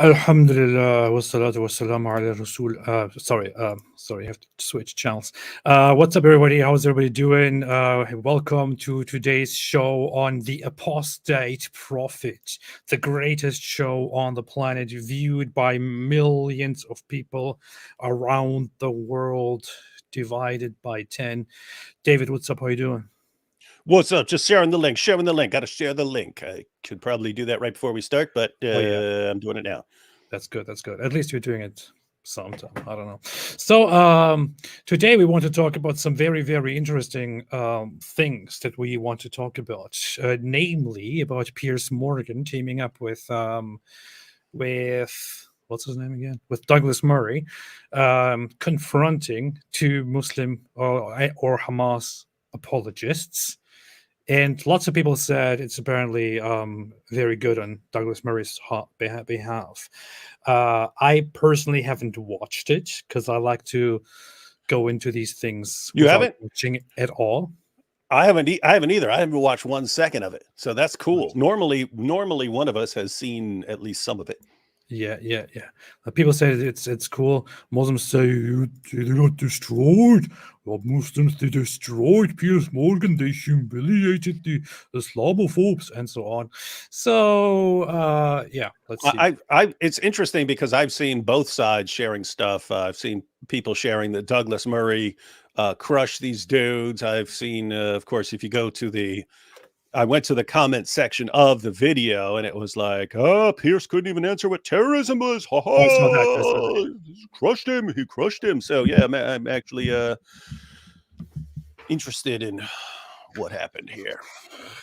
Alhamdulillah, wassalatu wassalamu ala Rasul. Sorry, I have to switch channels. What's up, everybody? How's everybody doing? Welcome to today's show on the apostate prophet, the greatest show on the planet, viewed by millions of people around the world, divided by 10. David, what's up? How you doing? What's up? Just sharing the link. Got to share the link. I could probably do that right before we start, but I'm doing it now. That's good. At least you're doing it sometime. I don't know. So today we want to talk about some very, very interesting things that we want to talk about, namely about Piers Morgan teaming up with what's his name again? With Douglas Murray, confronting two Muslim or Hamas apologists. And lots of people said it's apparently very good on Douglas Murray's behalf. I personally haven't watched it because I like to go into these things without watching it at all. I haven't either. I haven't watched 1 second of it, so that's cool. Normally, one of us has seen at least some of it. Yeah. People say it's cool. Muslims say they got destroyed. Well, Muslims, they destroyed Piers Morgan. They humiliated the Islamophobes and so on. So, let's see. It's interesting because I've seen both sides sharing stuff. I've seen people sharing that Douglas Murray crushed these dudes. I've seen, of course, if you go to I went to the comment section of the video and it was like, Piers couldn't even answer what terrorism was. Ha ha! He crushed him. So yeah, I'm actually interested in what happened here.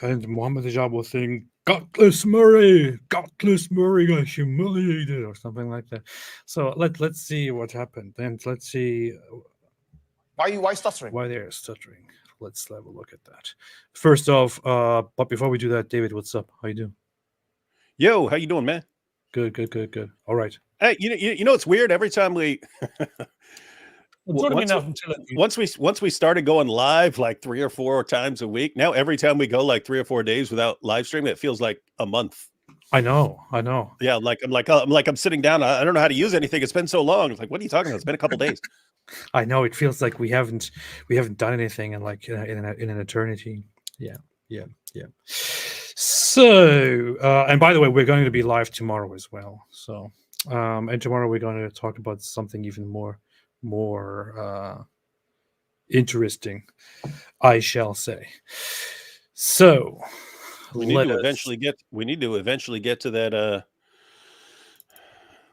And Mohammed Hijab was saying, Gutless Murray got humiliated or something like that. So let's see what happened. And let's see why stuttering? Why they're stuttering. Let's have a look at that. First off, but before we do that, David, what's up? How you doing? Yo, how you doing, man? Good. All right. Hey, you know it's weird. Every time we once we started going live like 3 or 4 times a week, now every time we go like 3 or 4 days without live streaming, it feels like a month. I know. Yeah, I'm sitting down. I don't know how to use anything. It's been so long. It's like, what are you talking about? It's been a couple days. I know, it feels like we haven't done anything in like in an eternity. Yeah. So, and by the way, we're going to be live tomorrow as well. So, and tomorrow we're going to talk about something even more interesting, I shall say. So, we need to eventually get to that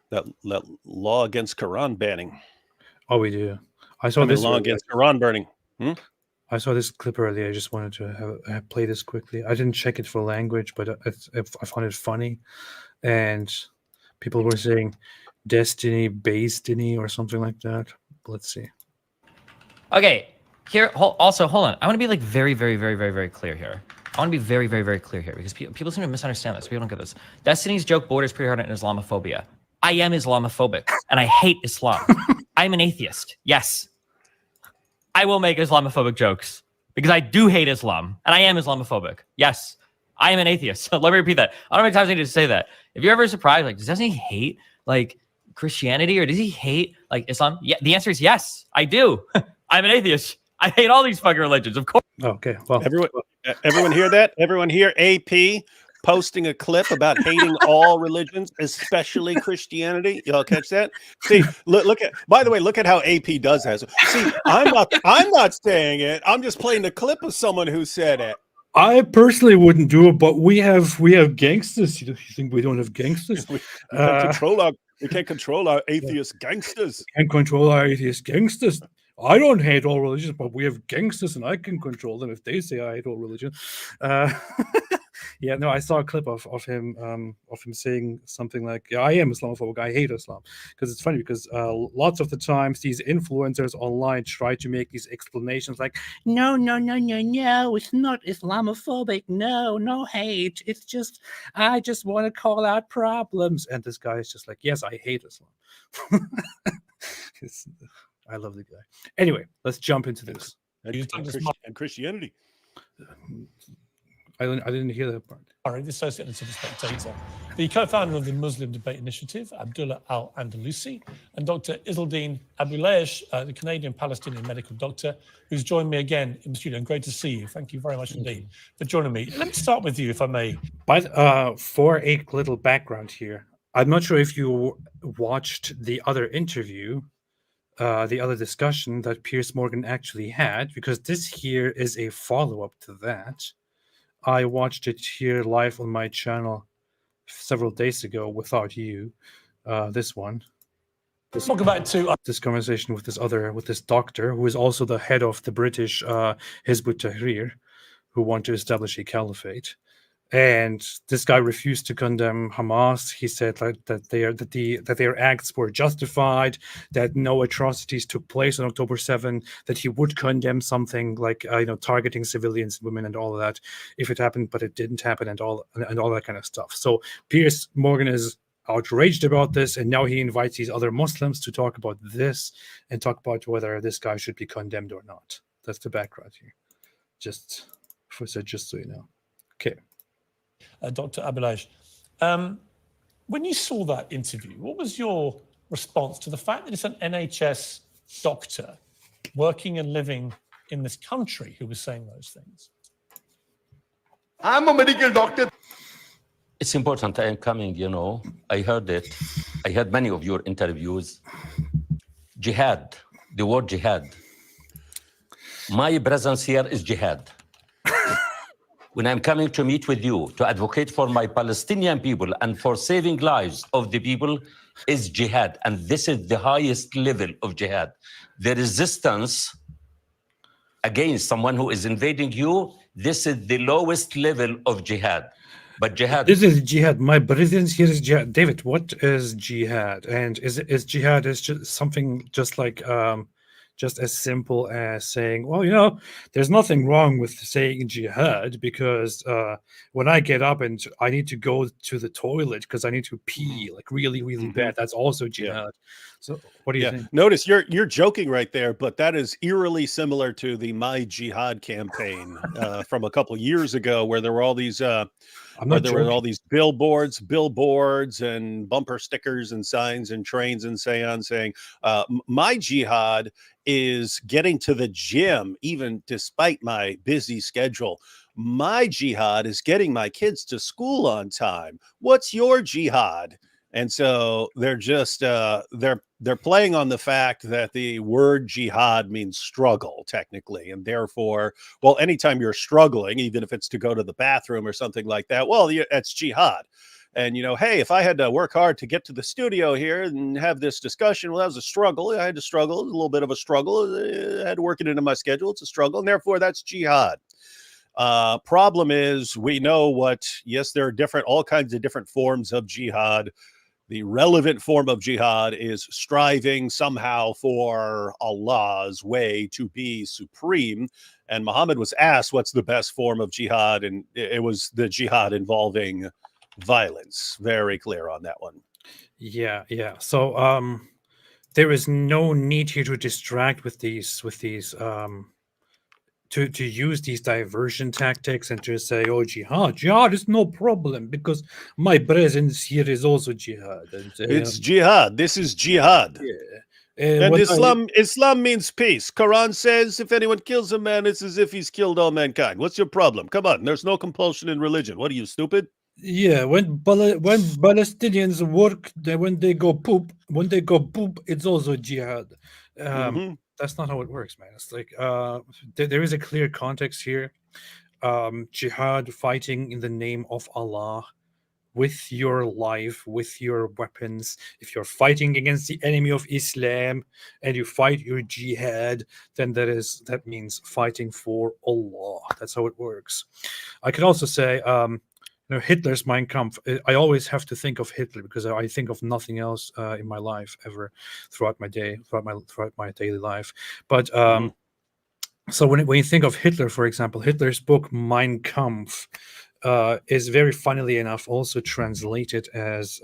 that law against Quran banning. Oh, we do. I saw this law against Quran burning. I saw this clip earlier. I just wanted to play this quickly. I didn't check it for language, but I found it funny. And people were saying Destiny, Bastiny, or something like that. Let's see. Okay, here. Also, hold on. I want to be like very, very, very, very, very clear here. I want to be very, very, very clear here because people seem to misunderstand this. People don't get this. Destiny's joke borders pretty hard on Islamophobia. I am Islamophobic, and I hate Islam. I'm an atheist. Yes. I will make Islamophobic jokes because I do hate Islam, and I am Islamophobic. Yes. I am an atheist. Let me repeat that. I don't know how many times I need to say that. If you're ever surprised, like, doesn't he hate, like, Christianity, or does he hate, like, Islam? Yeah, the answer is yes, I do. I'm an atheist. I hate all these fucking religions, of course. Okay, well. Everyone hear that? Everyone hear AP? posting a clip about hating all religions, especially Christianity. Y'all catch that? See, look at. By the way, look at how AP does that. See, I'm not saying it. I'm just playing the clip of someone who said it. I personally wouldn't do it, but we have gangsters. You think we don't have gangsters? We can't control our atheist gangsters. Can't control our atheist gangsters. I don't hate all religions, but we have gangsters, and I can control them if they say I hate all religion. Yeah, no, I saw a clip of him saying something like, "Yeah, I am Islamophobic. I hate Islam." Because it's funny because lots of the times these influencers online try to make these explanations like, "No, no, no, no, no, it's not Islamophobic. No, no hate. It's just I just want to call out problems." And this guy is just like, "Yes, I hate Islam." I love the guy. Anyway, let's jump into this. And Christianity. I didn't hear that part. The Associate Editor of The Spectator, the co-founder of the Muslim Debate Initiative, Abdullah Al-Andalusi, and Dr. Izzeldin Abuleish, the Canadian-Palestinian medical doctor, who's joined me again in the studio. And great to see you. Thank you very much indeed for joining me. Let me start with you, if I may. But for a little background here, I'm not sure if you watched the other interview, the other discussion that Piers Morgan actually had, because this here is a follow-up to that. I watched it here live on my channel several days ago without you. This one. Let's talk about this conversation with this doctor who is also the head of the British Hizb ut-Tahrir, who want to establish a caliphate. And this guy refused to condemn Hamas. He said that their acts were justified, that no atrocities took place on October 7, that he would condemn something like targeting civilians, women, and all of that if it happened, but it didn't happen, and all that kind of stuff. So Piers Morgan is outraged about this, and now he invites these other Muslims to talk about this and talk about whether this guy should be condemned or not. That's the background here. Just so you know. Okay. Dr. Abuleish, when you saw that interview, what was your response to the fact that it's an NHS doctor working and living in this country who was saying those things? I'm a medical doctor. It's important. I am coming, I heard it. I heard many of your interviews. Jihad, the word jihad. My presence here is jihad. When I'm coming to meet with you to advocate for my Palestinian people and for saving lives of the people is jihad. And this is the highest level of jihad. The resistance against someone who is invading you, this is the lowest level of jihad. But jihad... This is jihad. My presence here is jihad. David, what is jihad? And is jihad just something just like... just as simple as saying, well, there's nothing wrong with saying jihad because when I get up and I need to go to the toilet because I need to pee like really, really bad, that's also jihad. Yeah. So what do you think? Notice you're joking right there, but that is eerily similar to the My Jihad campaign from a couple years ago, where there were all these were all these billboards and bumper stickers and signs and trains and saying my jihad is getting to the gym even despite my busy schedule. My jihad is getting my kids to school on time. What's your jihad? And so they're just they're playing on the fact that the word jihad means struggle technically, and therefore, well, anytime you're struggling, even if it's to go to the bathroom or something like that, well, that's jihad. And hey, if I had to work hard to get to the studio here and have this discussion, well, that was a struggle. I had to struggle, a little bit of a struggle. I had to work it into my schedule. It's a struggle, and therefore that's jihad. Problem is, we know yes, there are all kinds of different forms of jihad. The relevant form of jihad is striving somehow for Allah's way to be supreme. And Muhammad was asked, what's the best form of jihad? And it was the jihad involving violence. Very clear on that one. Yeah. So there is no need here to distract with these to use these diversion tactics and to say, oh, jihad is no problem because my presence here is also jihad. And, it's jihad. This is jihad. Yeah. And Islam means peace. Quran says if anyone kills a man, it's as if he's killed all mankind. What's your problem? Come on. There's no compulsion in religion. What are you, stupid? Yeah, when Palestinians work, when they go poop, it's also jihad. That's not how it works, man. It's like there is a clear context here. Jihad, fighting in the name of Allah, with your life, with your weapons. If you're fighting against the enemy of Islam and you fight your jihad, then that means fighting for Allah. That's how it works. I could also say, Hitler's Mein Kampf. I always have to think of Hitler because I think of nothing else in my life ever throughout my day, throughout my daily life. But so when you think of Hitler, for example, Hitler's book Mein Kampf is very funnily enough also translated as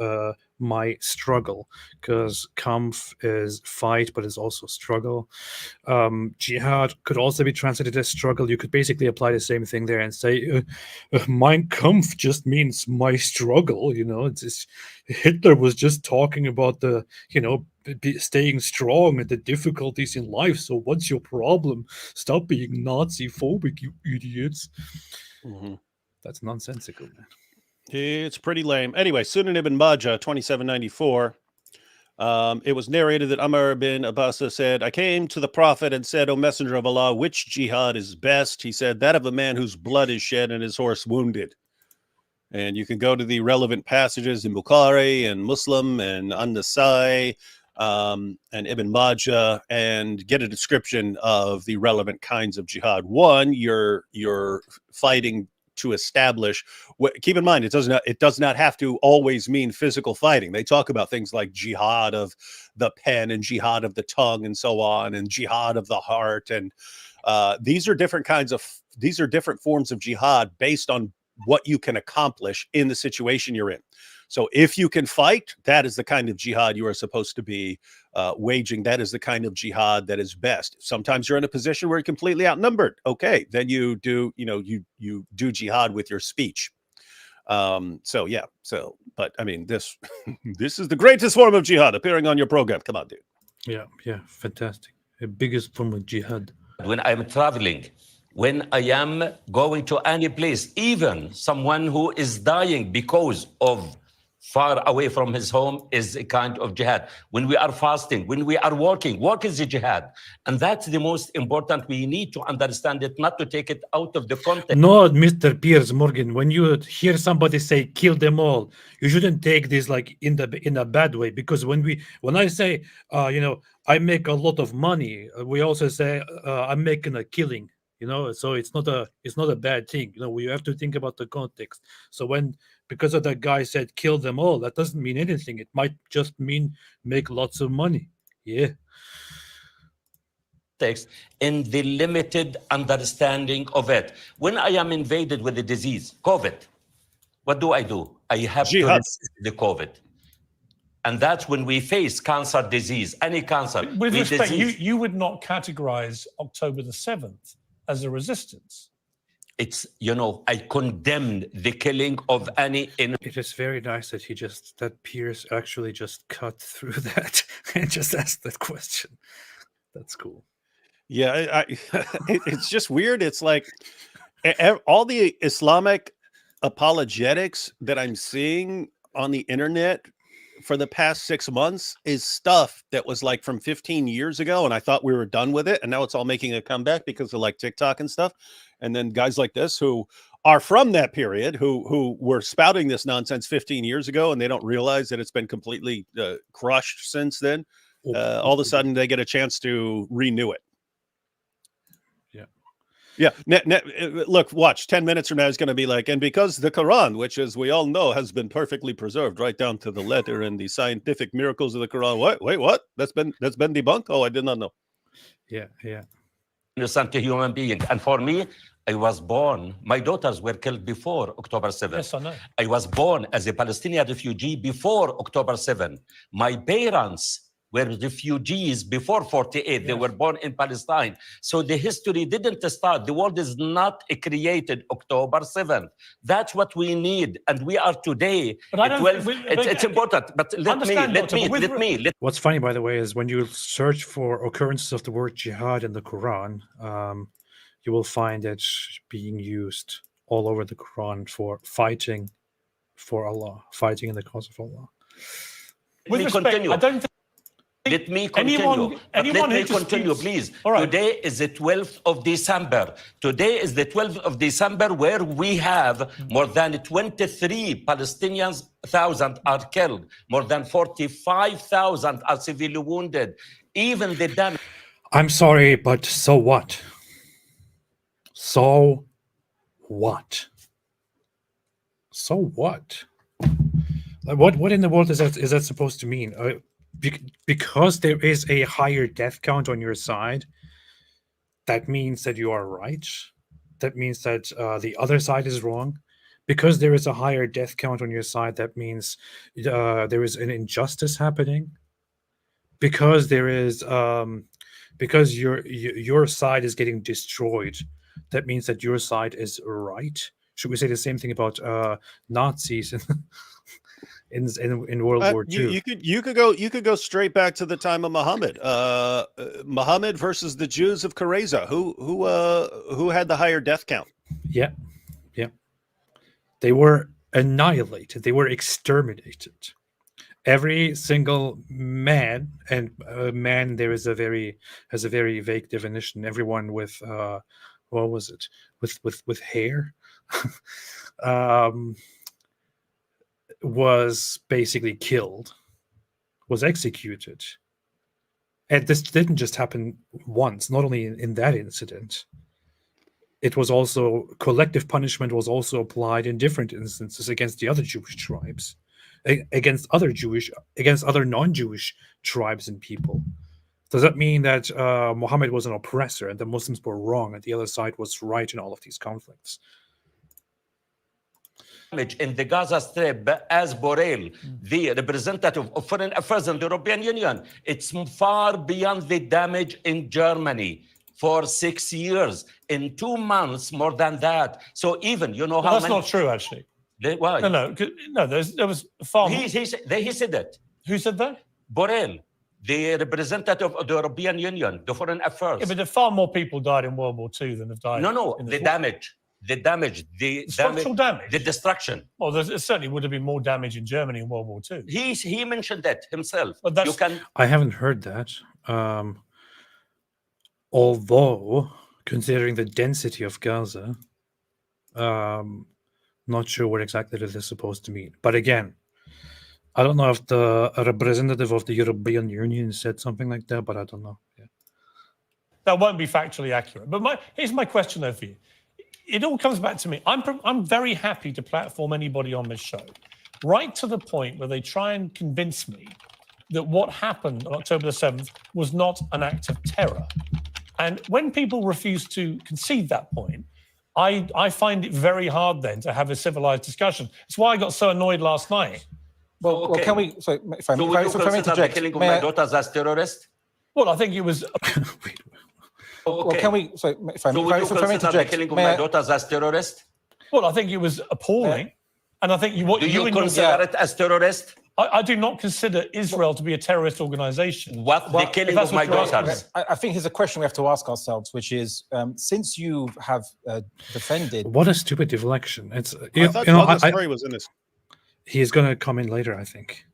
my struggle, because Kampf is fight, but it's also struggle. Jihad could also be translated as struggle. You could basically apply the same thing there and say Mein Kampf just means my struggle. It's just, Hitler was just talking about the staying strong and the difficulties in life. So what's your problem? Stop being Nazi phobic, you idiots. That's nonsensical, man. It's pretty lame. Anyway, Sunan ibn Majah, 2794. It was narrated that Amr bin Abbas said, I came to the Prophet and said, O Messenger of Allah, which jihad is best? He said, that of a man whose blood is shed and his horse wounded. And you can go to the relevant passages in Bukhari and Muslim and An-Nasai and Ibn Majah and get a description of the relevant kinds of jihad. One, you're fighting to establish keep in mind, it does not have to always mean physical fighting. They talk about things like jihad of the pen and jihad of the tongue and so on, and jihad of the heart. And these are different forms of jihad based on what you can accomplish in the situation you're in. So if you can fight, that is the kind of jihad you are supposed to be waging. That is the kind of jihad that is best. Sometimes you're in a position where you're completely outnumbered. Okay, then you do jihad with your speech. But I mean, this is the greatest form of jihad appearing on your program. Come on, dude. Yeah, fantastic. The biggest form of jihad. When I'm traveling, when I am going to any place, even someone who is dying because of far away from his home is a kind of jihad. When we are fasting, when we are working, work is a jihad. And that's the most important. We need to understand it, not to take it out of the context. No, Mr. Piers Morgan, when you hear somebody say kill them all, you shouldn't take this like in a bad way, because when I say I make a lot of money, we also say I'm making a killing. So it's not a bad thing. We have to think about the context. So because of that guy said kill them all, that doesn't mean anything. It might just mean make lots of money. Yeah. In the limited understanding of it. When I am invaded with the disease, COVID, what do? I have to resist the COVID. And that's when we face cancer disease, any cancer. With respect, you would not categorize October the 7th as a resistance. It's, I condemned the killing of any. It is very nice that Piers actually just cut through that and just asked that question. That's cool. Yeah, it's just weird. It's like all the Islamic apologetics that I'm seeing on the internet for the past 6 months is stuff that was like from 15 years ago, and I thought we were done with it, and now it's all making a comeback because of like TikTok and stuff. And then guys like this who are from that period who were spouting this nonsense 15 years ago, and they don't realize that it's been completely crushed since then. All of a sudden they get a chance to renew it. Yeah. Look, watch 10 minutes from now is going to be like, and because the Quran, which as we all know has been perfectly preserved right down to the letter, and the scientific miracles of the Quran. Wait, what? That's been debunked? Oh, I did not know. Yeah. Innocent human being. And for me, I was born, my daughters were killed before October 7th. Yes, I know. I was born as a Palestinian refugee before October 7th. My parents were refugees before 48. Yes. They were born in Palestine. So the history didn't start. The world is not created October 7th. That's what we need. And we are today. But it's important. But let me. What's funny, by the way, is when you search for occurrences of the word jihad in the Quran, you will find it being used all over the Quran for fighting for Allah, fighting in the cause of Allah. With me respect, continue. I don't think Let me continue. anyone Let me who disputes- continue, please. All right. Today is the 12th of December. Today is the 12th of December, where we have more than 23 Palestinians, thousand are killed. More than 45,000 are severely wounded. Even the damage. I'm sorry, but so what? So what? So what? What in the world is that supposed to mean? Because there is a higher death count on your side, that means that you are right. That means that the other side is wrong. Because there is a higher death count on your side, that means there is an injustice happening. Because there is because your side is getting destroyed, that means that your side is right. Should we say the same thing about Nazis in World War II? You could go straight back to the time of Muhammad. Muhammad versus the Jews of Qurayza. Who had the higher death count? Yeah. They were annihilated. They were exterminated. Every single man, and man there is has a very vague definition. Everyone with what was it? With hair. Was basically killed, was executed. And this didn't just happen once, not only in that incident. It was also, collective punishment was also applied in different instances against the other Jewish tribes, against other non-Jewish tribes and people. Does that mean that Muhammad was an oppressor and the Muslims were wrong and the other side was right in all of these conflicts? In the Gaza Strip as Borrell, the representative of foreign affairs in the European Union. It's far beyond the damage in Germany for 6 years. In 2 months, more than that. So even, you know how that's many... not true, actually. Why? No. There was far more. He said that. Who said that? Borrell, the representative of the European Union, the foreign affairs. Yeah, but there far more people died in World War II than have died. No, in the this war. damage. The damage, the Structural damage. the destruction. Well, there certainly would have been more damage in Germany in World War II. He mentioned that himself. But that's- You can. I haven't heard that. Although, considering the density of Gaza, not sure what exactly this is supposed to mean. But again, I don't know if the representative of the European Union said something like that, but I don't know. Yeah. That won't be factually accurate. But here's my question, though, for you. It all comes back to me. I'm very happy to platform anybody on this show, right to the point where they try and convince me that what happened on October the 7th was not an act of terror. And when people refuse to concede that point, I find it very hard then to have a civilized discussion. It's why I got so annoyed last night. Well, can we? So, if I So would you consider the interject, killing of may my I- daughters as terrorist? Well, I think it was. Wait, Well, can we? So, if I So would you consider the interject, killing of may my I- daughters as terrorist? Well, I think it was appalling. And I think what Do you and your- consider it as terrorist? I do not consider Israel to be a terrorist organization. What the killing that's of my what you're asking, daughters? I think here's a question we have to ask ourselves, which is, since you have defended, what a stupid deflection! It's I thought Douglas Murray was in this. he's gonna come in later, I think.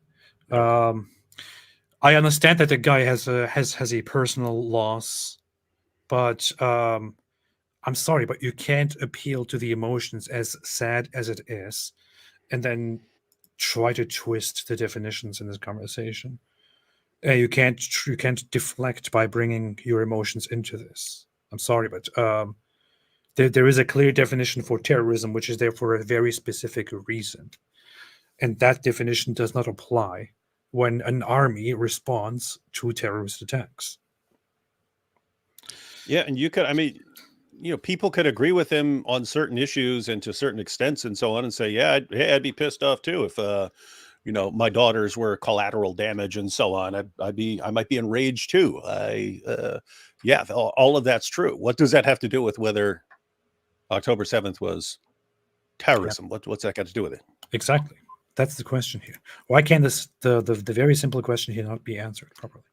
I understand that the guy has a personal loss, but I'm sorry, but you can't appeal to the emotions, as sad as it is, and then try to twist the definitions in this conversation. You can't deflect by bringing your emotions into this. I'm sorry, but there is a clear definition for terrorism, which is there for a very specific reason, and that definition does not apply when an army responds to terrorist attacks. Yeah, and you could, I mean, people could agree with him on certain issues and to certain extents and so on, and say, yeah, I'd be pissed off too if, my daughters were collateral damage and so on. I might be enraged too. Yeah, all of that's true. What does that have to do with whether October 7th was terrorism? Yeah. What's that got to do with it? Exactly. That's the question here. Why can't the very simple question here not be answered properly?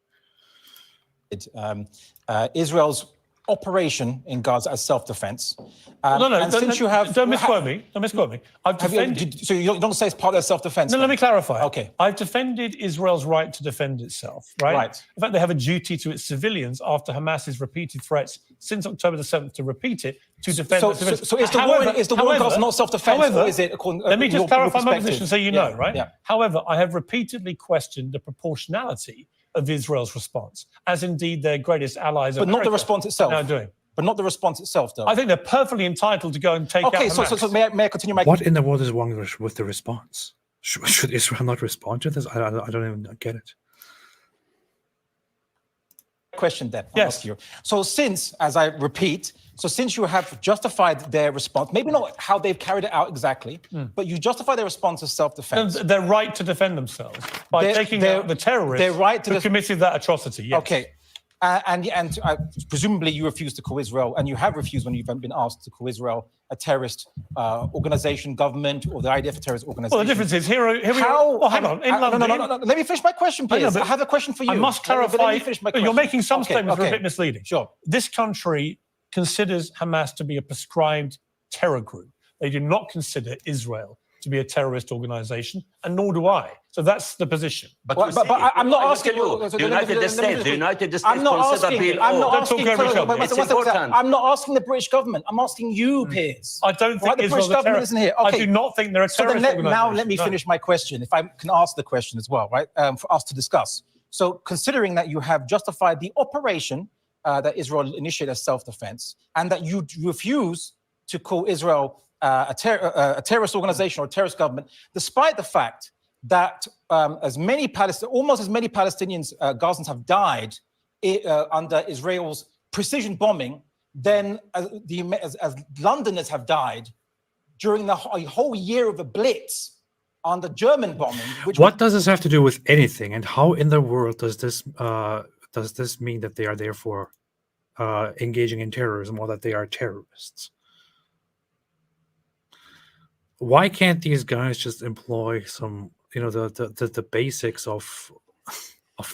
Israel's operation in Gaza as self-defense. No, and since you have... Don't misquote me. Don't misquote me. I've defended... So you don't say it's part of their self-defense? No, let me clarify. Okay. I've defended Israel's right to defend itself, right? Right. In fact, they have a duty to its civilians after Hamas's repeated threats since October the 7th to repeat it, to defend So the civilians. is the war in Gaza not self-defense, or is it... Let me just clarify my position so you know, Yeah, right? yeah. However, I have repeatedly questioned the proportionality of Israel's response, as indeed their greatest allies But not the response itself. are now doing. But not the response itself, though. I think they're perfectly entitled to go and take out Hamas. So may I continue my... What in the world is wrong with the response? Should Israel not respond to this? I don't even get it. question then. I'll Yes. ask you. So since, as I repeat, since you have justified their response, maybe not how they've carried it out exactly, but you justify their response as self-defense. Their right to defend themselves by taking out the terrorists their right who committed that atrocity. Yes. Okay. And presumably you refuse to call Israel, and you have refused when you've been asked to call Israel a terrorist organization, government, or the IDF a terrorist organization. Well, the difference is here. Hang on. In London, no. Let me finish my question, Piers. I have a question for you. I must clarify. Let me finish my question. You're making some statements that are a okay. bit misleading. Sure. This country considers Hamas to be a prescribed terror group. They do not consider Israel to be a terrorist organization, and nor do I. So that's the position. But, I'm not asking you. The United States I'm not consider asking. being I'm not all. asking. It's important. I'm not asking the British government. I'm asking you, Piers. I don't think the British government isn't here. Okay. I do not think they're a terrorist organization. Now let me finish my question, if I can ask the question as well, right? For us to discuss. So, considering that you have justified the operation that Israel initiated as self-defense, and that you refuse to call Israel a terrorist organization or a terrorist government, despite the fact that almost as many Palestinians, Gazans have died under Israel's precision bombing than as Londoners have died during a whole year of the Blitz under German bombing. What does this have to do with anything? And how in the world does this mean that they are therefore engaging in terrorism, or that they are terrorists? Why can't these guys just employ some, the basics of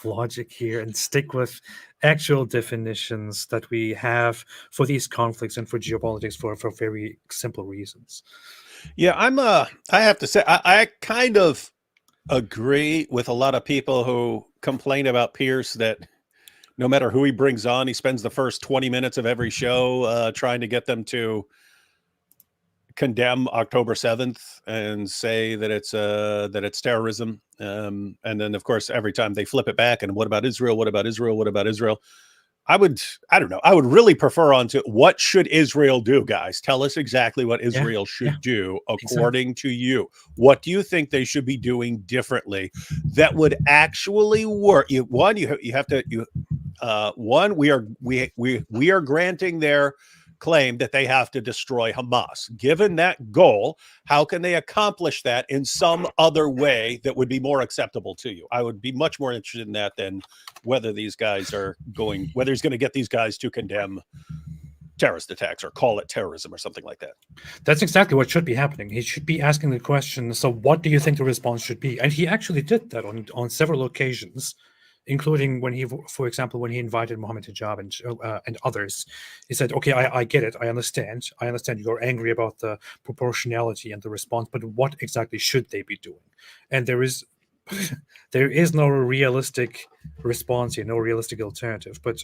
logic here and stick with actual definitions that we have for these conflicts and for geopolitics for very simple reasons? Yeah, I have to say, I kind of agree with a lot of people who complain about Piers that no matter who he brings on, he spends the first 20 minutes of every show trying to get them to condemn October 7th and say that it's terrorism. And then, of course, every time they flip it back and what about Israel? What about Israel? What about Israel? I don't know. I would really prefer on to what should Israel do, guys? Tell us exactly what Israel should do according to you. What do you think they should be doing differently that would actually work? We are granting their claim that they have to destroy Hamas. Given that goal, how can they accomplish that in some other way that would be more acceptable to you? I would be much more interested in that than whether he's going to get these guys to condemn terrorist attacks or call it terrorism or something like that. That's exactly what should be happening. He should be asking the question, so what do you think the response should be? And he actually did that on several occasions, including when for example, when he invited Mohammed Hijab and others. He said, okay, I get it. I understand you're angry about the proportionality and the response, but what exactly should they be doing? And there is no realistic response here, no realistic alternative. But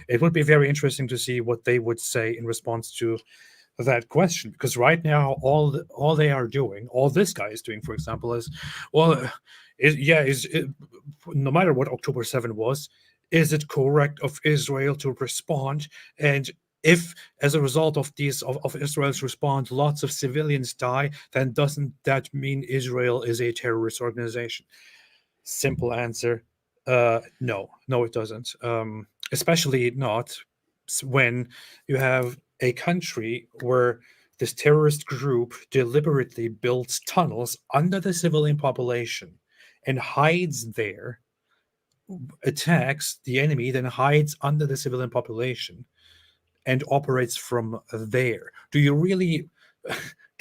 it would be very interesting to see what they would say in response to that question, because right now all this guy is doing, for example, is no matter what October 7 was, is it correct of Israel to respond? And if, as a result of Israel's response, lots of civilians die, then doesn't that mean Israel is a terrorist organization? Simple answer: no, it doesn't. Especially not when you have a country where this terrorist group deliberately builds tunnels under the civilian population and hides there, attacks the enemy, then hides under the civilian population and operates from there.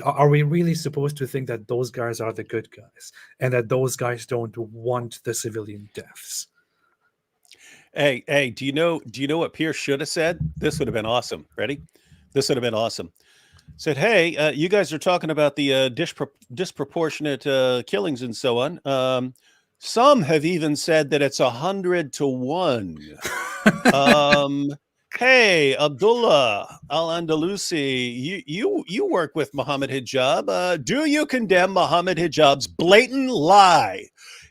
Are we really supposed to think that those guys are the good guys and that those guys don't want the civilian deaths? Hey, do you know what Piers should have said? This would have been awesome. Ready? This would have been awesome. Said, hey, you guys are talking about the disproportionate killings and so on. Some have even said that it's 100 to 1. Hey, Abdullah Al-Andalusi, you work with Mohammed Hijab. Do you condemn Mohammed Hijab's blatant lie?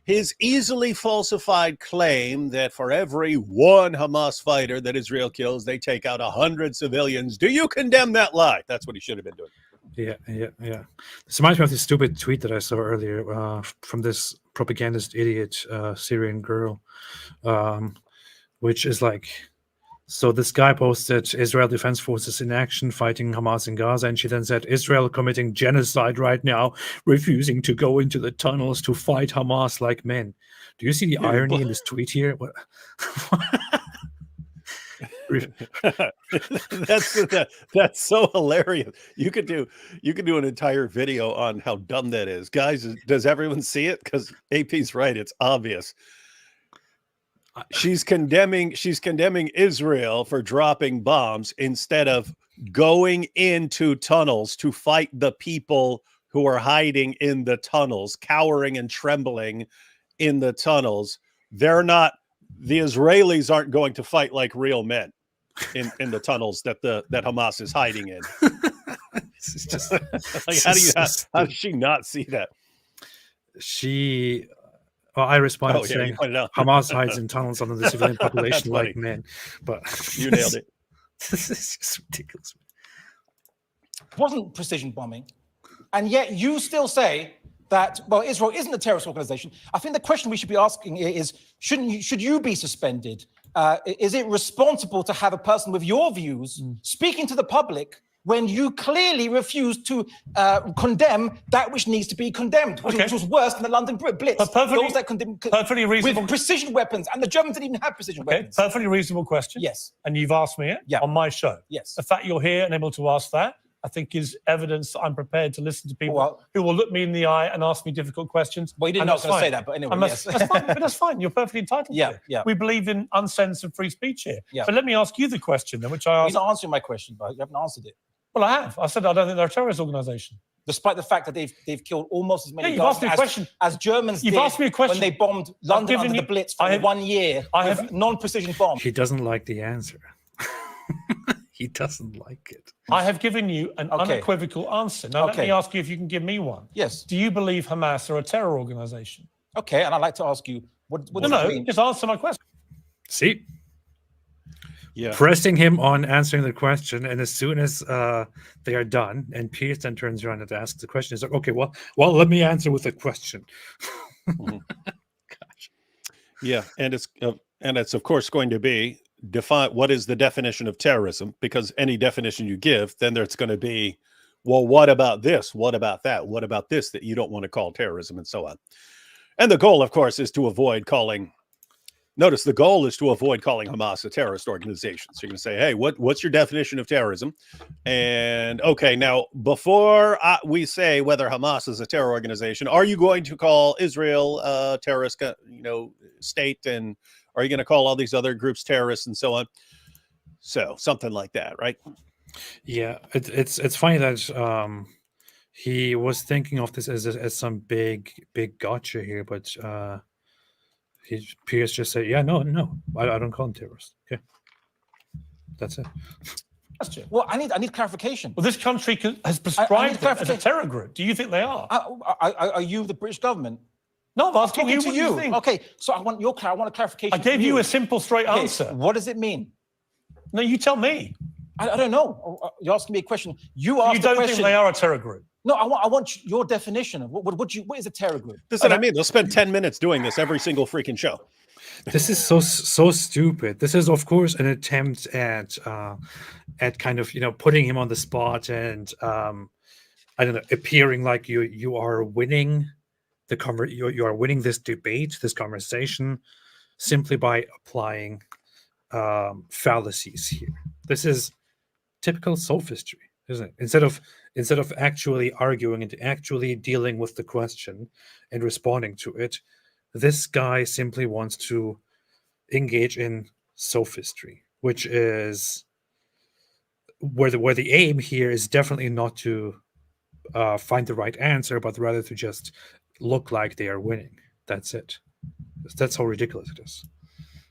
His easily falsified claim that for every one Hamas fighter that Israel kills, they take out 100 civilians. Do you condemn that lie? That's what he should have been doing. Yeah. This reminds me of this stupid tweet that I saw earlier from this propagandist idiot Syrian girl, which is like, so this guy posted Israel Defense Forces in action fighting Hamas in Gaza, and she then said Israel committing genocide right now, refusing to go into the tunnels to fight Hamas like men. Do you see the irony in this tweet here? What? That's so hilarious. You could do an entire video on how dumb that is. Guys, does everyone see it? Because AP's right, it's obvious. She's condemning Israel for dropping bombs instead of going into tunnels to fight the people who are hiding in the tunnels, cowering and trembling in the tunnels. The Israelis aren't going to fight like real men in the tunnels that Hamas is hiding in. It's just like, how does she not see that? I responded saying you pointed out. Hamas hides in tunnels under the civilian population like men. But you nailed it. This is just ridiculous. It wasn't precision bombing. And yet you still say that, well, Israel isn't a terrorist organization. I think the question we should be asking is, should you be suspended? Is it responsible to have a person with your views speaking to the public when you clearly refuse to condemn that which needs to be condemned, which was worse than the London Blitz? Those that condemn perfectly reasonable with precision weapons, and the Germans didn't even have precision weapons. Perfectly reasonable question. Yes. And you've asked me it on my show. Yes. The fact you're here and able to ask that, I think, is evidence that I'm prepared to listen to people who will look me in the eye and ask me difficult questions. Well, you didn't know to say that, but anyway, yes. That's fine. But that's fine. You're perfectly entitled to it. Yeah. We believe in uncensored free speech here. Yeah. But let me ask you the question, then, which I asked. You're not answering my question, but you haven't answered it. Well, I have. I said I don't think they're a terrorist organization. Despite the fact that they've killed almost as many you've asked me a question. as Germans You've did asked me a question. when they bombed London under the Blitz for 1 year with non-precision bombs. He doesn't like the answer. He doesn't like it. I have given you an unequivocal answer. Now, let me ask you if you can give me one. Yes. Do you believe Hamas are a terror organization? Okay, and I'd like to ask you, what does it mean? Just answer my question. See? Yeah. Pressing him on answering the question, and as soon as they are done, and Piers then turns around and asks the question, he's like, okay, well, let me answer with a question. Gosh. Yeah, and it's of course going to be define what is the definition of terrorism, because any definition you give, then it's going to be, well, what about this? What about that? What about this that you don't want to call terrorism, and so on. And the goal, of course, is to avoid calling. Notice the goal is to avoid calling Hamas a terrorist organization. So you're going to say, hey, what's your definition of terrorism? And okay, now before we say whether Hamas is a terror organization, are you going to call Israel a terrorist, state, and are you going to call all these other groups terrorists and so on? So something like that, right? Yeah, it's funny that he was thinking of this as some big gotcha here, but Piers just said, "Yeah, no, I don't call them terrorists." Okay, that's it. That's true. Well, I need clarification. Well, this country has prescribed them as a terror group. Do you think they are? Are you the British government? No, I'm asking you to what you think. Okay, so I want a clarification. I gave you a simple, straight answer. What does it mean? No, you tell me. I don't know. You're asking me a question. You don't think they are a terror group? No, I want your definition of what is a terror group? This is what I mean. They'll spend 10 minutes doing this every single freaking show. This is so stupid. This is, of course, an attempt at kind of putting him on the spot and I don't know, appearing like you are winning you are winning this debate, this conversation, simply by applying fallacies here. This is typical sophistry, isn't it? Instead of actually arguing and actually dealing with the question and responding to it, this guy simply wants to engage in sophistry, which is where the aim here is definitely not to find the right answer, but rather to just look like they are winning. That's it. That's how ridiculous it is.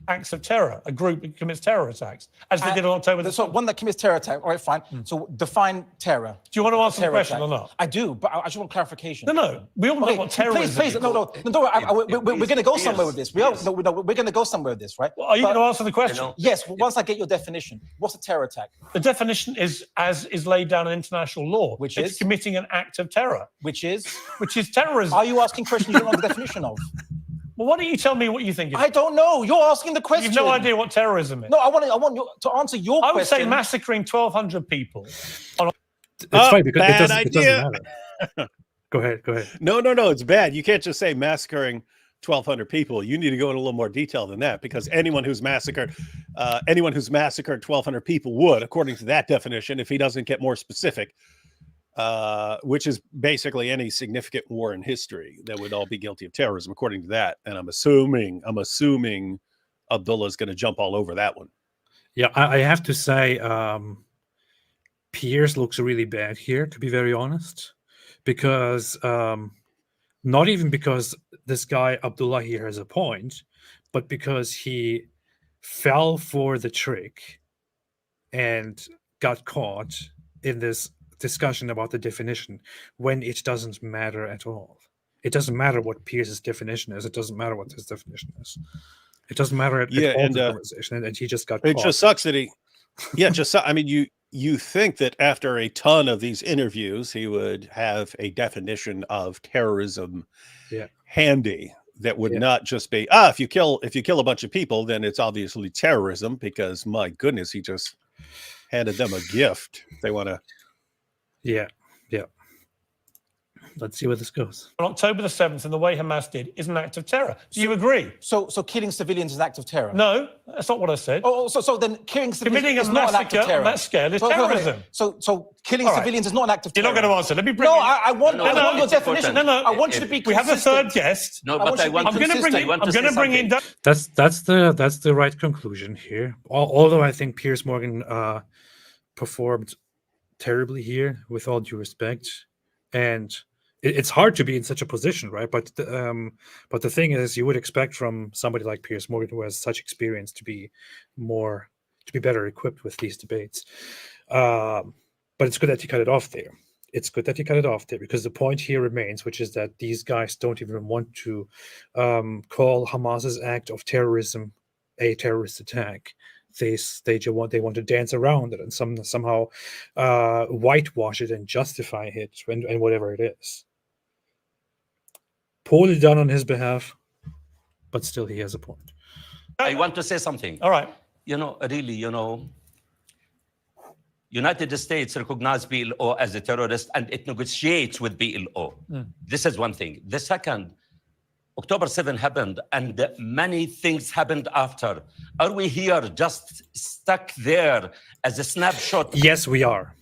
Acts of terror, a group that commits terror attacks, as they did on October the 7th. So one that commits terror attack. All right, fine. So define terror. Do you want to answer the Terror question attack. or not? I do, but I just want clarification. No. We all know what terrorism Please, is. no, don't worry. We're going to go somewhere with this. We're going to go somewhere with this, right? Well, are you going to answer the question? Yes. Once I get your definition, what's a terror attack? The definition is as is laid down in international law, Which it's is committing an act of terror, Which is? which is terrorism. Are you asking questions you don't know the definition of? Well, why don't you tell me what you think it is? I don't know. You're asking the question. You've no idea what terrorism is. No, I want you to answer your I would question. say massacring 1,200 people. It's fine because bad it doesn't idea. matter. Go ahead. No, it's bad. You can't just say massacring 1,200 people. You need to go in a little more detail than that, because anyone who's massacred 1,200 people would, according to that definition, if he doesn't get more specific, which is basically any significant war in history, that would all be guilty of terrorism, according to that. And I'm assuming Abdullah is going to jump all over that one. Yeah, I have to say, Piers looks really bad here, to be very honest, because not even because this guy Abdullah here has a point, but because he fell for the trick and got caught in this discussion about the definition when it doesn't matter at all. It doesn't matter what Pierce's definition is. It doesn't matter what his definition is. It doesn't matter at all and, the conversation, and he just got It caught. just sucks that he, I mean, you think that after a ton of these interviews, he would have a definition of terrorism handy that would not just be, if you kill a bunch of people, then it's obviously terrorism, because my goodness, he just handed them a gift. They want to. Yeah. Let's see where this goes. On October the 7th, and the way Hamas did, is an act of terror. Do you agree? So killing civilians is an act of terror? No, that's not what I said. So then killing civilians Committing a is not an act of massacre terror? on that scale is terrorism. So killing All right. civilians is not an act of You're terror? not going to answer. Let me bring No, in- I want your it's definition. important. No. I want you to be We have a consistent. third guest. No, I want but I you to be want I'm going to bring I in. want I'm to going to say bring in. something. That's the right conclusion here. Although I think Piers Morgan performed terribly here, with all due respect, and it's hard to be in such a position, right? But the thing is, you would expect from somebody like Piers Morgan, who has such experience, to be better equipped with these debates. But it's good that he cut it off there. It's good that he cut it off there, because the point here remains, which is that these guys don't even want to call Hamas's act of terrorism a terrorist attack. They want to dance around it and somehow whitewash it and justify it and whatever it is. Poorly done on his behalf, but still he has a point. I want to say something. All right. United States recognize PLO as a terrorist, and it negotiates with PLO. This is one thing. The second, October 7 happened, and many things happened after. Are we here just stuck there as a snapshot? Yes, we are.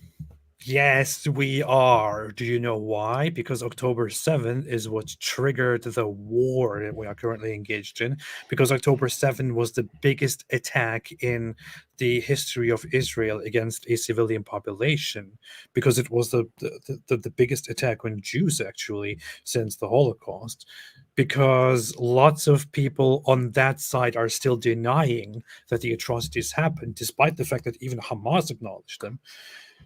Yes, we are. Do you know why? Because October 7 is what triggered the war that we are currently engaged in. Because October 7 was the biggest attack in the history of Israel against a civilian population. Because it was the biggest attack on Jews, actually, since the Holocaust. Because lots of people on that side are still denying that the atrocities happened, despite the fact that even Hamas acknowledged them.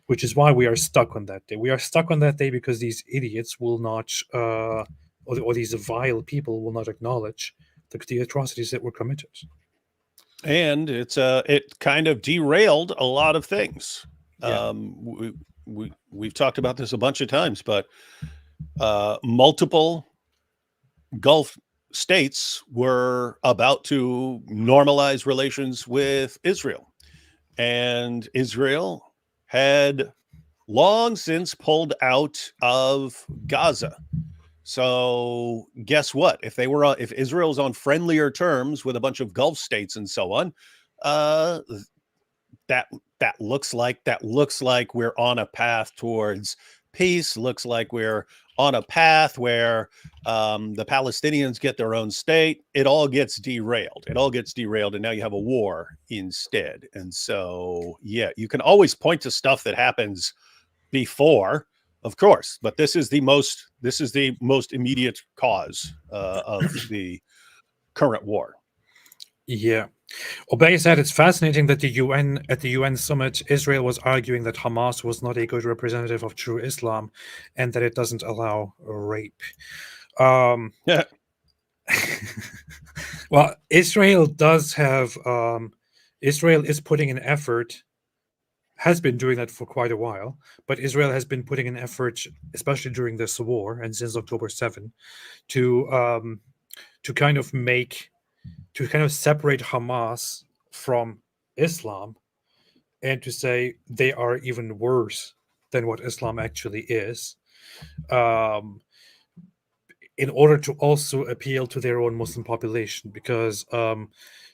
Which is why we are stuck on that day. We are stuck on that day because these idiots will not, or these vile people will not acknowledge the atrocities that were committed. And it kind of derailed a lot of things. Yeah. We've talked about this a bunch of times, but multiple Gulf states were about to normalize relations with Israel, and Israel had long since pulled out of Gaza. So guess what? If Israel's on friendlier terms with a bunch of Gulf states and so on, that looks like we're on a path towards peace. Looks like we're on a path where the Palestinians get their own state. It all gets derailed. And now you have a war instead. And so, yeah, you can always point to stuff that happens before, of course, but this is the most immediate cause of the current war. Yeah. Obey said it's fascinating that at the UN summit, Israel was arguing that Hamas was not a good representative of true Islam and that it doesn't allow rape. Yeah. Well, Israel does have, Israel is putting an effort, has been doing that for quite a while, but Israel has been putting an effort, especially during this war and since October 7, to kind of separate Hamas from Islam and to say they are even worse than what Islam actually is, in order to also appeal to their own Muslim population. Because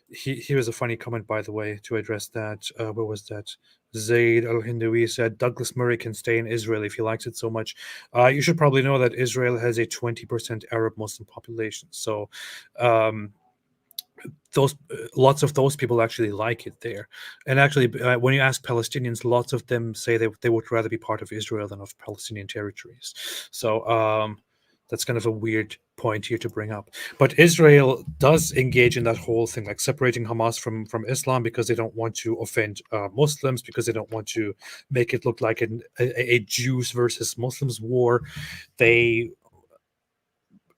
here is a funny comment, by the way, to address that. Where was that? Zaid al-Hindawi said, Douglas Murray can stay in Israel if he likes it so much. You should probably know that Israel has a 20% Arab Muslim population. So lots of those people actually like it there. And actually, when you ask Palestinians, lots of them say they would rather be part of Israel than of Palestinian territories. So that's kind of a weird point here to bring up. But Israel does engage in that whole thing, like separating Hamas from Islam, because they don't want to offend Muslims, because they don't want to make it look like a Jews versus Muslims war. They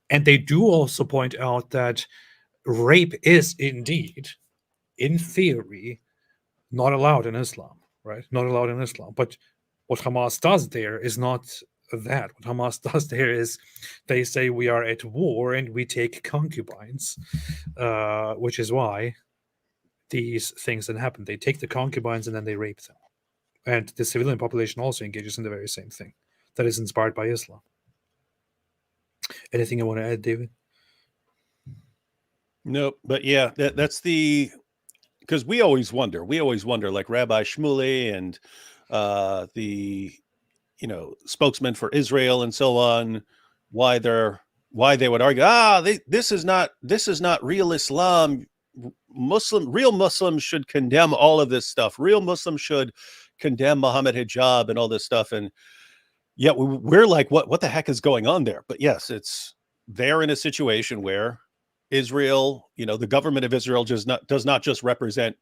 do also point out that rape is indeed, in theory, not allowed in Islam, right? Not allowed in Islam. But what Hamas does there is not that. What Hamas does there is they say we are at war and we take concubines, which is why these things then happen. They take the concubines and then they rape them. And the civilian population also engages in the very same thing that is inspired by Islam. Anything you want to add, David? Nope. But yeah, that's because we always wonder, like Rabbi Shmuley and the spokesman for Israel and so on, why they would argue, this is not real Islam. Real Muslims should condemn all of this stuff. Real Muslims should condemn Muhammad hijab and all this stuff. And yet we're like, what the heck is going on there? But yes, they're in a situation where Israel, the government of Israel does not just represent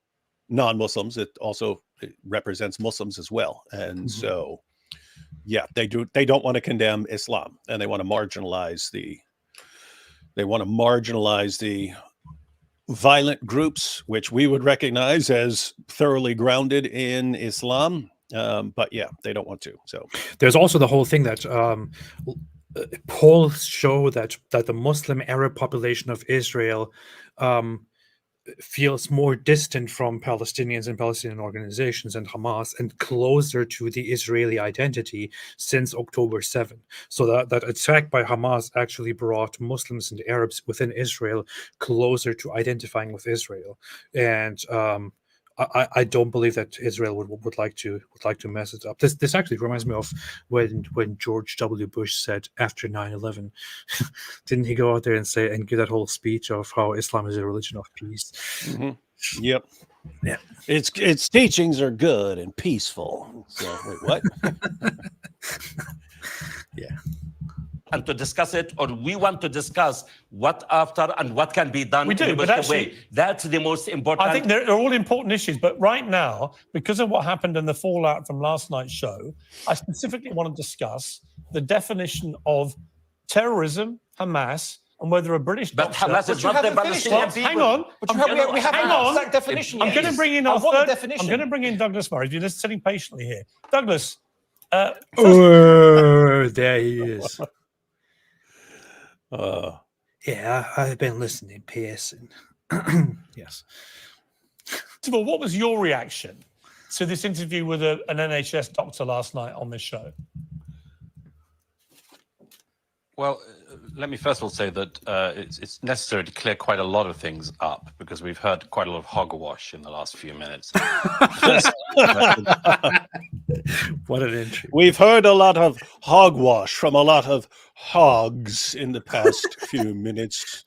non-Muslims, it also represents Muslims as well. And so, yeah, they don't want to condemn Islam, and they want to marginalize the violent groups, which we would recognize as thoroughly grounded in Islam. But yeah, they don't want to. So there's also the whole thing that polls show that the Muslim Arab population of Israel feels more distant from Palestinians and Palestinian organizations and Hamas and closer to the Israeli identity since October 7. So that attack by Hamas actually brought Muslims and Arabs within Israel closer to identifying with Israel. And I don't believe that Israel would like to mess it up. This actually reminds me of when George W. Bush said after 9/11, didn't he go out there and say and give that whole speech of how Islam is a religion of peace? Mm-hmm. Yep. Yeah. Its teachings are good and peaceful. So wait, what? Yeah. And to discuss it, or we want to discuss what after and what can be done We do, in a but better actually- way. That's the most important. I think they're all important issues, but right now, because of what happened in the fallout from last night's show, I specifically want to discuss the definition of terrorism, Hamas, and whether a British But doctor... Hamas is not the Palestinian people. Hang on. We haven't Hang on. that definition I'm yet. going to bring in I our want the third... definition. I'm going to bring in Douglas Murray. If you're just sitting patiently here. Douglas, There he is. Yeah, I've been listening, Piers. Yes. first of all, what was your reaction to this interview with an NHS doctor last night on this show? Well, let me first of all say that it's necessary to clear quite a lot of things up because we've heard quite a lot of hogwash in the last few minutes. What an entry. We've heard a lot of hogwash from a lot of hogs in the past few minutes.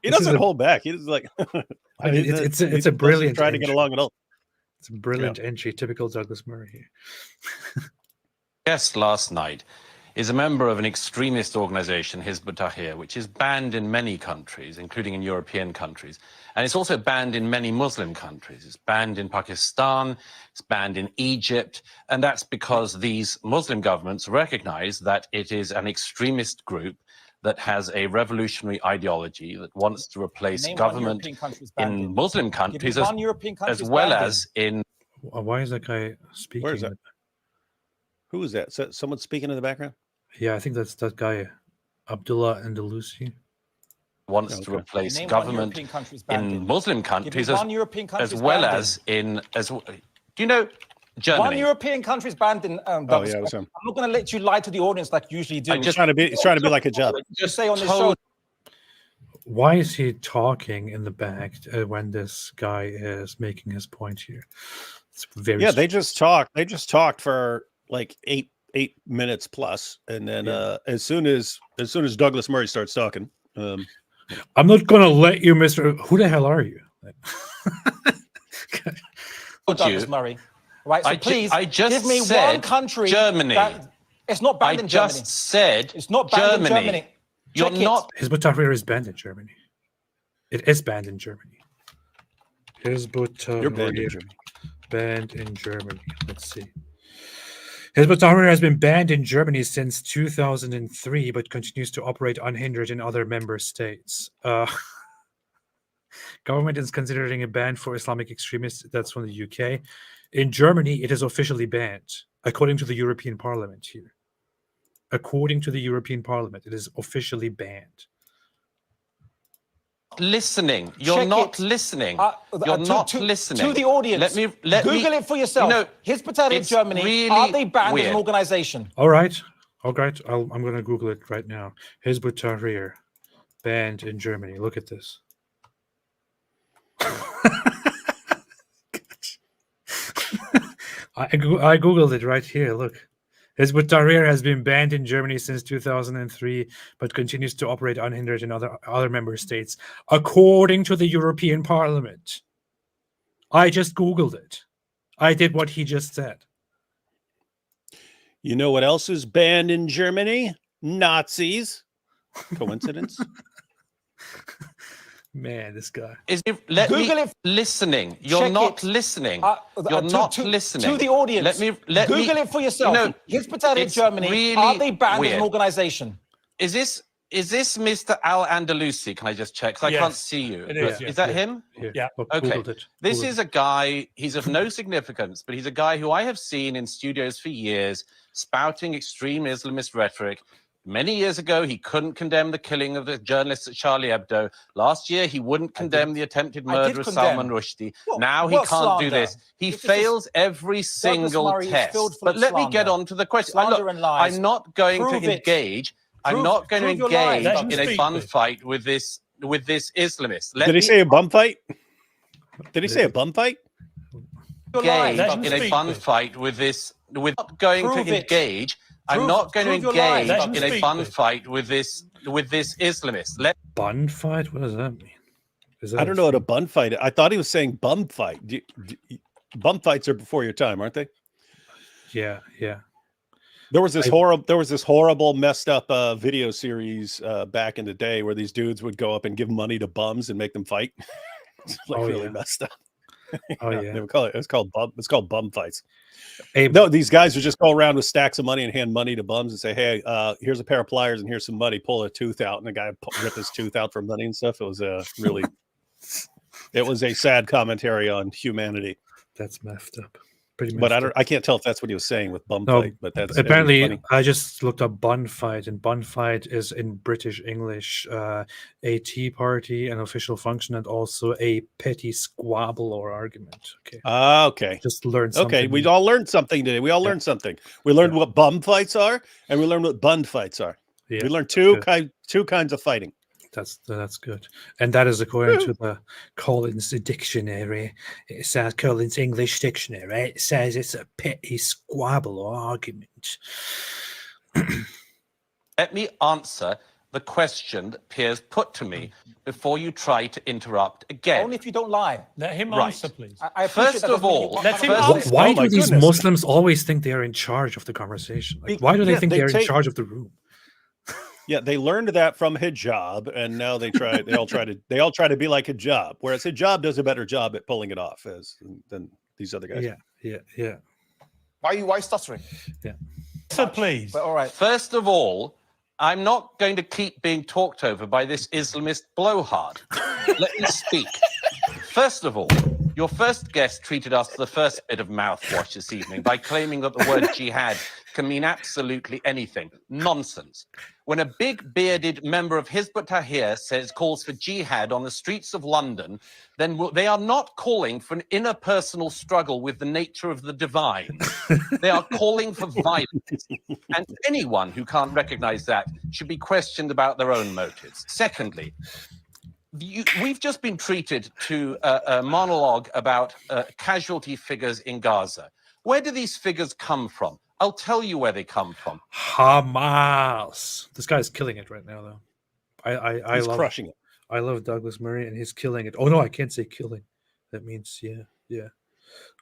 He This is doesn't a- hold back. He's like, I mean, it's a he doesn't brilliant try to get entry. along at all. It's a brilliant entry. Typical Douglas Murray here. Guest last night is a member of an extremist organization, Hizb ut-Tahrir, which is banned in many countries, including in European countries. And it's also banned in many Muslim countries. It's banned in Pakistan, it's banned in Egypt. And that's because these Muslim governments recognize that it is an extremist group that has a revolutionary ideology that wants to replace Name one government European country banned in in. Muslim Give me countries one European country as well banned in. as in Why is that guy speaking? Where is that? Who is that? Is that someone speaking in the background? Yeah, I think that's that guy, Abdullah Andalusi. wants to Okay. replace Name one government European country banned in in. Muslim Give me countries one European country as well banned as in as do you know Germany? One European country is banned in. Oh Douglas. yeah, it was him. I'm not going to let you lie to the audience like you usually do. I just- He's trying to be like a job. Just say on the told- show. Why is he talking in the back when this guy is making his point here? It's very Yeah, they just talked. They just talked for like eight minutes plus, and then as soon as Douglas Murray starts talking, I'm not gonna let you, Mister. Who the hell are you? Douglas you. Murray. Right, so I ju- please I just give me one said country. Germany. It's not I banned in Germany. just said It's not banned in Germany. You're Check it. not Hizb ut-Tahrir is banned in Germany. It is banned in Germany. Hizb you're banned in ut-Tahrir Germany. banned in Germany. Let's see. Hizb ut-Tahrir has been banned in Germany since 2003, but continues to operate unhindered in other member states. Government is considering a ban for Islamic extremists. That's from the UK. In Germany, it is officially banned, according to the European Parliament here. According to the European Parliament, it is officially banned. listening. You're Check not it. listening. To- You're not to- listening. To the audience. Let me Google it for yourself. You know, Hizb ut-Tahrir in it's Germany. really Are they banned as weird. an organization? All right. I'm going to Google it right now. Hizb ut-Tahrir banned in Germany. Look at this. I Googled it right here. Look. Hizb ut-Tahrir has been banned in Germany since 2003, but continues to operate unhindered in other member states, according to the European Parliament. I just Googled it. I did what he just said. You know what else is banned in Germany? Nazis. Coincidence? Man, this guy. Let Google me it. listening. You're Check not it. listening. To- You're not to- listening. To the audience. Let me Google it for yourself. You know, Hizb ut-Tahrir in it's Germany. really Are they banned as weird. an organization? Is this Mr. Al Andalusi? Can I just check? 'Cause I Yes, can't see you. it is, yes, that yeah. him? Here, Yeah. look, Okay. Googled it. This Googled is a guy, he's of no significance, but he's a guy who I have seen in studios for years spouting extreme Islamist rhetoric. Many years ago, he couldn't condemn the killing of the journalists at Charlie Hebdo. Last year, he wouldn't condemn the attempted I did murder of condemn. Salman Rushdie. What- Now he what can't slander? do this. He This is- fails every single Murray is test. filled full But of let me get slander. on to the question. Slander and lies. I'm not going Prove to it. engage. I'm Prove- not going to prove your lies. engage Let him in a speak, bun please. fight with this Islamist. Let Did he me say a bum fight? Did he say a bum fight? Your lies. engage Let him in a speak, bun please. fight with this. We're not going Prove to it. engage. I'm Prove- not going prove to your lies. engage Let him in a speak, bun please. fight with this Islamist. Bun fight? What does that mean? Is that I don't know what a bun fight. I thought he was saying bum fight. Bum fights are before your time, aren't they? Yeah. There was this horrible, messed up video series back in the day where these dudes would go up and give money to bums and make them fight. It's like Oh, really yeah. messed up. Oh They yeah. would call it. It's called bum fights. Hey, No, these guys would just go around with stacks of money and hand money to bums and say, "Hey, here's a pair of pliers and here's some money. Pull a tooth out," and the guy would rip his tooth out for money and stuff. It was really, it was a sad commentary on humanity. that's messed up. Pretty messed But up. I can't tell if that's what he was saying with bum No, fight. But that's apparently funny. I just looked up bun fight, and bun fight is in British English a tea party, an official function, and also a petty squabble or argument. Okay, Okay. just learn something. Okay, we all learned something today. We all learned something. We learned what bum fights are, and we learned what bun fights are. Yeah, We learned two good. kinds of fighting. That's good, and that is according to the Collins dictionary. It says Collins English dictionary. It says it's a petty squabble or argument. Let me answer the question that Piers put to me before you try to interrupt again. Only if you don't lie. Let him Right. answer, please. I appreciate First that of doesn't mean you all, want let him to answer. say- Why Oh do my these goodness. Muslims always think they are in charge of the conversation? Like, why do they Yeah, think they they're in take- charge of the room? Yeah, they learned that from hijab, and now they all try to be like hijab, whereas hijab does a better job at pulling it off than these other guys. Yeah. Why stuttering? Answer, please. But all right. First of all, I'm not going to keep being talked over by this Islamist blowhard. Let me speak. First of all, your first guest treated us to the first bit of mouthwash this evening by claiming that the word jihad can mean absolutely anything. Nonsense. When a big bearded member of Hizb ut-Tahrir calls for jihad on the streets of London, then they are not calling for an interpersonal struggle with the nature of the divine. They are calling for violence. And anyone who can't recognize that should be questioned about their own motives. Secondly, we've just been treated to a monologue about casualty figures in Gaza. Where do these figures come from? I'll tell you where they come from. Hamas. This guy's killing it right now, though. I He's love crushing it. I love Douglas Murray, and he's killing it. Oh no, I can't say killing. That means yeah.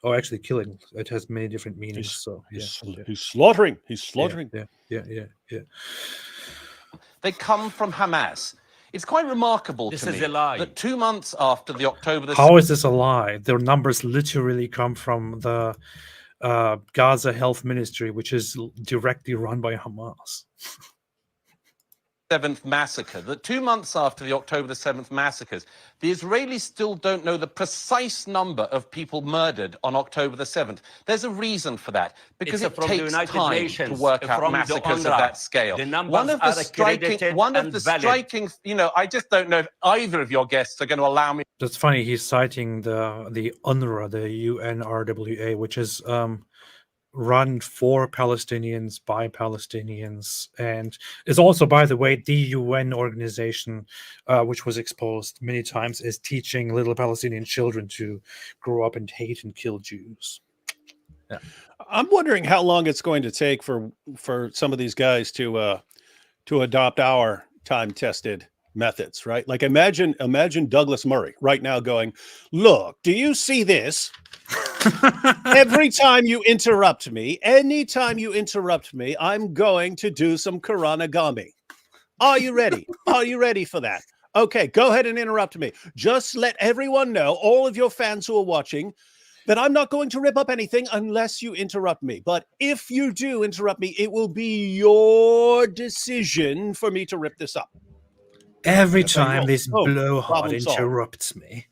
Oh, actually, killing. It has many different meanings. So He's slaughtering. He's slaughtering. Yeah. They come from Hamas. It's quite remarkable This to is me a lie. that 2 months after the October the How is this a lie? Their numbers literally come from the Gaza Health Ministry, which is directly run by Hamas. 7th massacre, that 2 months after the October the 7th massacres, the Israelis still don't know the precise number of people murdered on October the 7th. There's a reason for that, because It's it from the takes United time Nations, to work out from the massacres of UNRWA. that scale. The numbers are accredited and valid. I just don't know if either of your guests are going to allow me. That's funny. He's citing the UNRWA, the UNRWA, which is run for Palestinians by Palestinians, and is also, by the way, the UN organization which was exposed many times as teaching little Palestinian children to grow up and hate and kill Jews. Yeah. I'm wondering how long it's going to take for some of these guys to adopt our time-tested methods, right? Like imagine Douglas Murray right now going, "Look, do you see this? Every time you interrupt me, anytime you interrupt me, I'm going to do some Kuranagami. Are you ready? Are you ready for that? Okay, go ahead and interrupt me. Just let everyone know, all of your fans who are watching, that I'm not going to rip up anything unless you interrupt me. But if you do interrupt me, it will be your decision for me to rip this up." Every That's how you time roll. this Boom. blowhard Problem solved. interrupts me.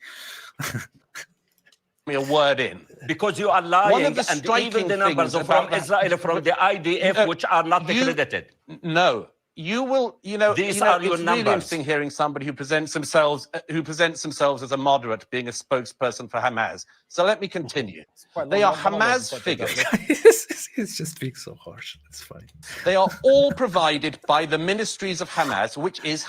A word in. Because you are lying, One of the and striking even the numbers things from about the- Israel, from the IDF, which are not accredited. No, you will. These are your it's really numbers. interesting hearing somebody who presents themselves as a moderate being a spokesperson for Hamas. So let me continue. quite They long, are long words, Hamas but figures. He's just being so harsh. It's funny. They are all provided by the ministries of Hamas, which is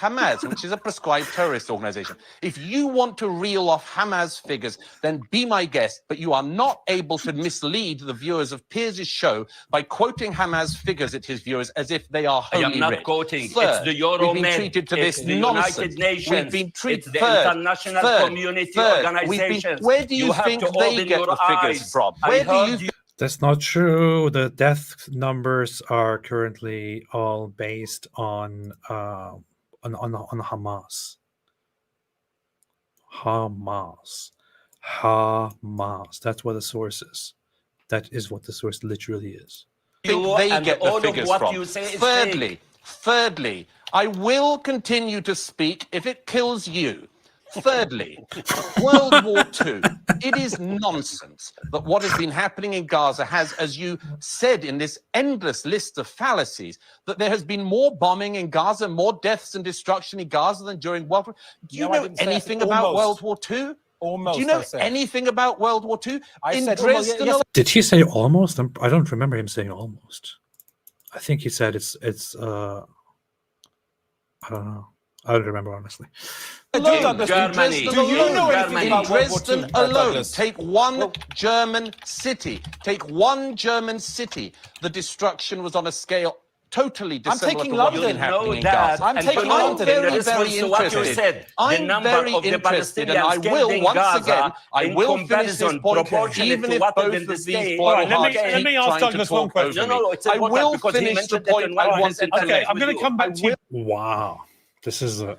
a prescribed terrorist organization. If you want to reel off Hamas figures, then be my guest, but you are not able to mislead the viewers of Piers' show by quoting Hamas figures at his viewers as if they are I holy am not writ. quoting. Third, It's the we've been Euromed. treated to It's this the nonsense. United Nations. We've been treated. It's the international community organizations. Where do you have think to they open get your the figures eyes. from? I Where do heard you That's not true. The death numbers are currently all based on Hamas. Hamas. That's what the source is. That is what the source literally is. think You they and get all the of figures what from? you say is Thirdly, I will continue to speak if it kills you. Thirdly, World War II. It is nonsense that what has been happening in Gaza has, as you said in this endless list of fallacies, that there has been more bombing in Gaza, more deaths and destruction in Gaza than during World War II. Do you No, I know didn't say that. anything about Almost. World War II? Almost, Do you know I said. anything about World War II? I in said almost, Dresden, yes, Did he say almost? I don't remember him saying almost. I think he said it's I don't know. I don't remember honestly. Alone, Douglas, in Germany. Dresden Do you alone, know Germany. anything In about World War Dresden II, alone? Douglas. Take one German city. Take one German city. The destruction was on a scale totally dissimilar taking to what's London. been happening in that, Gaza. I'm and taking you know, London. in Very, response very to what you interested. said, the I'm number very of the interested, and I Palestinians will killed in once Gaza again. I in will finish this comparison point, proportionate even to if what both in the of these States. All right, blowhards let me keep ask trying to Douglas one talk question. over No, me. no, it's I important will because he finish the mentioned it point in I one of want his to Okay, interviews I'm with going to you. come back to you. Wow. This is you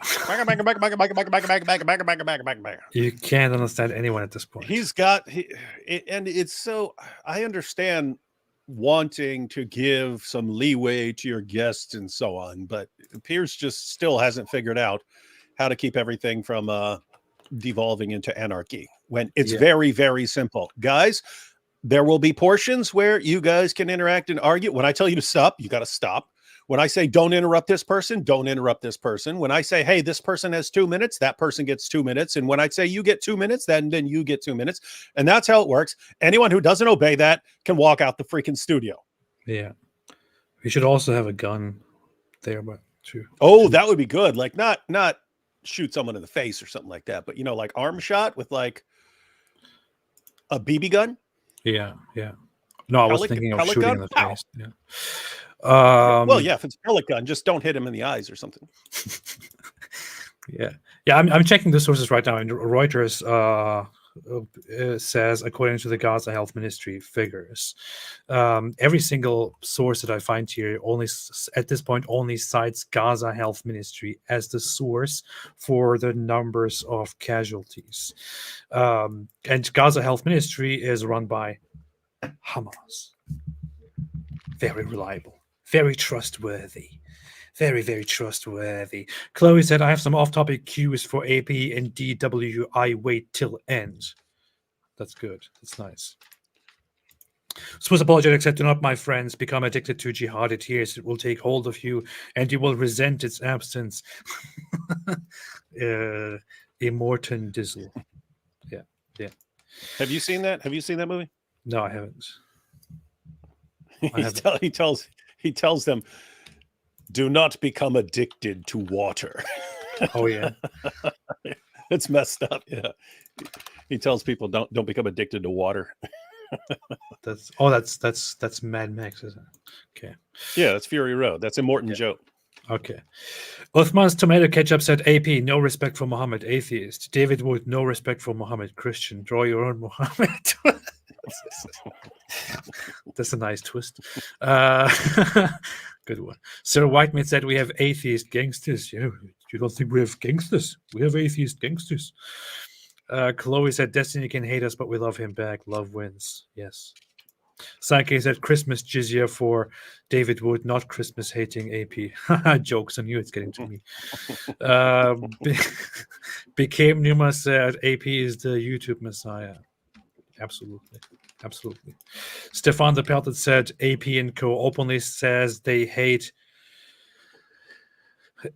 can't understand anyone at this point. He's got and it's so I understand wanting to give some leeway to your guests and so on, but Piers just still hasn't figured out how to keep everything from devolving into anarchy when it's very, very simple. Guys, there will be portions where you guys can interact and argue. When I tell you to stop, you got to stop. When I say don't interrupt this person, don't interrupt this person. When I say, hey, this person has 2 minutes, that person gets 2 minutes. And when I say you get 2 minutes, then you get 2 minutes. And that's how it works. Anyone who doesn't obey that can walk out the freaking studio. Yeah. We should also have a gun there, but too. Oh, that would be good. Like not shoot someone in the face or something like that, but like arm shot with like a BB gun. Yeah. No, I was thinking of shooting gun? in the Ow. face. Yeah. Well, yeah, if it's a pellet gun, just don't hit him in the eyes or something. Yeah. I'm checking the sources right now, and Reuters says, according to the Gaza Health Ministry figures, every single source that I find here at this point only cites Gaza Health Ministry as the source for the numbers of casualties. And Gaza Health Ministry is run by Hamas. Very reliable, very trustworthy. Very, very trustworthy. Chloe said, I have some off-topic cues for AP and DW. I wait till end. That's good. That's nice. Swiss apologetics said, do not, my friends, become addicted to jihad. It hears it will take hold of you, and you will resent its absence. Immortan Dizzle. Yeah. Have you seen that? Have you seen that movie? No, I haven't. He tells them, do not become addicted to water. Oh yeah. It's messed up. Yeah. He tells people don't become addicted to water. That's Mad Max, isn't it? Okay. Yeah, that's Fury Road. That's Immortan Joe. Okay. Uthman's tomato ketchup said, AP, no respect for Muhammad, atheist. David Wood, no respect for Muhammad, Christian. Draw your own Muhammad. That's a nice twist. Good one. Sir Whitemate said, we have atheist gangsters. Yeah, you don't think we have gangsters? We have atheist gangsters. Chloe said, Destiny can hate us, but we love him back. Love wins. Yes. Psyche said, Christmas jizya for David Wood, not Christmas hating AP. Jokes on you, it's getting to me. Became Numa said, AP is the YouTube messiah. Absolutely. Stefan the Pelted said, AP and Co. openly says they hate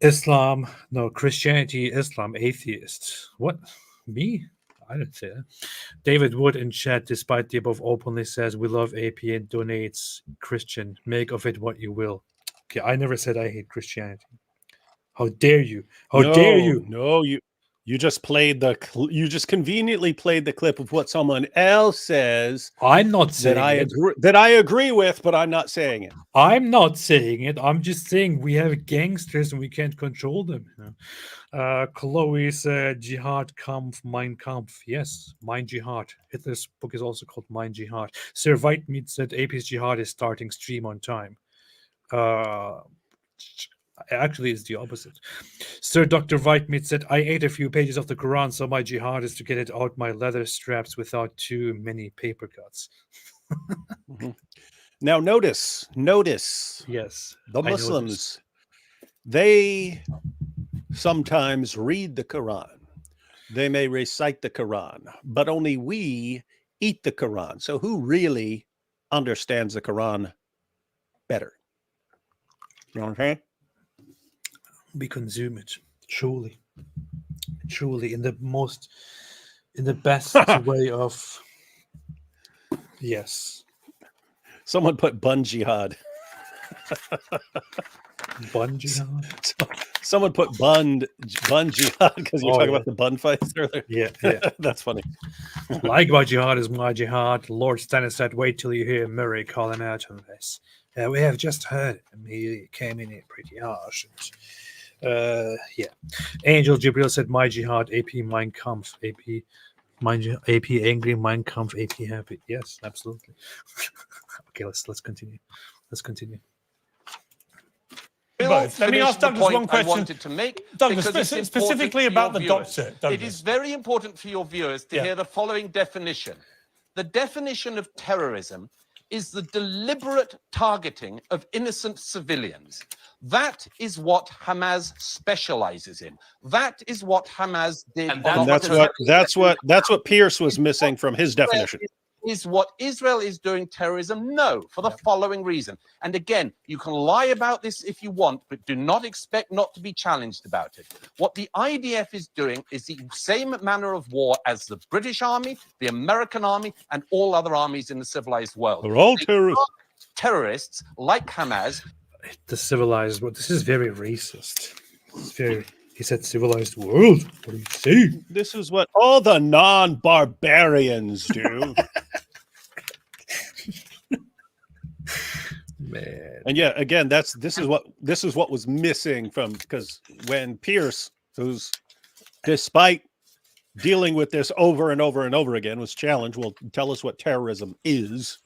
Islam. No, Christianity, Islam, atheists. What? Me? I didn't say that. David Wood in chat, despite the above, openly says, we love AP and donates Christian. Make of it what you will. Okay, I never said I hate Christianity. How dare you? How dare you? No, you just played you just conveniently played the clip of what someone else says. I'm not saying that I agree with, but I'm not saying it. I'm not saying it. I'm just saying we have gangsters and we can't control them. Chloe said, Jihad Kampf, Mein Kampf. Yes, Mein Jihad. Hitler's book is also called Mein Jihad. Sir Whitemeat said, AP's Jihad is starting stream on time. Actually, it's the opposite. Sir Dr. Whitemeat said, I ate a few pages of the Quran, so my jihad is to get it out my leather straps without too many paper cuts. Now, notice. Yes. The Muslims, they sometimes read the Quran. They may recite the Quran, but only we eat the Quran. So who really understands the Quran better? You know what I'm saying? We consume it truly in the best way of. Yes, someone put bun jihad. Bun jihad. Someone put bun jihad because you're Oh, talking yeah. about the bun fights earlier. Yeah, yeah. That's funny. Like my jihad is my jihad. Lord Stannis said, wait till you hear Murray calling out on this. We have just heard him. He came in here pretty harsh. And, yeah. Angel Jibril said, my jihad, AP Mein Kampf, AP angry, Mein Kampf, AP happy. Yes, absolutely. Okay, let's continue. Let's continue. Both. Let me finish ask the Douglas point one question. I wanted to make, Douglas, because it's specifically important about for the your viewers. doctor, It Douglas. is very important for your viewers to Yeah. hear the following definition. The definition of terrorism is the deliberate targeting of innocent civilians. That is what Hamas specializes in. That is what Hamas did. And on That's what Piers was missing from his definition. Is what Israel is doing terrorism? No, for the following reason. And again, you can lie about this if you want, but do not expect not to be challenged about it. What the IDF is doing is the same manner of war as the British Army, the American Army, and all other armies in the civilized world. They're all terrorists. Terrorists like Hamas. The civilized world. This is very racist. It's very. He said civilized world. What do you say? This is what all the non-barbarians do. Man. And yeah, again, this is what was missing from, because when Piers, who's despite dealing with this over and over and over again, was challenged, well, tell us what terrorism is.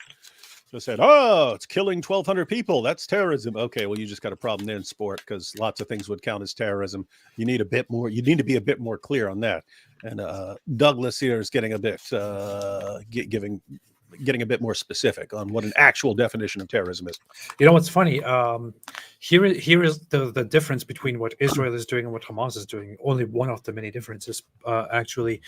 Just said, oh, it's killing 1,200 people. That's terrorism. Okay, well, you just got a problem there in sport, because lots of things would count as terrorism. You need a bit more. You need to be a bit more clear on that. And Douglas here is getting a bit getting a bit more specific on what an actual definition of terrorism is. You know what's funny? Here is the difference between what Israel is doing and what Hamas is doing. Only one of the many differences, actually.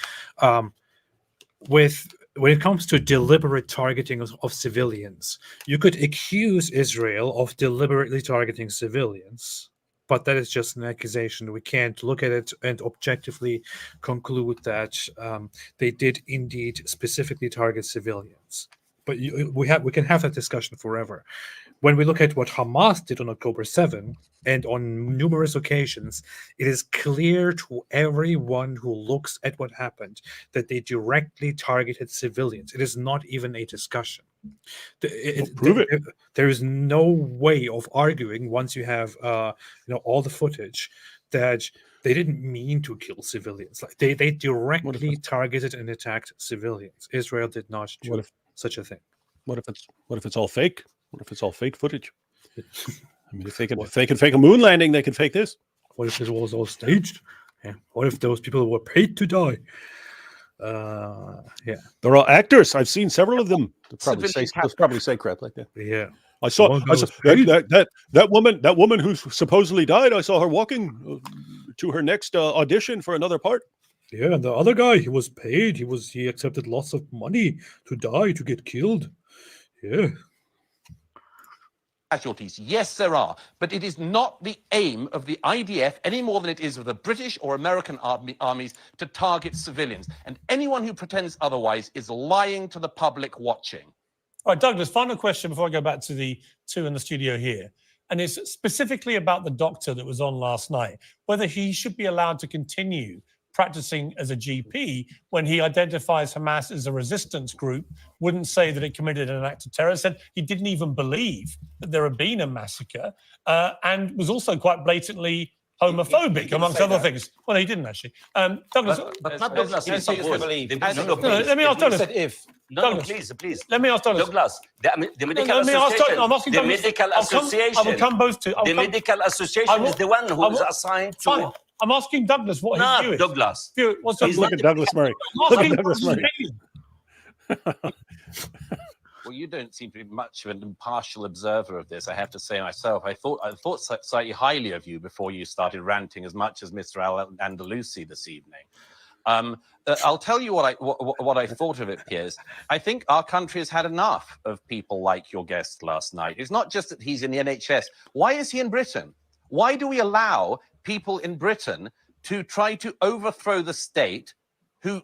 When it comes to deliberate targeting of civilians, you could accuse Israel of deliberately targeting civilians, but that is just an accusation. We can't look at it and objectively conclude that they did indeed specifically target civilians. But we can have that discussion forever. When we look at what Hamas did on October 7 and on numerous occasions, it is clear to everyone who looks at what happened that they directly targeted civilians. It is not even a discussion. Prove it. There is no way of arguing once you have all the footage that they didn't mean to kill civilians. Like they directly targeted and attacked civilians. Israel did not do such a thing. What if it's all fake? What if it's all fake footage? I mean, if they can fake a moon landing, they can fake this. What if it was all staged? Yeah. What if those people were paid to die? Yeah. They're all actors. I've seen several of them. They'll probably say crap like that. Yeah. I saw that woman who supposedly died. I saw her walking to her next audition for another part. Yeah, and the other guy, he was paid. He accepted lots of money to die, to get killed. Yeah. Casualties. Yes, there are, but it is not the aim of the IDF any more than it is of the British or American armies to target civilians. And anyone who pretends otherwise is lying to the public watching. All right, Douglas, final question before I go back to the two in the studio here. And it's specifically about the doctor that was on last night, whether he should be allowed to continue practicing as a GP when he identifies Hamas as a resistance group, wouldn't say that it committed an act of terror, said he didn't even believe that there had been a massacre, and was also quite blatantly homophobic, amongst other things. Well, he didn't actually. Douglas, but not Douglas. Let me ask Douglas. No, please. Let me ask Douglas. Douglas, the medical Let me ask association. I'm asking The Douglas. medical I association. will come both to. The medical association is the one who is assigned to. Fine. I'm asking Douglas what his view is. Douglas. What's Look at Douglas Murray. Look at Douglas Murray. Well, you don't seem to be much of an impartial observer of this, I have to say myself. I thought slightly highly of you before you started ranting as much as Mr. Al-Andalusi this evening. I'll tell you what I thought of it, Piers. I think our country has had enough of people like your guest last night. It's not just that he's in the NHS. Why is he in Britain? Why do we allow people in Britain to try to overthrow the state, who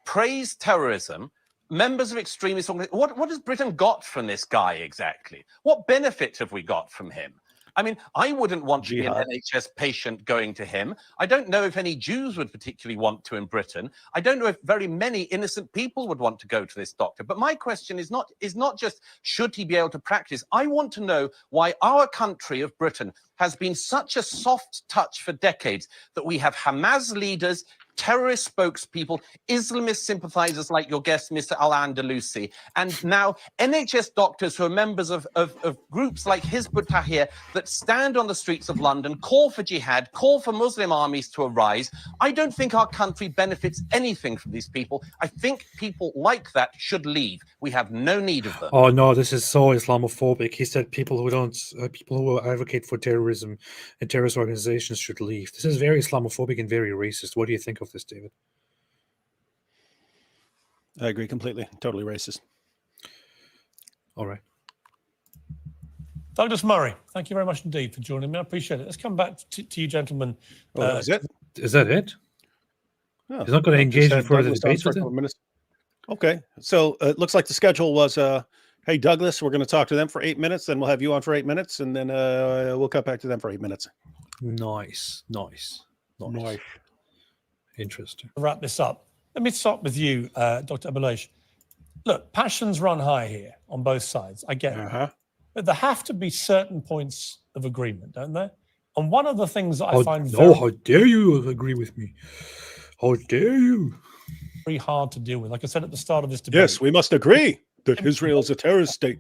praise terrorism, members of extremist organizations? What has Britain got from this guy exactly? What benefit have we got from him? I mean, I wouldn't want to be an Jihad. NHS patient going to him. I don't know if any Jews would particularly want to in Britain. I don't know if very many innocent people would want to go to this doctor. But my question is not just should he be able to practice. I want to know why our country of Britain has been such a soft touch for decades that we have Hamas leaders, terrorist spokespeople, Islamist sympathizers like your guest, Mr. Al-Andalusi, and now NHS doctors who are members of groups like Hizb ut-Tahrir that stand on the streets of London, call for jihad, call for Muslim armies to arise. I don't think our country benefits anything from these people. I think people like that should leave. We have no need of them. Oh no, this is so Islamophobic. He said people who advocate for terrorism and terrorist organizations should leave. This is very Islamophobic and very racist. What do you think of this, David? I agree completely. Totally racist. All right. Douglas Murray, thank you very much indeed for joining me. I appreciate it. Let's come back to you, gentlemen. Oh, that was it? Is that it? No, He's not going to I engage just in had further Douglas on debates for a with couple him? minutes. Okay. So it looks like the schedule was, hey, Douglas, we're going to talk to them for 8 minutes. Then we'll have you on for 8 minutes. And then we'll cut back to them for 8 minutes. Nice. Interesting. To wrap this up, let me start with you, Dr. Abulash. Look, passions run high here on both sides. I get it. Uh-huh. But there have to be certain points of agreement, don't there? And one of the things that I Oh, find no, how dare you agree with me? How dare you? very hard to deal with, like I said at the start of this debate, Yes, we must agree that Israel is a terrorist state.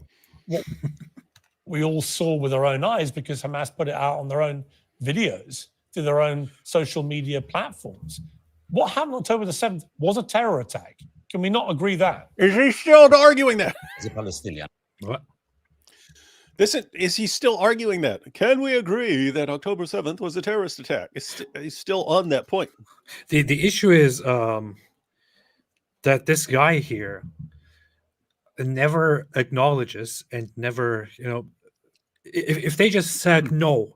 we all saw with our own eyes because Hamas put it out on their own videos through their own social media platforms. What happened on October the 7th was a terror attack. Can we not agree that? Is he still arguing that? As a Palestinian. What? Is he still arguing that? Can we agree that October 7th was a terrorist attack? He's still on that point. The issue is that this guy here never acknowledges and never, if they just said no,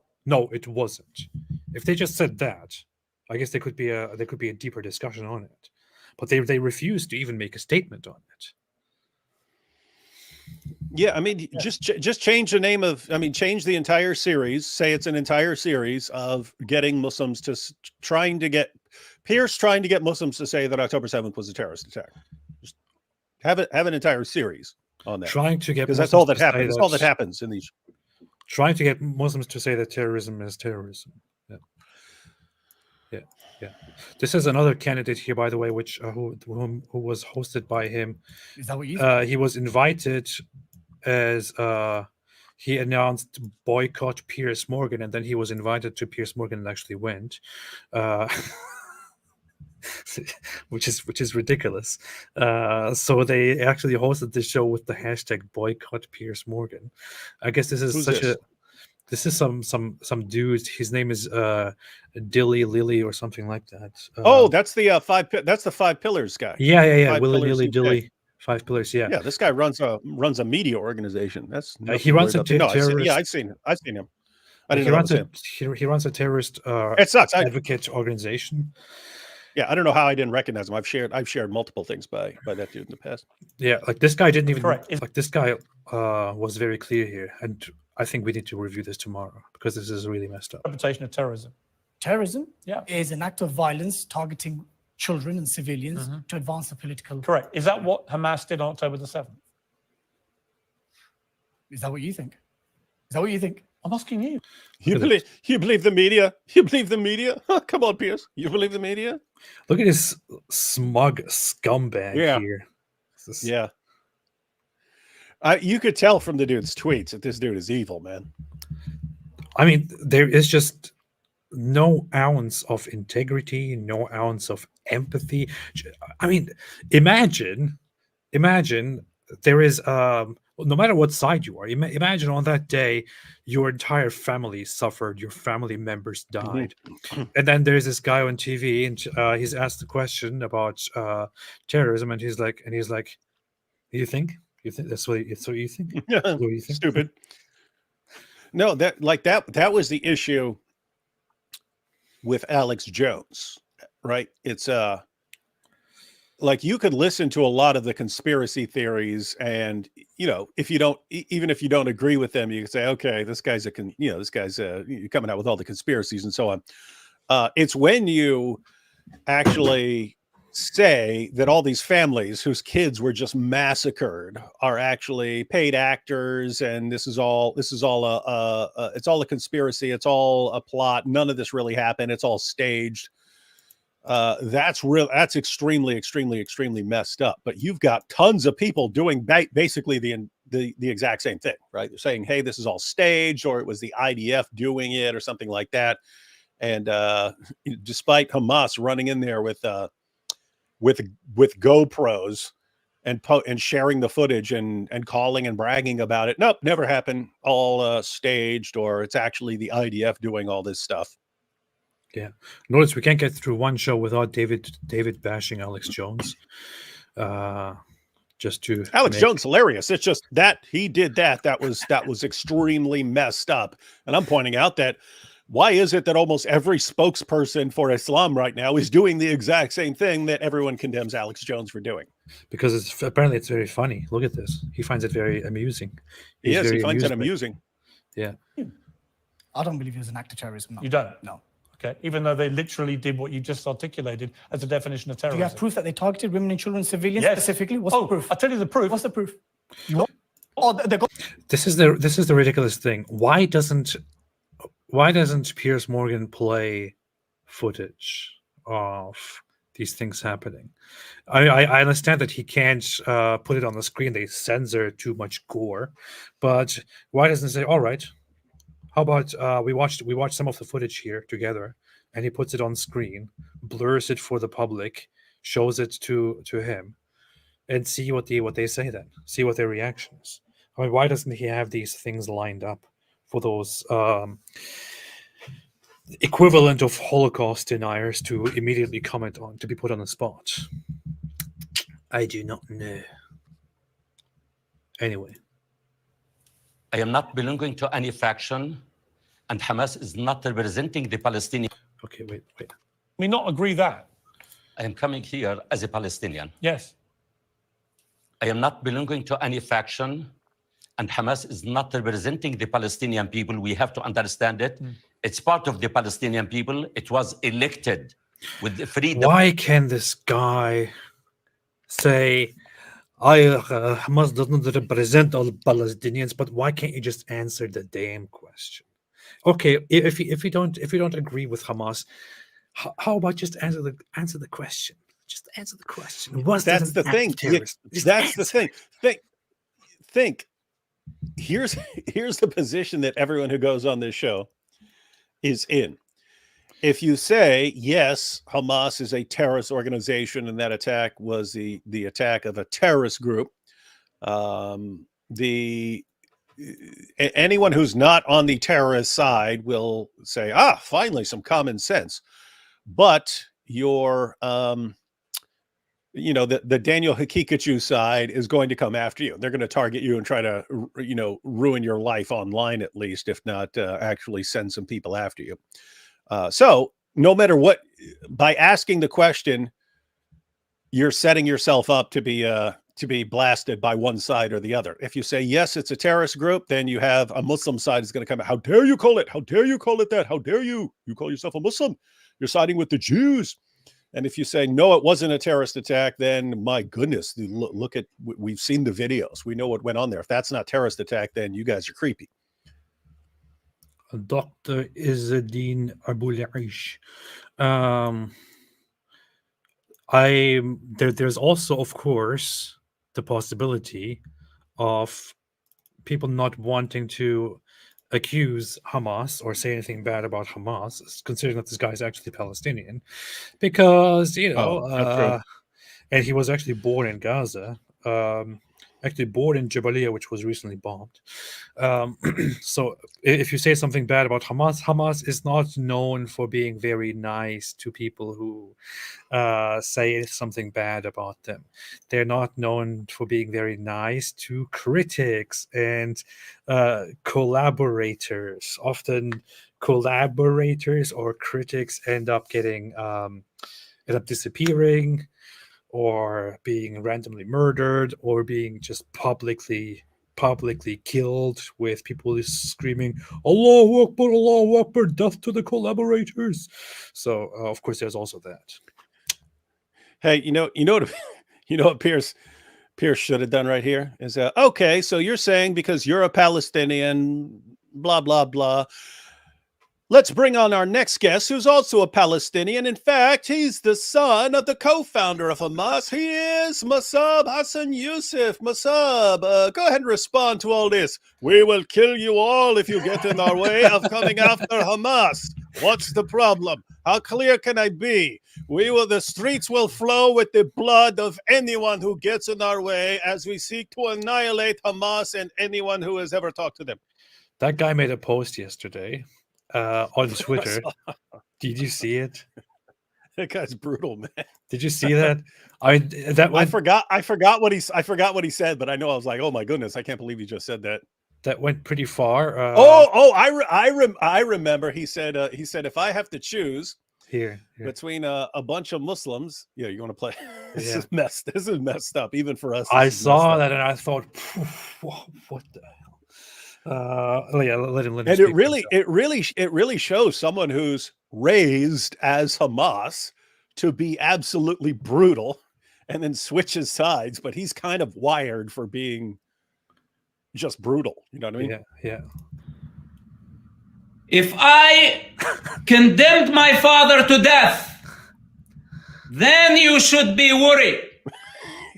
it wasn't. If they just said that, I guess there could be a deeper discussion on it. But they refuse to even make a statement on it. Yeah, I mean, just change the name of. I mean, change the entire series. Say it's an entire series of getting Muslims to Piers trying to get Muslims to say that October 7th was a terrorist attack. Just have an entire series on that. Trying to get Because that's all Muslims that to say happens. That's all that happens in these. Trying to get Muslims to say that terrorism is terrorism. Yeah. This is another candidate here, by the way, which who was hosted by him. Is that what you think? He was invited as he announced boycott Piers Morgan, and then he was invited to Piers Morgan and actually went, which is ridiculous. So they actually hosted the show with the hashtag boycott Piers Morgan. I guess this is Who's such this? This is some dude. His name is Dilly Lily or something like that. That's the five. That's the 5 pillars guy. Yeah. Five Willy Pillars Nilly UK. Dilly. 5 Pillars. Yeah. Yeah, this guy runs a media organization. That's He runs a terrorist. terrorist. I've seen him. I didn't He know that was him. runs a terrorist It sucks. advocate organization. Yeah, I don't know how I didn't recognize him. I've shared multiple things by that dude in the past. Yeah, like this guy didn't even Correct. like this guy was very clear here, and I think we need to review this tomorrow because this is really messed up. Interpretation of terrorism. Terrorism Yeah. is an act of violence targeting children and civilians to advance the political. Correct. Is that what Hamas did on October the 7th? Is that what you think? Is that what you think? I'm asking you. You Look at believe the media? You believe the media? Come on, Piers. You believe the media? Look at this smug scumbag Yeah. here. This is- Yeah. You could tell from the dude's tweets that this dude is evil, man. I mean, there is just no ounce of integrity, no ounce of empathy. I mean, imagine there is no matter what side you are, imagine on that day your entire family suffered, your family members died, and then there's this guy on TV and he's asked the question about terrorism, and he's like, you think that's what you think? What do you think? Stupid. No, that was the issue with Alex Jones, right? It's like you could listen to a lot of the conspiracy theories, and if you don't, even if you don't agree with them, you can say, okay, this guy's this guy's coming out with all the conspiracies and so on. It's when you actually say that all these families whose kids were just massacred are actually paid actors, and this is all it's all a conspiracy, it's all a plot, none of this really happened, it's all staged. That's extremely messed up. But you've got tons of people doing basically the exact same thing, right? They're saying, hey, this is all staged, or it was the IDF doing it, or something like that. And despite Hamas running in there with GoPros and sharing the footage and calling and bragging about it, nope, never happened, all staged, or it's actually the IDF doing all this stuff. Yeah. Notice we can't get through one show without David bashing Alex Jones. Just to Alex Jones hilarious. It's just that he did that was extremely messed up. And I'm pointing out that why is it that almost every spokesperson for Islam right now is doing the exact same thing that everyone condemns Alex Jones for doing? Because apparently it's very funny. Look at this. He finds it very amusing. He finds it amusing. Yeah. I don't believe he was an act of terrorism. No. You don't? No. Okay, even though they literally did what you just articulated as a definition of terrorism. Do you have proof that they targeted women and children, civilians Yes. specifically? What's the proof? I'll tell you the proof. What's the proof? They got This is the ridiculous thing. Why doesn't Piers Morgan play footage of these things happening? I understand that he can't put it on the screen. They censor too much gore, but why doesn't he say, all right, how about we watched some of the footage here together, and he puts it on screen, blurs it for the public, shows it to him, and see what they say then, see what their reaction is. I mean, why doesn't he have these things lined up for those equivalent of Holocaust deniers to immediately comment on, to be put on the spot? I do not know. Anyway. I am not belonging to any faction, and Hamas is not representing the Palestinian. Okay, wait. We not agree that. I am coming here as a Palestinian. Yes. I am not belonging to any faction, and Hamas is not representing the Palestinian people. We have to understand it. It's part of the Palestinian people. It was elected with the freedom. Why can this guy say, Hamas doesn't represent all Palestinians, but why can't you just answer the damn question? Okay, if you don't agree with Hamas, how about just answer the question? Just answer the question. That's the thing. That's the thing. Think. Here's the position that everyone who goes on this show is in. If you say, yes, Hamas is a terrorist organization and that attack was the attack of a terrorist group, anyone who's not on the terrorist side will say, finally some common sense. But your the Daniel Hakikachu side is going to come after you. They're going to target you and try to ruin your life online, at least, if not actually send some people after you. So no matter what, by asking the question, you're setting yourself up to be blasted by one side or the other. If you say, yes, it's a terrorist group, then you have a Muslim side is going to come out. How dare you call it? How dare you call it that? How dare you? You call yourself a Muslim. You're siding with the Jews. And if you say, no, it wasn't a terrorist attack, then my goodness, look at, we've seen the videos. We know what went on there. If that's not terrorist attack, then you guys are creepy. Dr. Izzadeen Abulaish. There's also, of course, the possibility of people not wanting to accuse Hamas or say anything bad about Hamas, considering that this guy is actually Palestinian, because and he was actually born in Gaza. Actually born in Jabalia, which was recently bombed. So if you say something bad about Hamas is not known for being very nice to people who say something bad about them. They're not known for being very nice to critics and collaborators. Often collaborators or critics end up disappearing, or being randomly murdered, or being just publicly killed with people screaming Allahu Akbar, death to the collaborators. So of course there's also that. Hey, you know what Piers should have done right here is okay, so you're saying because you're a Palestinian, blah blah blah. Let's bring on our next guest, who's also a Palestinian. In fact, he's the son of the co-founder of Hamas. He is Masab Hassan Youssef. Masab, go ahead and respond to all this. We will kill you all if you get in our way of coming after Hamas. What's the problem? How clear can I be? The streets will flow with the blood of anyone who gets in our way as we seek to annihilate Hamas and anyone who has ever talked to them. That guy made a post yesterday on Twitter. Did you see it? That guy's brutal, man. Did you see that? I forgot what he said, but I know I was like, oh my goodness, I can't believe he just said that. That went pretty far. I remember. He said if I have to choose here. between a bunch of Muslims, yeah, you want to play? This is messed up, even for us. I saw that and I thought, what the hell? Let him. And it really shows someone who's raised as Hamas to be absolutely brutal, and then switches sides. But he's kind of wired for being just brutal. You know what I mean? Yeah. If I condemned my father to death, then you should be worried.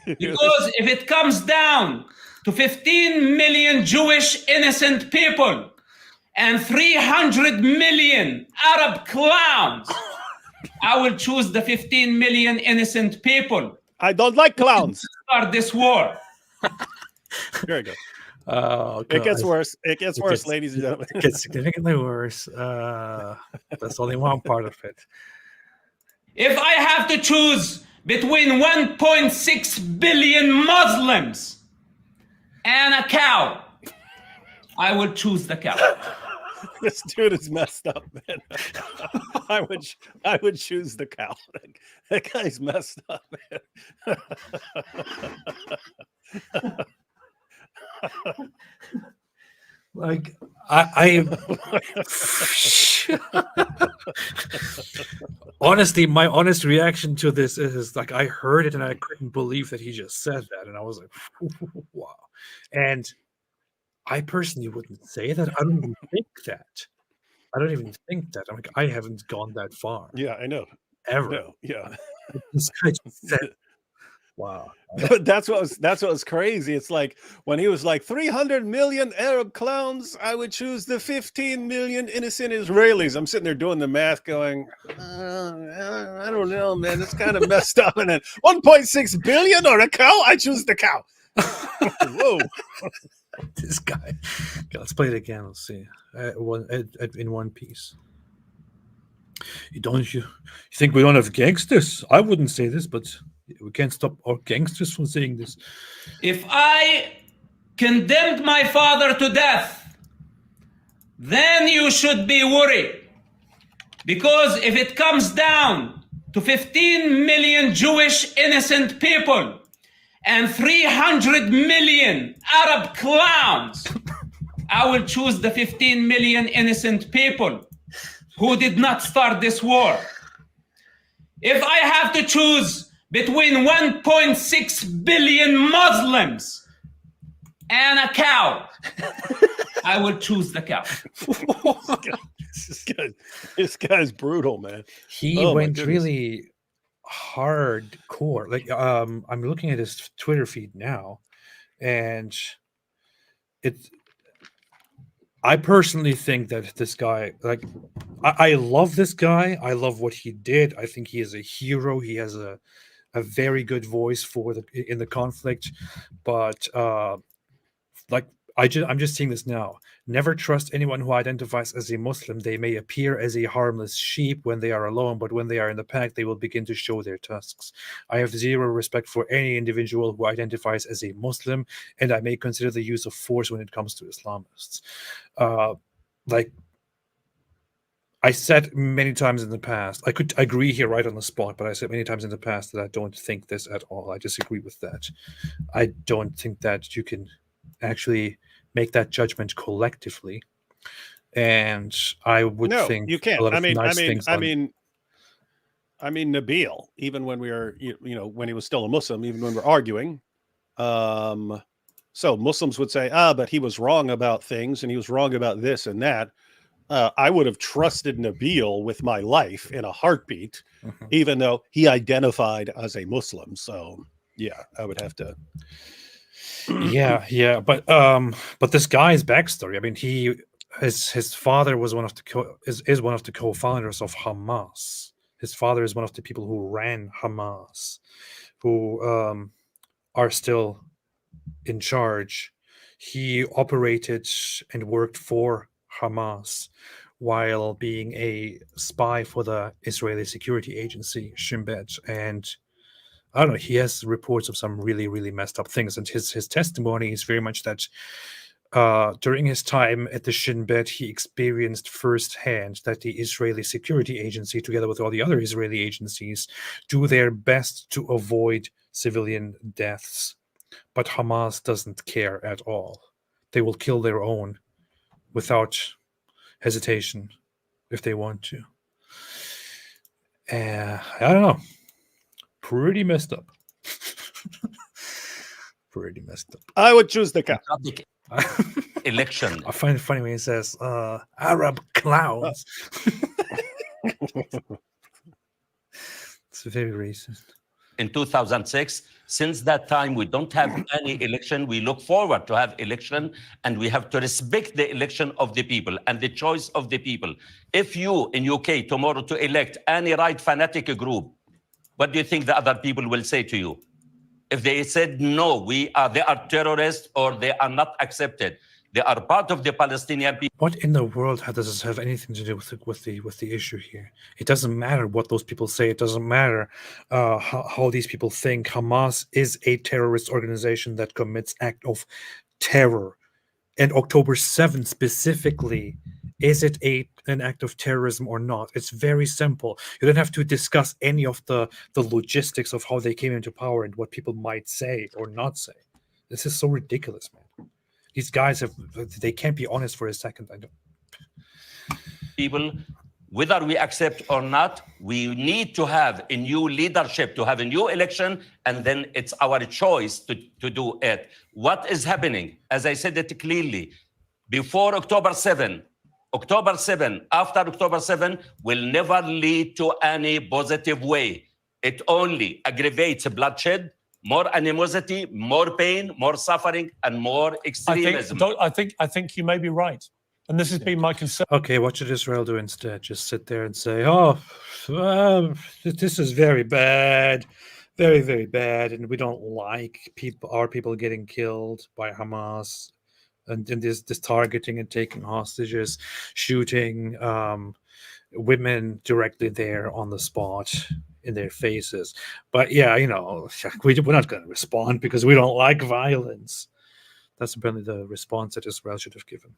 Because if it comes down to 15 million Jewish innocent people and 300 million Arab clowns, I will choose the 15 million innocent people. I don't like clowns. Start this war. Here we go. Oh, it gets worse. It gets worse, ladies and gentlemen. It gets significantly worse. That's only one part of it. If I have to choose between 1.6 billion Muslims and a cow, I will choose the cow. This dude is messed up, man. I would choose the cow. That guy's messed up, man. Like I honestly, my honest reaction to this is like I heard it and I couldn't believe that he just said that, and I was like, wow. And I personally wouldn't say that. I don't even think that. I'm like, I haven't gone that far. Yeah, I know. Ever. No, yeah. This guy just said, wow. But that's what was crazy. It's like when he was like 300 million Arab clowns, I would choose the 15 million innocent Israelis. I'm sitting there doing the math going, I don't know, man. It's kind of messed up. And then 1.6 billion or a cow? I choose the cow. Whoa. This guy. Okay, let's play it again. Let's see. In one piece. You think we don't have gangsters? I wouldn't say this, but we can't stop our gangsters from saying this. If I condemned my father to death, then you should be worried. Because if it comes down to 15 million Jewish innocent people and 300 million Arab clowns, I will choose the 15 million innocent people who did not start this war. If I have to choose between 1.6 billion Muslims and a cow, I will choose the cow. This guy's brutal, man. He went really hardcore. Like, I'm looking at his Twitter feed now, and I personally think that this guy, like, I love this guy. I love what he did. I think he is a hero. He has a very good voice in the conflict. But like, I'm just seeing this now. Never trust anyone who identifies as a Muslim. They may appear as a harmless sheep when they are alone, but when they are in the pack, they will begin to show their tusks. I have zero respect for any individual who identifies as a Muslim, and I may consider the use of force when it comes to Islamists. Like, I said many times in the past, I could agree here right on the spot, but I said many times in the past that I don't think this at all. I disagree with that. I don't think that you can actually make that judgment collectively. And I would No, think you can't. a lot of nice things I mean, Nabil, even when we were, when he was still a Muslim, even when we're arguing, so Muslims would say, but he was wrong about things and he was wrong about this and that. I would have trusted Nabil with my life in a heartbeat, even though he identified as a Muslim. So yeah, I would have to. yeah, but this guy's backstory. I mean, his father was one of the is one of the co-founders of Hamas. His father is one of the people who ran Hamas, who are still in charge. He operated and worked for Hamas while being a spy for the Israeli security agency, Shin Bet. And I don't know, he has reports of some really, really messed up things. And his testimony is very much that during his time at the Shin Bet, he experienced firsthand that the Israeli security agency, together with all the other Israeli agencies, do their best to avoid civilian deaths. But Hamas doesn't care at all. They will kill their own without hesitation if they want to. I don't know. Pretty messed up. Pretty messed up. I would choose the cat. Election. I find it funny when he says Arab clowns. It's very racist. In 2006, since that time, we don't have any election. We look forward to have election, and we have to respect the election of the people and the choice of the people. If you in UK tomorrow to elect any right fanatic group, what do you think the other people will say to you? If they said no, they are terrorists or they are not accepted, they are part of the Palestinian people. What in the world does this have anything to do with the issue here? It doesn't matter what those people say. It doesn't matter how these people think. Hamas is a terrorist organization that commits act of terror. And October 7th specifically, is it an act of terrorism or not? It's very simple. You don't have to discuss any of the logistics of how they came into power and what people might say or not say. This is so ridiculous, man. These guys they can't be honest for a second. I don't. People, whether we accept or not, we need to have a new leadership, to have a new election, and then it's our choice to do it. What is happening? As I said it clearly, before October 7, after October 7 will never lead to any positive way. It only aggravates bloodshed, more animosity, more pain, more suffering, and more extremism. I think you may be right. And this has been my concern. Okay, what should Israel do instead? Just sit there and say, oh, this is very bad, very, very bad, and we don't like our people getting killed by Hamas, and this targeting and taking hostages, shooting women directly there on the spot in their faces. But yeah, we're not going to respond because we don't like violence. That's apparently the response that Israel should have given.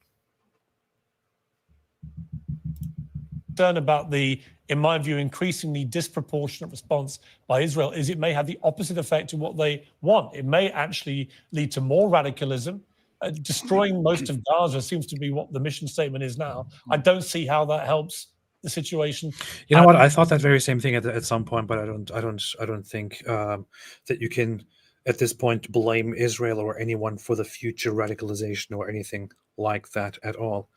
Concern about the, in my view, increasingly disproportionate response by Israel is it may have the opposite effect of what they want. It may actually lead to more radicalism. Destroying most of Gaza seems to be what the mission statement is now. I don't see how that helps the situation. You know what? I thought that very same thing at some point, but I don't think that you can at this point blame Israel or anyone for the future radicalization or anything like that at all.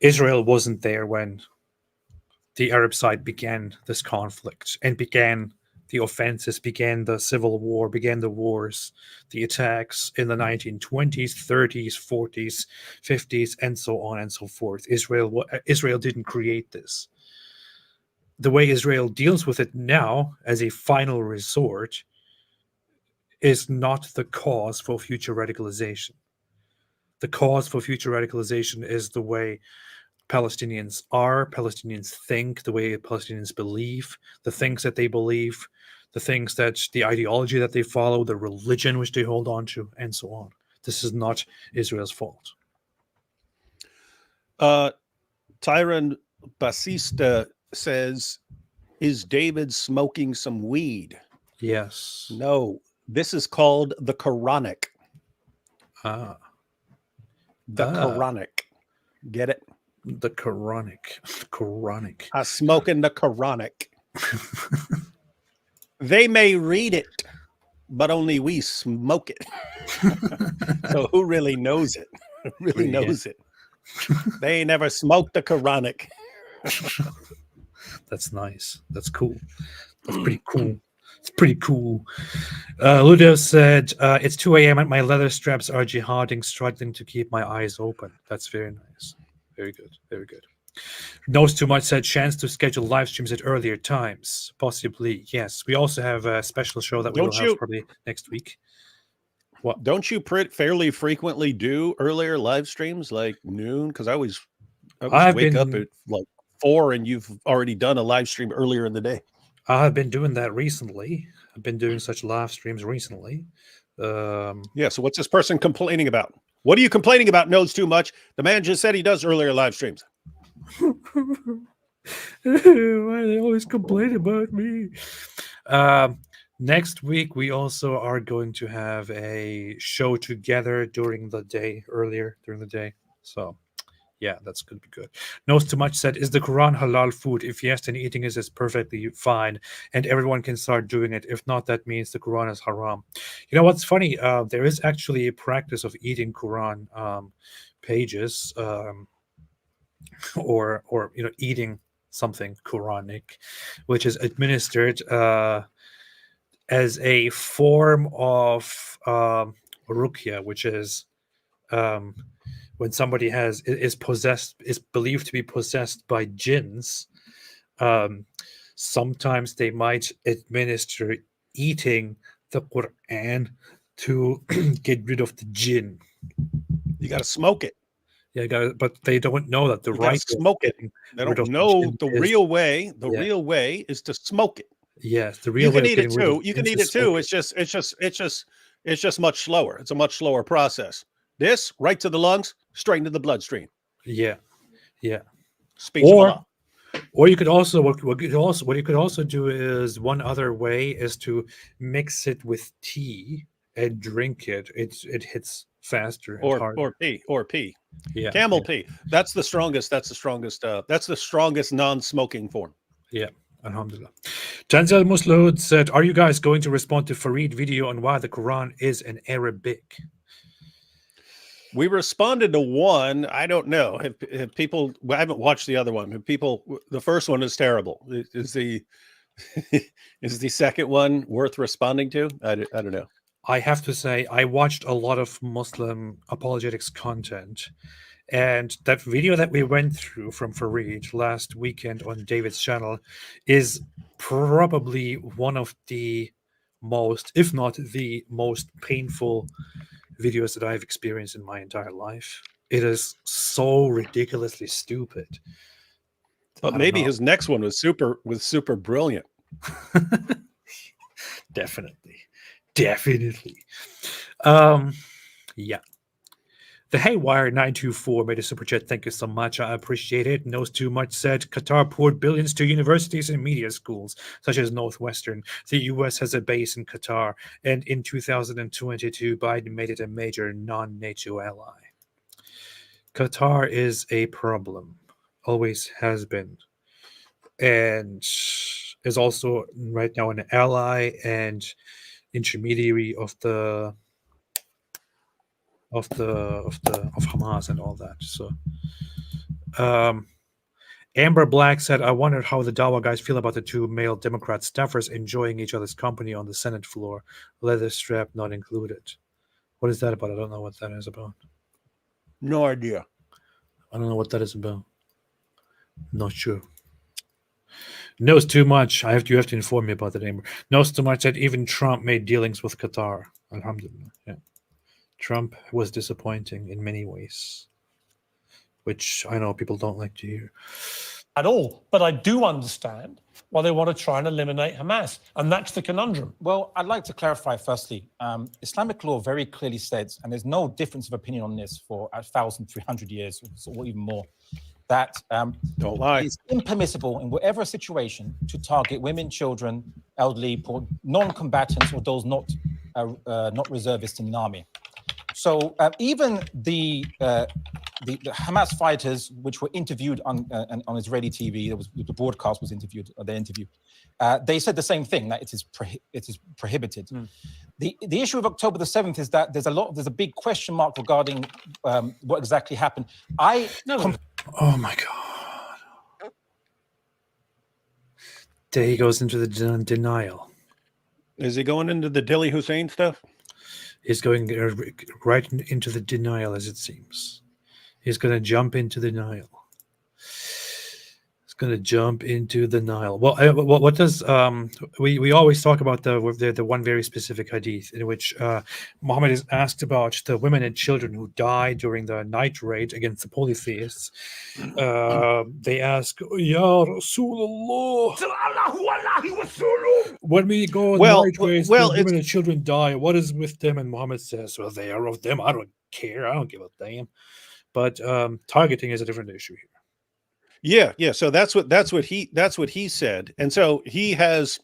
Israel wasn't there when the Arab side began this conflict and began the offenses, began the civil war, began the wars, the attacks in the 1920s, 30s, 40s, 50s, and so on and so forth. Israel didn't create this. The way Israel deals with it now as a final resort is not the cause for future radicalization. The cause for future radicalization is the way Palestinians are, Palestinians think, the way Palestinians believe, the things that they believe, the things that the ideology that they follow, the religion which they hold on to, and so on. This is not Israel's fault. Tyron Basista says, is David smoking some weed? Yes. No, this is called the Quranic. Ah. The Quranic. Get it? The Quranic. Quranic. I smoking the Quranic. They may read it, but only we smoke it. So who really knows it? Who really knows it? They ain't never smoked the Quranic. That's nice. That's cool. That's pretty cool. It's pretty cool. Ludo said, it's 2 a.m. and my leather straps are jihading, struggling to keep my eyes open. That's very nice. Very good. Very good. Knows Too Much said, chance to schedule live streams at earlier times. Possibly, yes. We also have a special show that we will have probably next week. What? Don't you fairly frequently do earlier live streams like noon? Because I always wake up at like 4 and you've already done a live stream earlier in the day. I've been doing that recently. I've been doing such live streams recently. Yeah, so what's this person complaining about? What are you complaining about? Knows Too Much. The man just said he does earlier live streams. Why they always complain about me? Next week, we also are going to have a show together during the day, earlier during the day. So, yeah, that's going to be good. Knows Too Much said, is the Quran halal food? If yes, then eating it is perfectly fine, and everyone can start doing it. If not, that means the Quran is haram. You know what's funny? There is actually a practice of eating Quran pages, or eating something Quranic, which is administered as a form of ruqya, which is when somebody is believed to be possessed by jinns. Sometimes they might administer eating the Quran to get rid of the jinn. You got to smoke it. Yeah, but they don't know that the right smoke it. They don't know the real way. The real way is to smoke it. Yes, the real way. You can eat it too. You can eat it too. It's just much slower. It's a much slower process. This right to the lungs, straight into the bloodstream. Yeah. Speech of Allah. Or you could also what you could also do is one other way is to mix it with tea and drink it. It hits faster and harder. Or pee. Yeah. Camel pee. That's the strongest. That's the strongest non-smoking form. Yeah. Alhamdulillah. Tanzil Muslud said, are you guys going to respond to Fareed video on why the Quran is in Arabic? We responded to one. I don't know. Have people, I haven't watched the other one. The first one is terrible. Is the second one worth responding to? I don't know. I have to say, I watched a lot of Muslim apologetics content, and that video that we went through from Fareed last weekend on David's channel is probably one of the most, if not the most painful videos that I've experienced in my entire life. It is so ridiculously stupid. But maybe his next one was super brilliant. Definitely. Yeah. The Haywire 924 made a super chat. Thank you so much. I appreciate it. Knows Too Much said Qatar poured billions to universities and media schools such as Northwestern. The U.S. has a base in Qatar, and in 2022, Biden made it a major non-NATO ally. Qatar is a problem, always has been, and is also right now an ally and intermediary of Hamas and all that. So Amber Black said, I wondered how the Dawa guys feel about the two male Democrat staffers enjoying each other's company on the Senate floor, leather strap not included. What is that about? I don't know what that is about. No idea. I don't know what that is about. Not sure. Knows Too Much. You have to inform me about that, Amber. Knows Too Much that even Trump made dealings with Qatar. Alhamdulillah. Yeah. Trump was disappointing in many ways, which I know people don't like to hear. At all. But I do understand why they want to try and eliminate Hamas. And that's the conundrum. Well, I'd like to clarify firstly, Islamic law very clearly states, and there's no difference of opinion on this for 1,300 years or even more, that Don't lie. it's impermissible in whatever situation to target women, children, elderly, poor, non-combatants, or those not reservists in the army. So even the Hamas fighters, which were interviewed on Israeli TV, the broadcast was interviewed, their interview, they said the same thing, that it is prohibited. The issue of October the 7th is that there's a big question mark regarding what exactly happened. Oh my God. There he goes into the denial. Is he going into the Dilly Hussein stuff? He's going right into the denial, as it seems. He's going to jump into the Nile. He's going to jump into the Nile. Well, what does we always talk about the one very specific hadith in which Muhammad is asked about the women and children who died during the night raid against the polytheists. They ask, Ya Rasulullah, when we go on night raids, the women and children die. What is with them? And Muhammad says, well, they are of them. I don't care. I don't give a damn. But targeting is a different issue here. Yeah. So that's what he said, and so he has.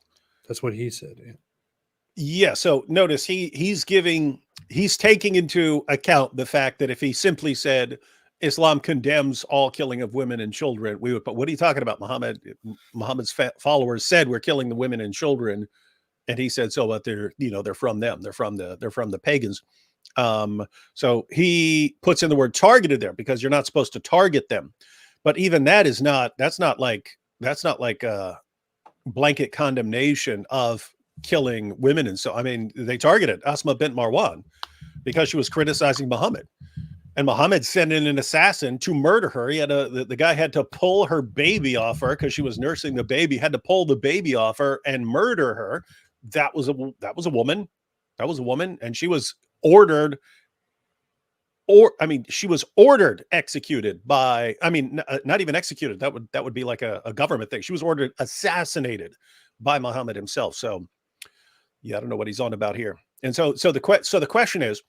That's what he said. Yeah. Yeah. So notice he's taking into account the fact that if he simply said Islam condemns all killing of women and children, we would. But what are you talking about? Muhammad's followers said we're killing the women and children, and he said so. But they're from them. They're from the pagans. So he puts in the word targeted there because you're not supposed to target them. But even that's not like a blanket condemnation of killing women. And so, I mean, they targeted Asma bint Marwan because she was criticizing Muhammad, and Muhammad sent in an assassin to murder her. He had the guy had to pull her baby off her because she was nursing the baby, had to pull the baby off her and murder her. That was a woman. That was a woman. And she was ordered, she was ordered executed by, not even executed. That would be like a government thing. She was ordered assassinated by Muhammad himself. So yeah, I don't know what he's on about here. And so the question is,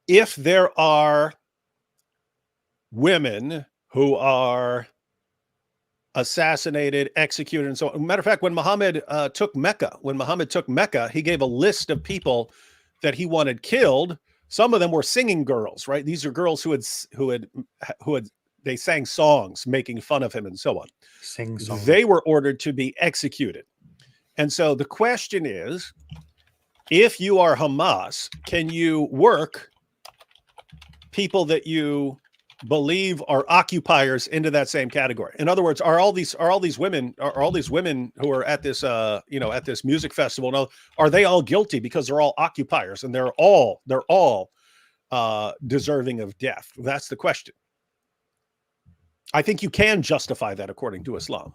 if there are women who are assassinated, executed, and so on. Matter of fact, when Muhammad took Mecca, he gave a list of people that he wanted killed. Some of them were singing girls, right? These are girls who they sang songs making fun of him and so on. Sing songs. They were ordered to be executed. And so the question is, if you are Hamas, can you work people that you believe are occupiers into that same category? In other words, are all these women who are at this at this music festival now, are they all guilty because they're all occupiers and they're all deserving of death? That's the question. I think you can justify that according to Islam.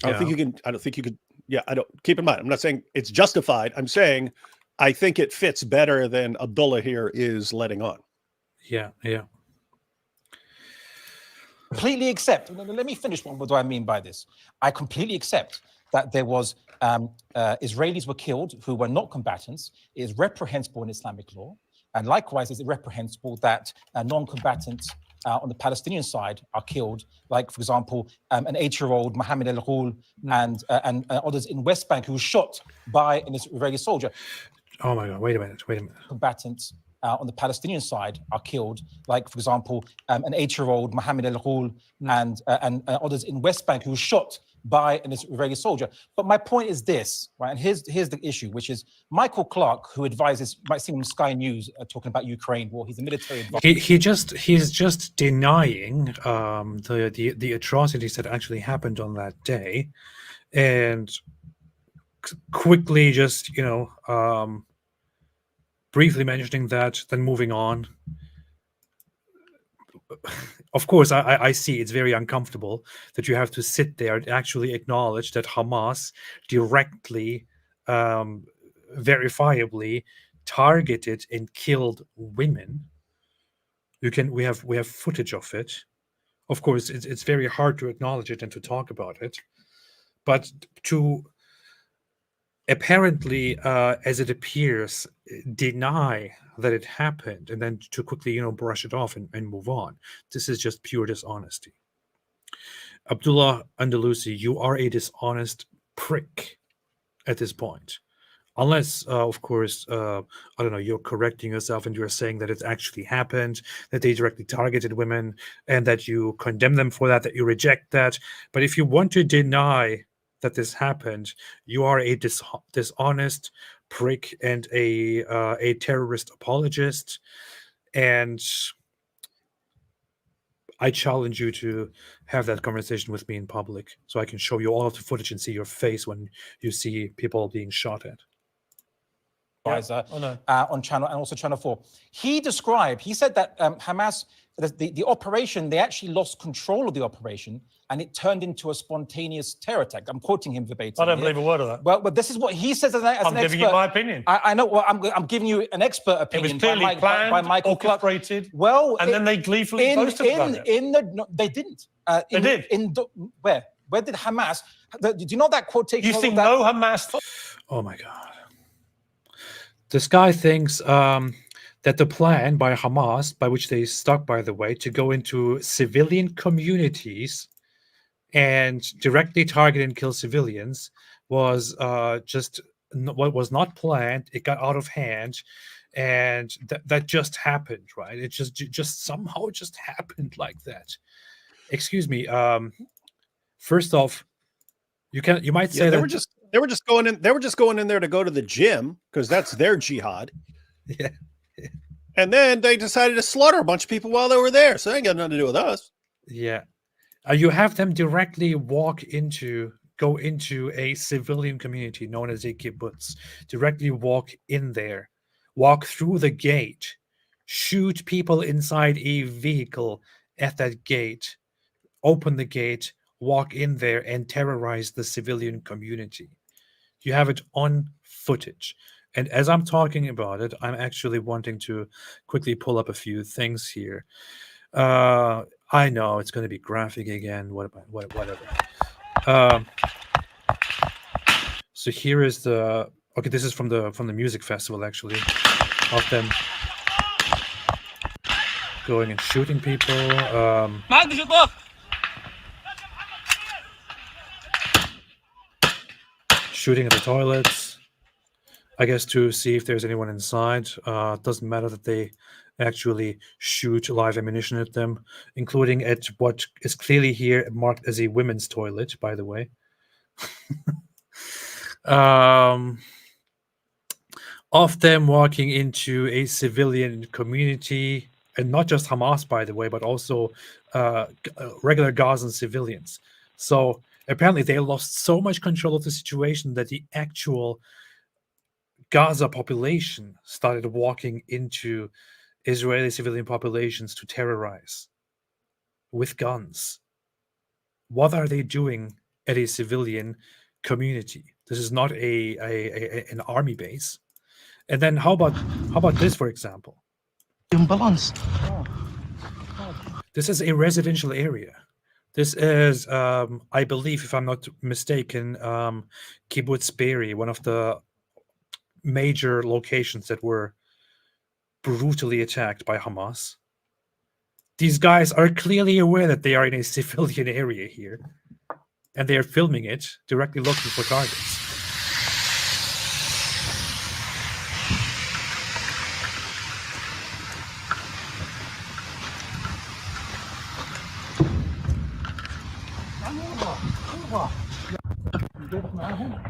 I don't think you could. Yeah, I don't. Keep in mind, I'm not saying it's justified. I'm saying I think it fits better than Abdullah here is letting on. Yeah. Completely accept. Let me finish. What do I mean by this? I completely accept that there was Israelis were killed who were not combatants. It is reprehensible in Islamic law, and likewise, it's reprehensible that non-combatants on the Palestinian side are killed. Like, for example, an 8-year-old Mohammed El Ghul and others in West Bank who were shot by an Israeli soldier. Oh my God! Wait a minute. Combatants on the Palestinian side are killed, like, for example, an 8-year-old Mohammed El Ghul and others in West Bank who were shot by an Israeli soldier. But my point is this, right? And here's the issue, which is Michael Clark, who advises, might see him on Sky News talking about Ukraine war. He's a military advisor. He's just denying the atrocities that actually happened on that day, and quickly just briefly mentioning that, then moving on. Of course, I see it's very uncomfortable that you have to sit there and actually acknowledge that Hamas directly, verifiably targeted and killed women. We have footage of it. Of course, it's very hard to acknowledge it and to talk about it, but to apparently, as it appears, deny that it happened and then to quickly, brush it off and move on. This is just pure dishonesty. Abdullah Andalusi, you are a dishonest prick at this point. Unless, of course, I don't know, you're correcting yourself and you're saying that it's actually happened, that they directly targeted women, and that you condemn them for that, that you reject that. But if you want to deny that this happened, you are a dishonest prick and a terrorist apologist. And I challenge you to have that conversation with me in public so I can show you all of the footage and see your face when you see people being shot at. On channel and also channel 4. He said that Hamas, the operation, they actually lost control of the operation and it turned into a spontaneous terror attack. I'm quoting him verbatim. I don't believe a word of that. Well, but this is what he says as an expert. I'm giving you my opinion. I know. Well, I'm giving you an expert opinion. It was clearly planned, by Michael Clark. orchestrated. Well, and then they gleefully boasted about it. They didn't. They did. Where did Hamas? Do you know that quotation? You think no Hamas? Oh my God. This guy thinks that the plan by Hamas, by which they stuck, by the way, to go into civilian communities and directly target and kill civilians was just what was not planned. It got out of hand, and that just happened, right? It just somehow just happened like that. Excuse me. First off, you might say they that were just going in there to go to the gym because that's their jihad. Yeah. And then they decided to slaughter a bunch of people while they were there. So they ain't got nothing to do with us. Yeah. You have them directly go into a civilian community known as a kibbutz, directly walk in there, walk through the gate, shoot people inside a vehicle at that gate, open the gate, walk in there and terrorize the civilian community. You have it on footage. And as I'm talking about it, I'm actually wanting to quickly pull up a few things here. I know it's going to be graphic again. Whatever. So here is this is from the music festival, actually, of them going and shooting people. Shooting at the toilets, I guess, to see if there's anyone inside. Doesn't matter that they actually shoot live ammunition at them, including at what is clearly here marked as a women's toilet, by the way. Of them walking into a civilian community, and not just Hamas, by the way, but also regular Gazan civilians. So apparently they lost so much control of the situation that the actual Gaza population started walking into Israeli civilian populations to terrorize with guns. What are they doing at a civilian community? This is not an army base. And then how about this, for example? This is a residential area. This is, I believe, if I'm not mistaken, Kibbutz Be'eri, one of the major locations that were brutally attacked by Hamas. These guys are clearly aware that they are in a civilian area here, and they are filming it, directly looking for targets.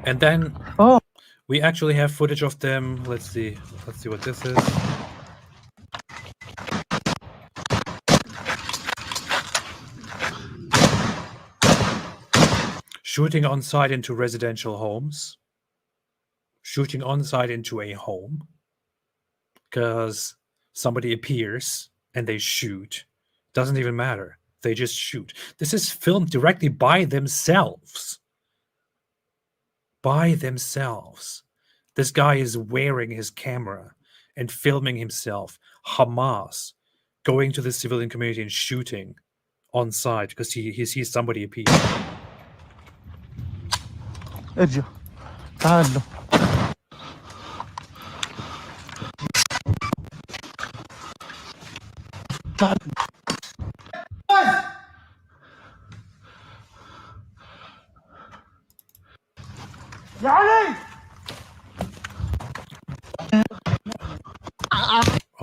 And then we actually have footage of them. Let's see what this is. Shooting on site into residential homes. Shooting on site into a home. Because somebody appears and they shoot. Doesn't even matter. They just shoot. This is filmed directly by themselves. By themselves. This guy is wearing his camera and filming himself. Hamas going to the civilian community and shooting on site because he sees somebody appear. ارجع تعال له Oh,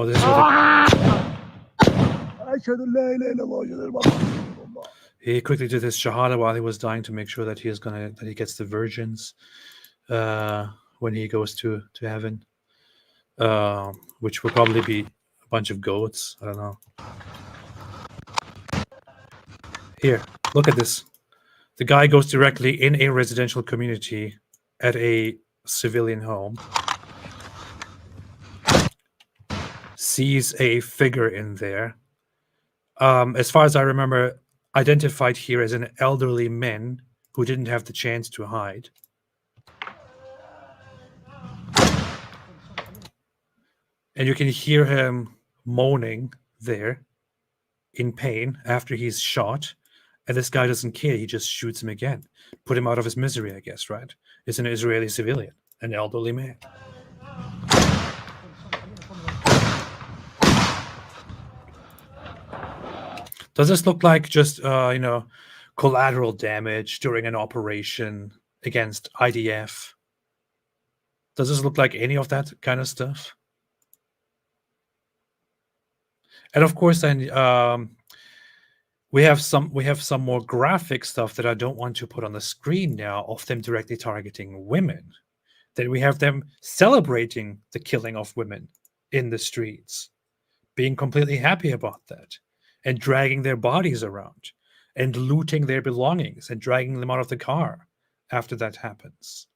this is what he quickly did his shahada while he was dying to make sure that he gets the virgins when he goes to heaven, which will probably be a bunch of goats. I don't know. Here, look at this. The guy goes directly in a residential community at a civilian home, sees a figure in there. As far as I remember, identified here as an elderly man who didn't have the chance to hide. And you can hear him moaning there in pain after he's shot. And this guy doesn't care. He just shoots him again. Put him out of his misery, I guess, right? It's an Israeli civilian, an elderly man. Does this look like just, collateral damage during an operation against IDF? Does this look like any of that kind of stuff? And of course, then we have some more graphic stuff that I don't want to put on the screen now of them directly targeting women. Then we have them celebrating the killing of women in the streets, being completely happy about that, and dragging their bodies around and looting their belongings and dragging them out of the car after that happens.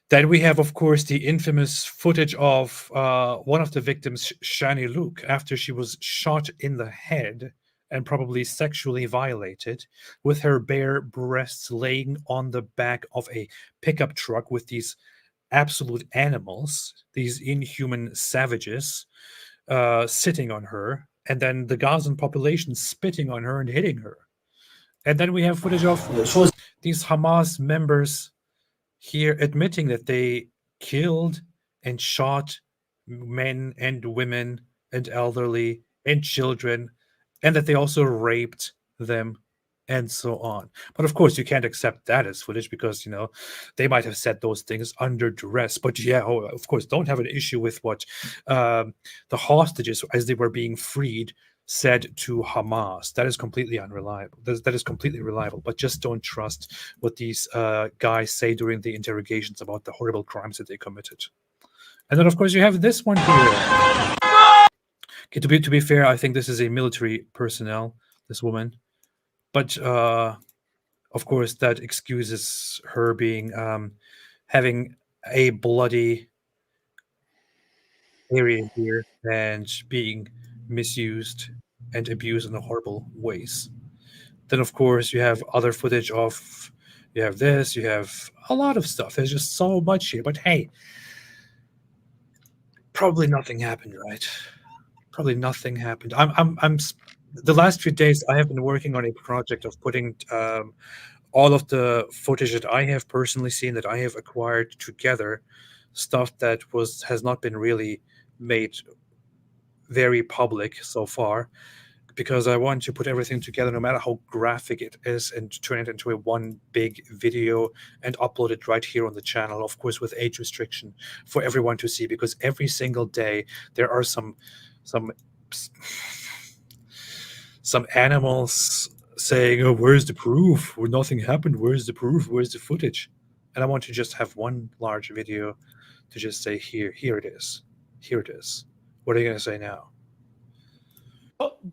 Then we have, of course, the infamous footage of one of the victims, Shani Luke, after she was shot in the head and probably sexually violated, with her bare breasts laying on the back of a pickup truck with these absolute animals, these inhuman savages, sitting on her, and then the Gazan population spitting on her and hitting her. And then we have footage of these Hamas members here admitting that they killed and shot men and women and elderly and children, and that they also raped them and so on. But of course, you can't accept that as footage because, they might have said those things under duress. But of course, don't have an issue with what the hostages, as they were being freed, said to Hamas. That is completely unreliable. That is completely reliable. But just don't trust what these guys say during the interrogations about the horrible crimes that they committed. And then, of course, you have this one here. Okay, to be fair, I think this is a military personnel, this woman. But, of course, that excuses her being having a bloody area here and being misused and abused in horrible ways. Then, of course, you have other footage of, you have this, you have a lot of stuff. There's just so much here. But hey, probably nothing happened, right? Probably nothing happened. I'm the last few days I have been working on a project of putting all of the footage that I have personally seen, that I have acquired together, stuff that has not been really made very public so far, because I want to put everything together, no matter how graphic it is, and turn it into a one big video and upload it right here on the channel, of course with age restriction for everyone to see, because every single day there are some animals saying, "Oh, where's the proof? Well, nothing happened. Where's the proof? Where's the footage?" And I want to just have one large video to just say, here it is. Here it is. What are you going to say now?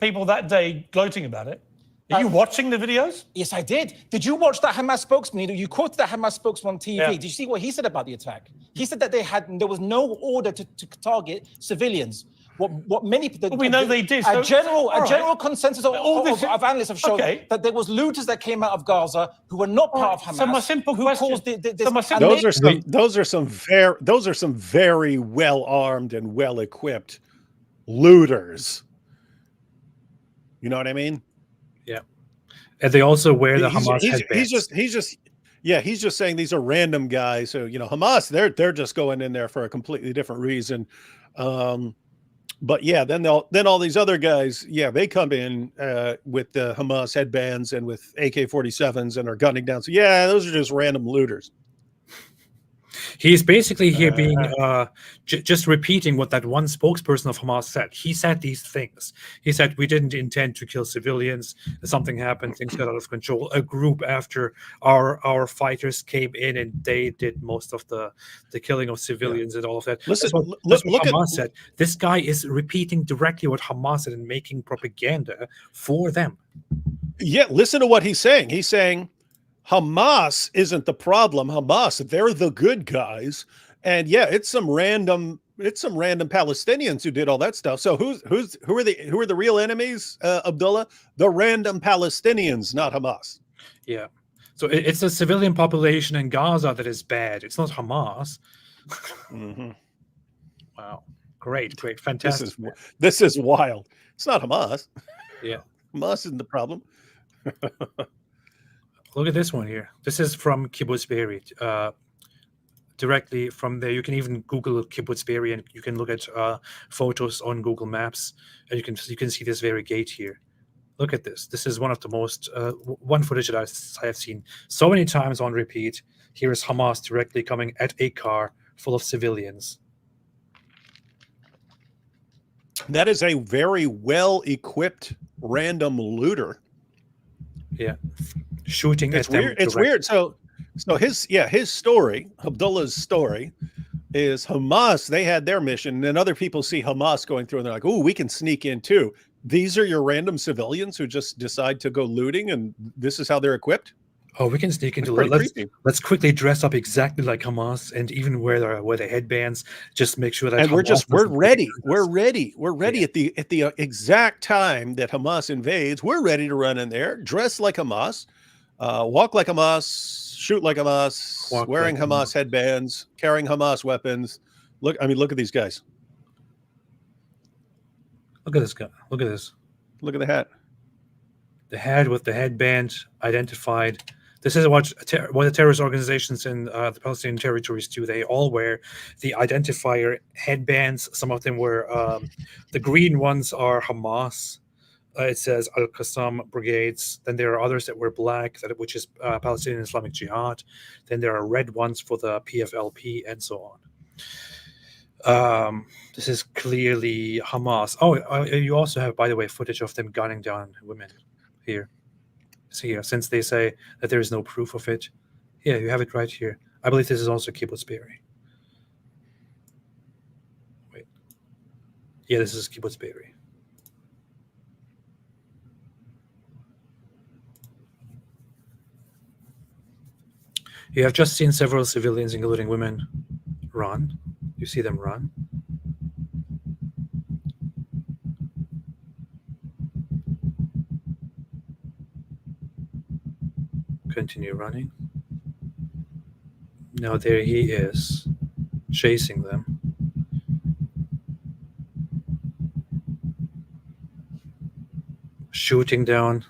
People that day gloating about it. Are you watching the videos? Yes, I did. Did you watch that Hamas spokesman? You quoted that Hamas spokesman on TV. Yeah. Did you see what he said about the attack? He said that there was no order to target civilians. What many people... We know they did. A general consensus of analysts have shown that there was looters that came out of Gaza who were not part of Hamas. So my simple question... Those are some very well armed and well equipped looters. You know what I mean? Yeah. And they also wear the Hamas headbands. He's just saying these are random guys. So, Hamas, they're just going in there for a completely different reason. But yeah, then all these other guys, yeah, they come in with the Hamas headbands and with AK-47s and are gunning down. So yeah, those are just random looters. He's basically here being just repeating what that one spokesperson of Hamas said. He said these things. He said, we didn't intend to kill civilians. Something happened. Things got out of control. A group after our fighters came in and they did most of the killing of civilians and all of that. Listen, that's what look Hamas said. This guy is repeating directly what Hamas said and making propaganda for them. Yeah, listen to what he's saying. He's saying Hamas isn't the problem. Hamas, they're the good guys. And yeah, it's some random Palestinians who did all that stuff. So who are the real enemies, Abdullah? The random Palestinians, not Hamas. Yeah. So it's the civilian population in Gaza that is bad. It's not Hamas. Mm-hmm. Wow. Great, fantastic. This is wild. It's not Hamas. Yeah. Hamas isn't the problem. Look at this one here. This is from Kibbutz Be'eri. Directly from there, you can even Google Kibbutz Be'eri, and you can look at photos on Google Maps, and you can see this very gate here. Look at this. This is one of the most one footage that I have seen so many times on repeat. Here is Hamas directly coming at a car full of civilians. That is a very well-equipped random looter. Yeah. Shooting it's at them. Weird. It's weird. So his story, Abdullah's story, is Hamas. They had their mission, and then other people see Hamas going through, and they're like, "Oh, we can sneak in too." These are your random civilians who just decide to go looting, and this is how they're equipped. Oh, we can sneak into. Let's quickly dress up exactly like Hamas, and even wear the headbands. Just make sure that. And Hamas we're ready. We're ready. We're ready yeah. at the exact time that Hamas invades. We're ready to run in there, dress like Hamas. Walk like Hamas, shoot like Hamas, wearing like Hamas headbands, carrying Hamas weapons. Look at these guys. Look at this guy. Look at this. Look at the hat. The hat with the headband identified. This is what the terrorist organizations in the Palestinian territories do. They all wear the identifier headbands. Some of them were the green ones are Hamas. It says Al-Qassam brigades. Then there are others that were black, which is Palestinian Islamic Jihad. Then there are red ones for the PFLP and so on. This is clearly Hamas. Oh, you also have, by the way, footage of them gunning down women here. See here, since they say that there is no proof of it. Yeah, you have it right here. I believe this is also Kibbutz Be'eri. Wait. Yeah, this is Kibbutz Be'eri. You have just seen several civilians, including women, run. You see them run. Continue running. Now there he is, chasing them. Shooting down.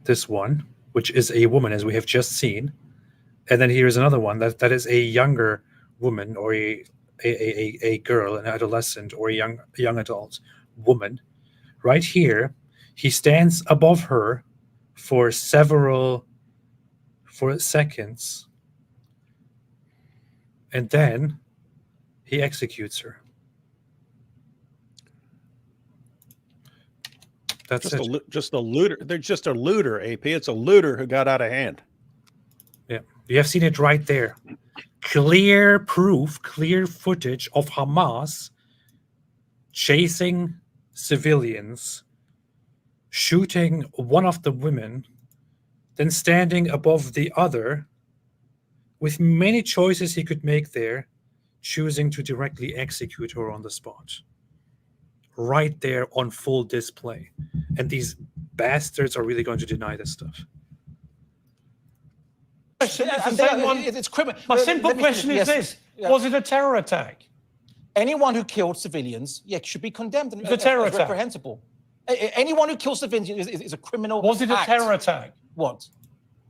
This one, which is a woman, as we have just seen. And then here's another one that is a younger woman, or a girl, an adolescent, or a young adult woman. Right here, he stands above her for seconds, and then he executes her. That's just a looter. They're just a looter, AP. It's a looter who got out of hand. Yeah, you have seen it right there. Clear proof, clear footage of Hamas chasing civilians, shooting one of the women, then standing above the other, with many choices he could make there, choosing to directly execute her on the spot. Right there on full display. And these bastards are really going to deny this stuff. It's criminal. My simple question is this. Was it a terror attack? Anyone who killed civilians, should be condemned and a terror attack. Reprehensible. Anyone who kills civilians is a criminal. Was it a terror attack? What?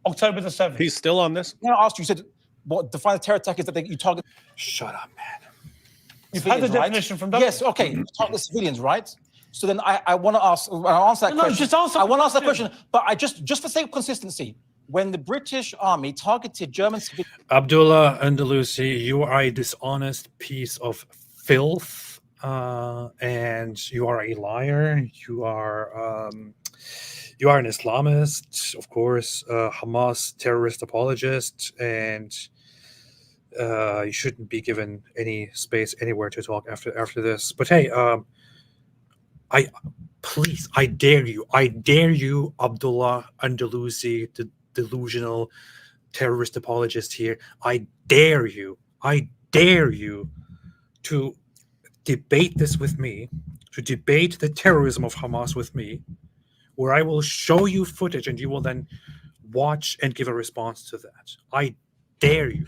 October the 7th. He's still on this? I asked you, said what defines a terror attack is that you target Shut up, man. You've had the civilians, right? definition from Douglas. Yes, okay, you target civilians, right? So then I want to ask, when I answer that No, question, just answer I want to ask that the question, but I just for sake of consistency, when the British Army targeted German civilians, Abdullah Andalusi, you are a dishonest piece of filth, and you are a liar. You are an Islamist, of course, Hamas terrorist apologist, and you shouldn't be given any space anywhere to talk after this. But hey, I dare you, Abdullah Andalusi, the delusional terrorist apologist here. I dare you to debate this with me, to debate the terrorism of Hamas with me, where I will show you footage and you will then watch and give a response to that. I dare you.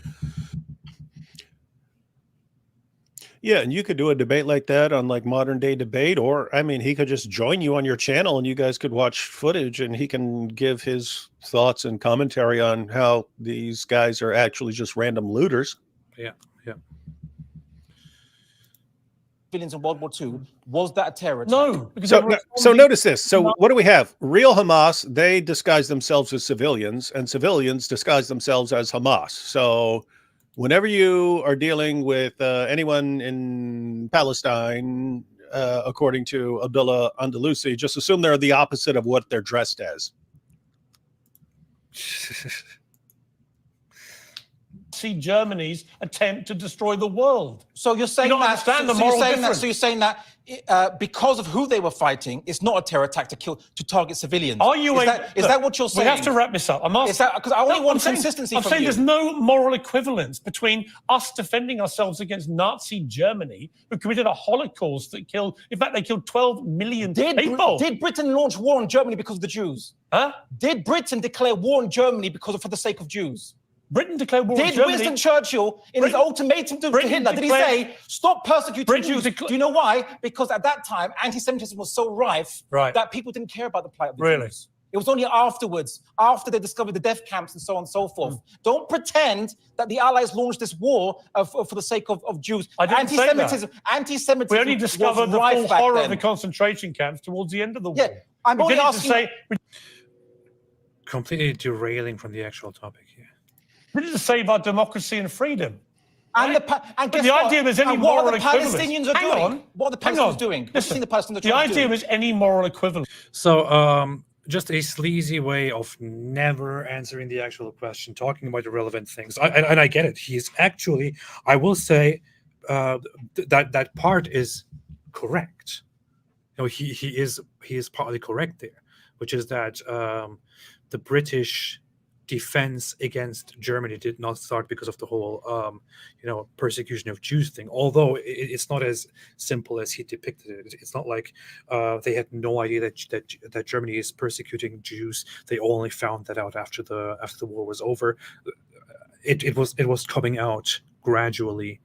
Yeah, and you could do a debate like that on like Modern Day Debate, or I mean, he could just join you on your channel and you guys could watch footage and he can give his thoughts and commentary on how these guys are actually just random looters. Yeah. civilians in World War II, was that a terror attack? No, because So notice this. So what do we have? Real Hamas, they disguise themselves as civilians, and civilians disguise themselves as Hamas. So whenever you are dealing with anyone in Palestine, according to Abdullah Andalusi, just assume they're the opposite of what they're dressed as. see Germany's attempt to destroy the world. So you're saying You don't that, understand the so you're moral saying that, difference. so you're saying that because of who they were fighting, it's not a terror attack to target civilians. Are you is that what you're saying? We have to wrap this up. I'm asking, Is that because I only want I'm saying- consistency I'm from saying you. there's no moral equivalence between us defending ourselves against Nazi Germany, who committed a Holocaust that killed, in fact, they killed 12 million people. Did Britain launch war on Germany because of the Jews? Huh? Did Britain declare war on Germany for the sake of Jews? Britain declared war on Did Germany. Winston Churchill, in his ultimatum to Britain Hitler, did he declared- say, stop persecuting Britain Jews? decla- Do you know why? Because at that time, anti-Semitism was so rife that people didn't care about the plight of the Jews. It was only afterwards, after they discovered the death camps and so on and so forth. Don't pretend that the Allies launched this war for the sake of Jews. I didn't say that. Anti-Semitism We only discovered was the rife full back horror then. of the concentration camps towards the end of the war. Yeah, I'm We only didn't asking- say, we Completely derailing from the actual topic here. didn't just save our democracy and freedom. And But guess the what? idea there's any And what moral are the equivalence. Palestinians are Hang doing? on. What are the Hang Palestinians on. doing? What do you Listen, think the Palestinians are the trying to idea do? is any moral equivalence. So, just a sleazy way of never answering the actual question, talking about irrelevant things. And I get it. He's actually, I will say, that part is correct. You know, he is partly correct there, which is that the British defense against Germany did not start because of the whole persecution of Jews thing, although it's not as simple as he depicted it. It's not like they had no idea that Germany is persecuting Jews. They only found that out after the war was over. It was coming out gradually.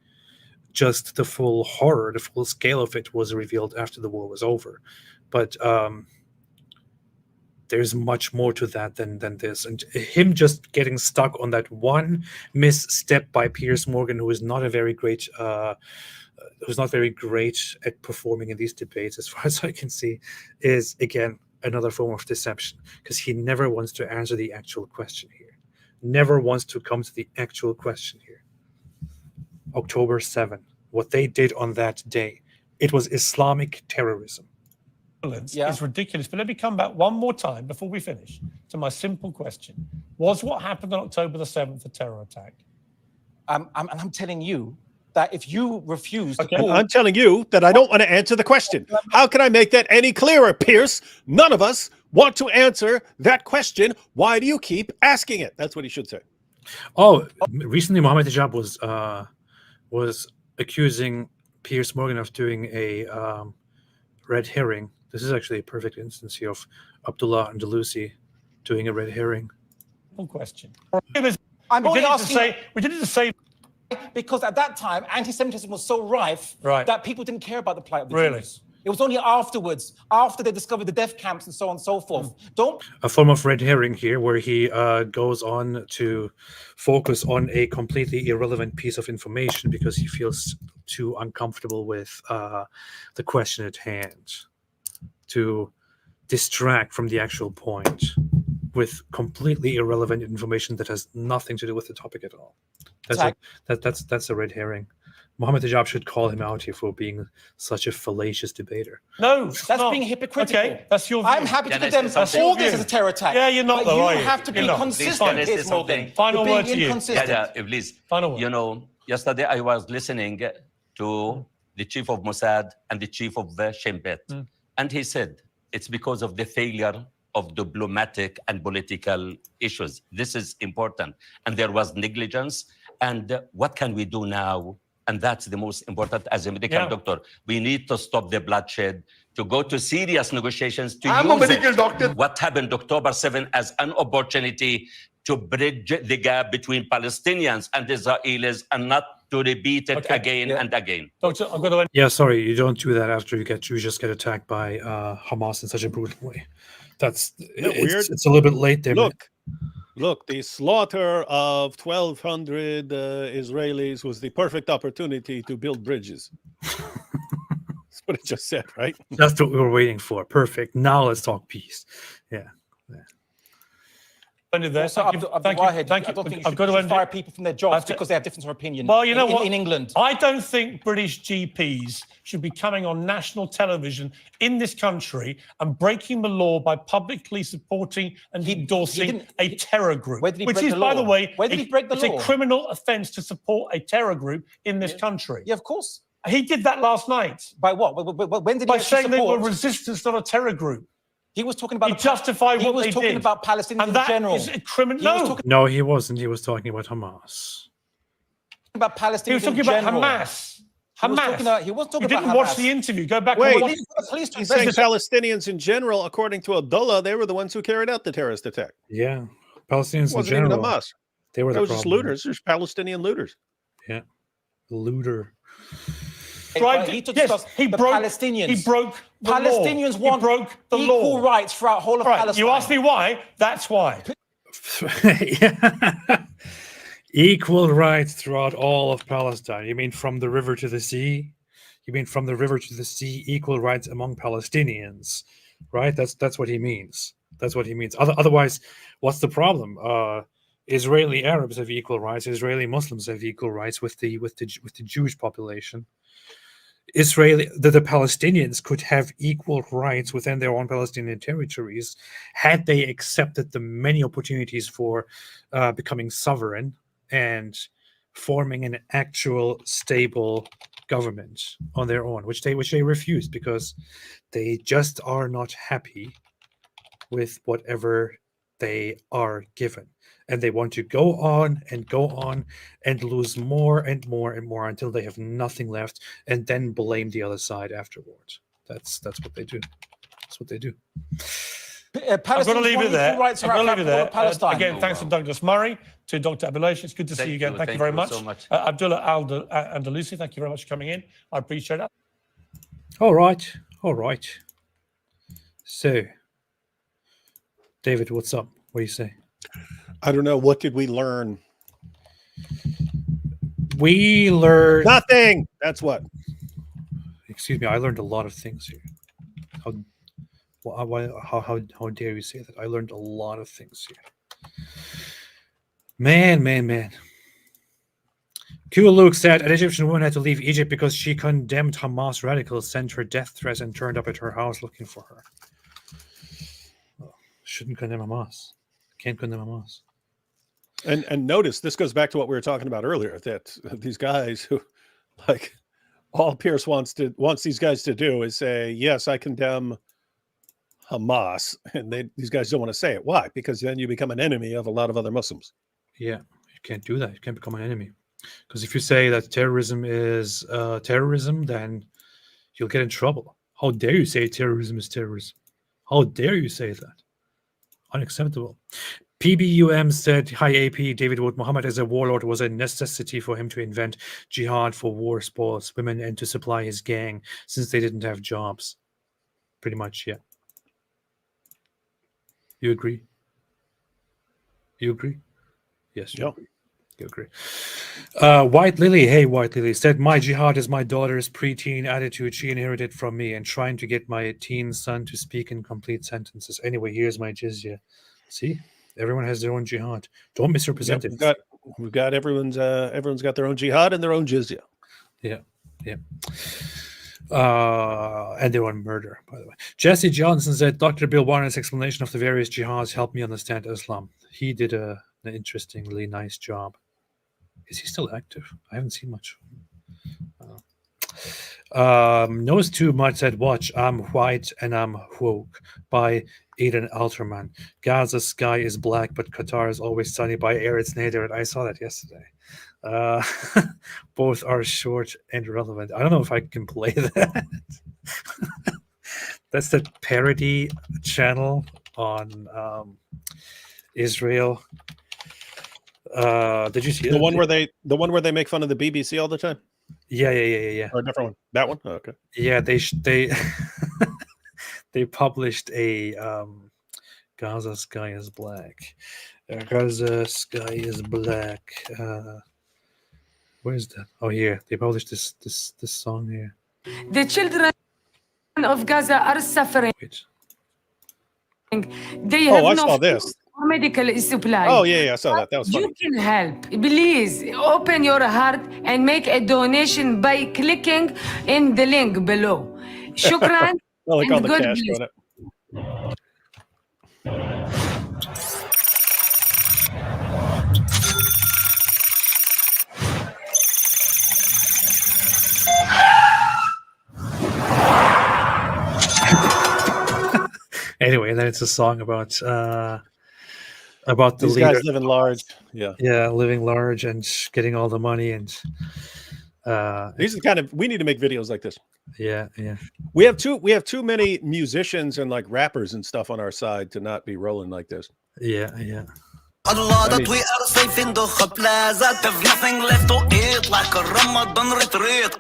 Just the full horror, the full scale of it was revealed after the war was over. But there's much more to that than this, and him just getting stuck on that one misstep by Piers Morgan, who is not very great at performing in these debates, as far as I can see, is again another form of deception, because he never wants to answer the actual question here, never wants to come to the actual question here. October 7, what they did on that day, it was Islamic terrorism. Is ridiculous. But let me come back one more time before we finish to my simple question. Was what happened on October the 7th a terror attack? I'm telling you that if you refuse to And I'm telling you that I don't want to answer the question. How can I make that any clearer, Piers? None of us want to answer that question. Why do you keep asking it? That's what he should say. Oh, recently Mohammed Hijab was accusing Piers Morgan of doing a red herring. This is actually a perfect instance here of Abdullah Andalusi doing a red herring. Simple question. I'm we only didn't asking say because at that time anti-Semitism was so rife that people didn't care about the plight of the Jews. It was only afterwards, after they discovered the death camps and so on and so forth. Don't A form of red herring here, where he goes on to focus on a completely irrelevant piece of information because he feels too uncomfortable with the question at hand, to distract from the actual point with completely irrelevant information that has nothing to do with the topic at all. That's a red herring. Mohammed Hijab should call him out here for being such a fallacious debater. No, That's being hypocritical. Okay, that's your view. I'm happy to Can I condemn say something? all this as a terror attack. Yeah, you're not But though, you are you? have to be You're not. consistent, Can I say Piers Morgan. something? Final You're word being to you. inconsistent. Please. Final word. You know, yesterday I was listening to the chief of Mossad and the chief of Shin Bet, and he said it's because of the failure of diplomatic and political issues. This is important, and there was negligence. And what can we do now? And that's the most important as a medical doctor. We need to stop the bloodshed, to go to serious negotiations, to I'm a use medical doctor. what happened October 7 as an opportunity to bridge the gap between Palestinians and Israelis, and not to repeat it again and again. Doctor, I've got to end. Yeah, sorry, you don't do that after you just get attacked by Hamas in such a brutal way. That's weird? It's a little bit late there. Look, the slaughter of 1,200 Israelis was the perfect opportunity to build bridges. That's what it just said, right? That's what we were waiting for. Perfect. Now let's talk peace. Yeah. Ended there. Also, Thank you. Abdul Thank you. Wahid, Thank I don't you. think you I've got to should end fire it. people from their jobs I've to- because they have different opinion. Well, you know what? In England. I don't think British GPs should be coming on national television in this country and breaking the law by publicly supporting and endorsing a terror group. Where did he which break is, the by law? the way, Where did he break the it's law? a criminal offence to support a terror group in this country. Yeah, of course. He did that last night By what? When did he by actually saying they were support? resistance, not a terror group. He was talking about He justified he what was they talking did. about Palestinians And in that general. is a criminal. He was No, talking No, he wasn't. He was talking about Hamas. about Palestinians he was talking in about general. Hamas. He was Hamas. talking about, he was talking You about didn't watch Hamas. the interview. Go back Wait. and He watch. didn't put the police to He's saying investigate. Palestinians in general, according to Abdullah, they were the ones who carried out the terrorist attack. Yeah. Palestinians It in wasn't even general. Hamas. They were It the was just problem. looters. There's Palestinian looters. Yeah. Looter. But he took Yes, he the broke. Palestinians. He broke the Palestinians law. want he broke the equal law. rights throughout whole of Right. Palestine. You asked me why. That's why. Yeah. Equal rights throughout all of Palestine. You mean from the river to the sea? You mean from the river to the sea, equal rights among Palestinians, right? That's what he means. That's what he means. Otherwise, what's the problem? Israeli Arabs have equal rights. Israeli Muslims have equal rights with the Jewish population. The Palestinians could have equal rights within their own Palestinian territories had they accepted the many opportunities for becoming sovereign and forming an actual stable government on their own, which they refused because they just are not happy with whatever they are given. And they want to go on and lose more and more and more until they have nothing left, and then blame the other side afterwards. That's what they do. That's what they do. I've got to leave it there. Rights I've got to throughout leave it whole there. of Palestine. Again, thanks to Douglas Murray, to Dr. Abilesh. It's good to see you again. Thank you very much. so much. Abdullah Andalusi, thank you very much for coming in. I appreciate it. All right. So, David, what's up? What do you say? I don't know. What did we learn? We learned Nothing. That's what. Excuse me. I learned a lot of things here. How dare you say that? I learned a lot of things here. Man. Cool Luke said an Egyptian woman had to leave Egypt because she condemned Hamas radicals, sent her death threats, and turned up at her house looking for her. Well, shouldn't condemn Hamas. Can't condemn Hamas. And notice this goes back to what we were talking about earlier, that these guys who, like, all Piers wants these guys to do is say, yes, I condemn Hamas, and these guys don't want to say it. Why? Because then you become an enemy of a lot of other Muslims. Yeah, you can't do that. You can't become an enemy. Because if you say that terrorism is terrorism, then you'll get in trouble. How dare you say terrorism is terrorism? How dare you say that? Unacceptable. PBUM said, "Hi AP, David Wood. Muhammad as a warlord was a necessity for him to invent jihad for war sports, women, and to supply his gang since they didn't have jobs." Pretty much, yeah. You agree? You agree? Yes, you Yep. agree. You agree. White Lily, hey, White Lily, said, "My jihad is my daughter's preteen attitude she inherited from me and trying to get my teen son to speak in complete sentences. Anyway, here's my jizya." See? Everyone has their own jihad. Don't misrepresent Yep, it. we've got everyone's got their own jihad and their own jizya. Yeah, yeah. And their own murder, by the way. Jesse Johnson said, "Dr. Bill Warner's explanation of the various jihads helped me understand Islam. He did an interestingly nice job." Is he still active? I haven't seen much. Knows Too Much said, "Watch, I'm White and I'm Woke" by Aiden Alterman. "Gaza's sky is black, but Qatar is always sunny" by Eretz Nader. I saw that yesterday. Both are short and relevant. I don't know if I can play that. That's the parody channel on Israel. Did you see The it? one where they make fun of the BBC all the time? Yeah. Or a different one? That one? Oh, okay. Yeah, they they published a Gaza sky is black. Gaza sky is black. Where's that? Oh, here. They published this song here. The children of Gaza are suffering. Wait. They have I no saw this. medical supply. Oh, yeah, I saw that. That was funny. You can help. Please open your heart and make a donation by clicking in the link below. Shukran. I like all and the God cash bless. going up. Anyway, then it's a song about the These leader. guys living large. Yeah. Yeah, living large and getting all the money and These are kind of, we need to make videos like this. yeah. We have too many musicians and like rappers and stuff on our side to not be rolling like this. Yeah. Allah that we are safe in the plaza. There's nothing left to eat like a Ramadan retreat.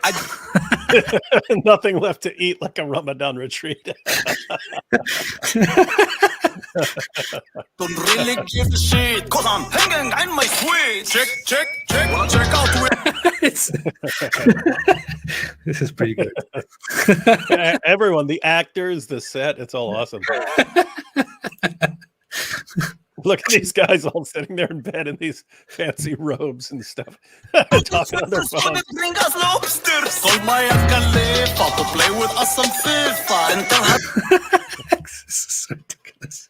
Nothing left to eat like a Ramadan retreat. Don't really give a shit, cause I'm hanging in my suite. Check. Wanna check out This is pretty good. Everyone, the actors, the set, it's all awesome. Look at these guys all sitting there in bed in these fancy robes and stuff, talking on their phones. bring us lobsters. Call my Khalifa to play with us some FIFA. This is so ridiculous.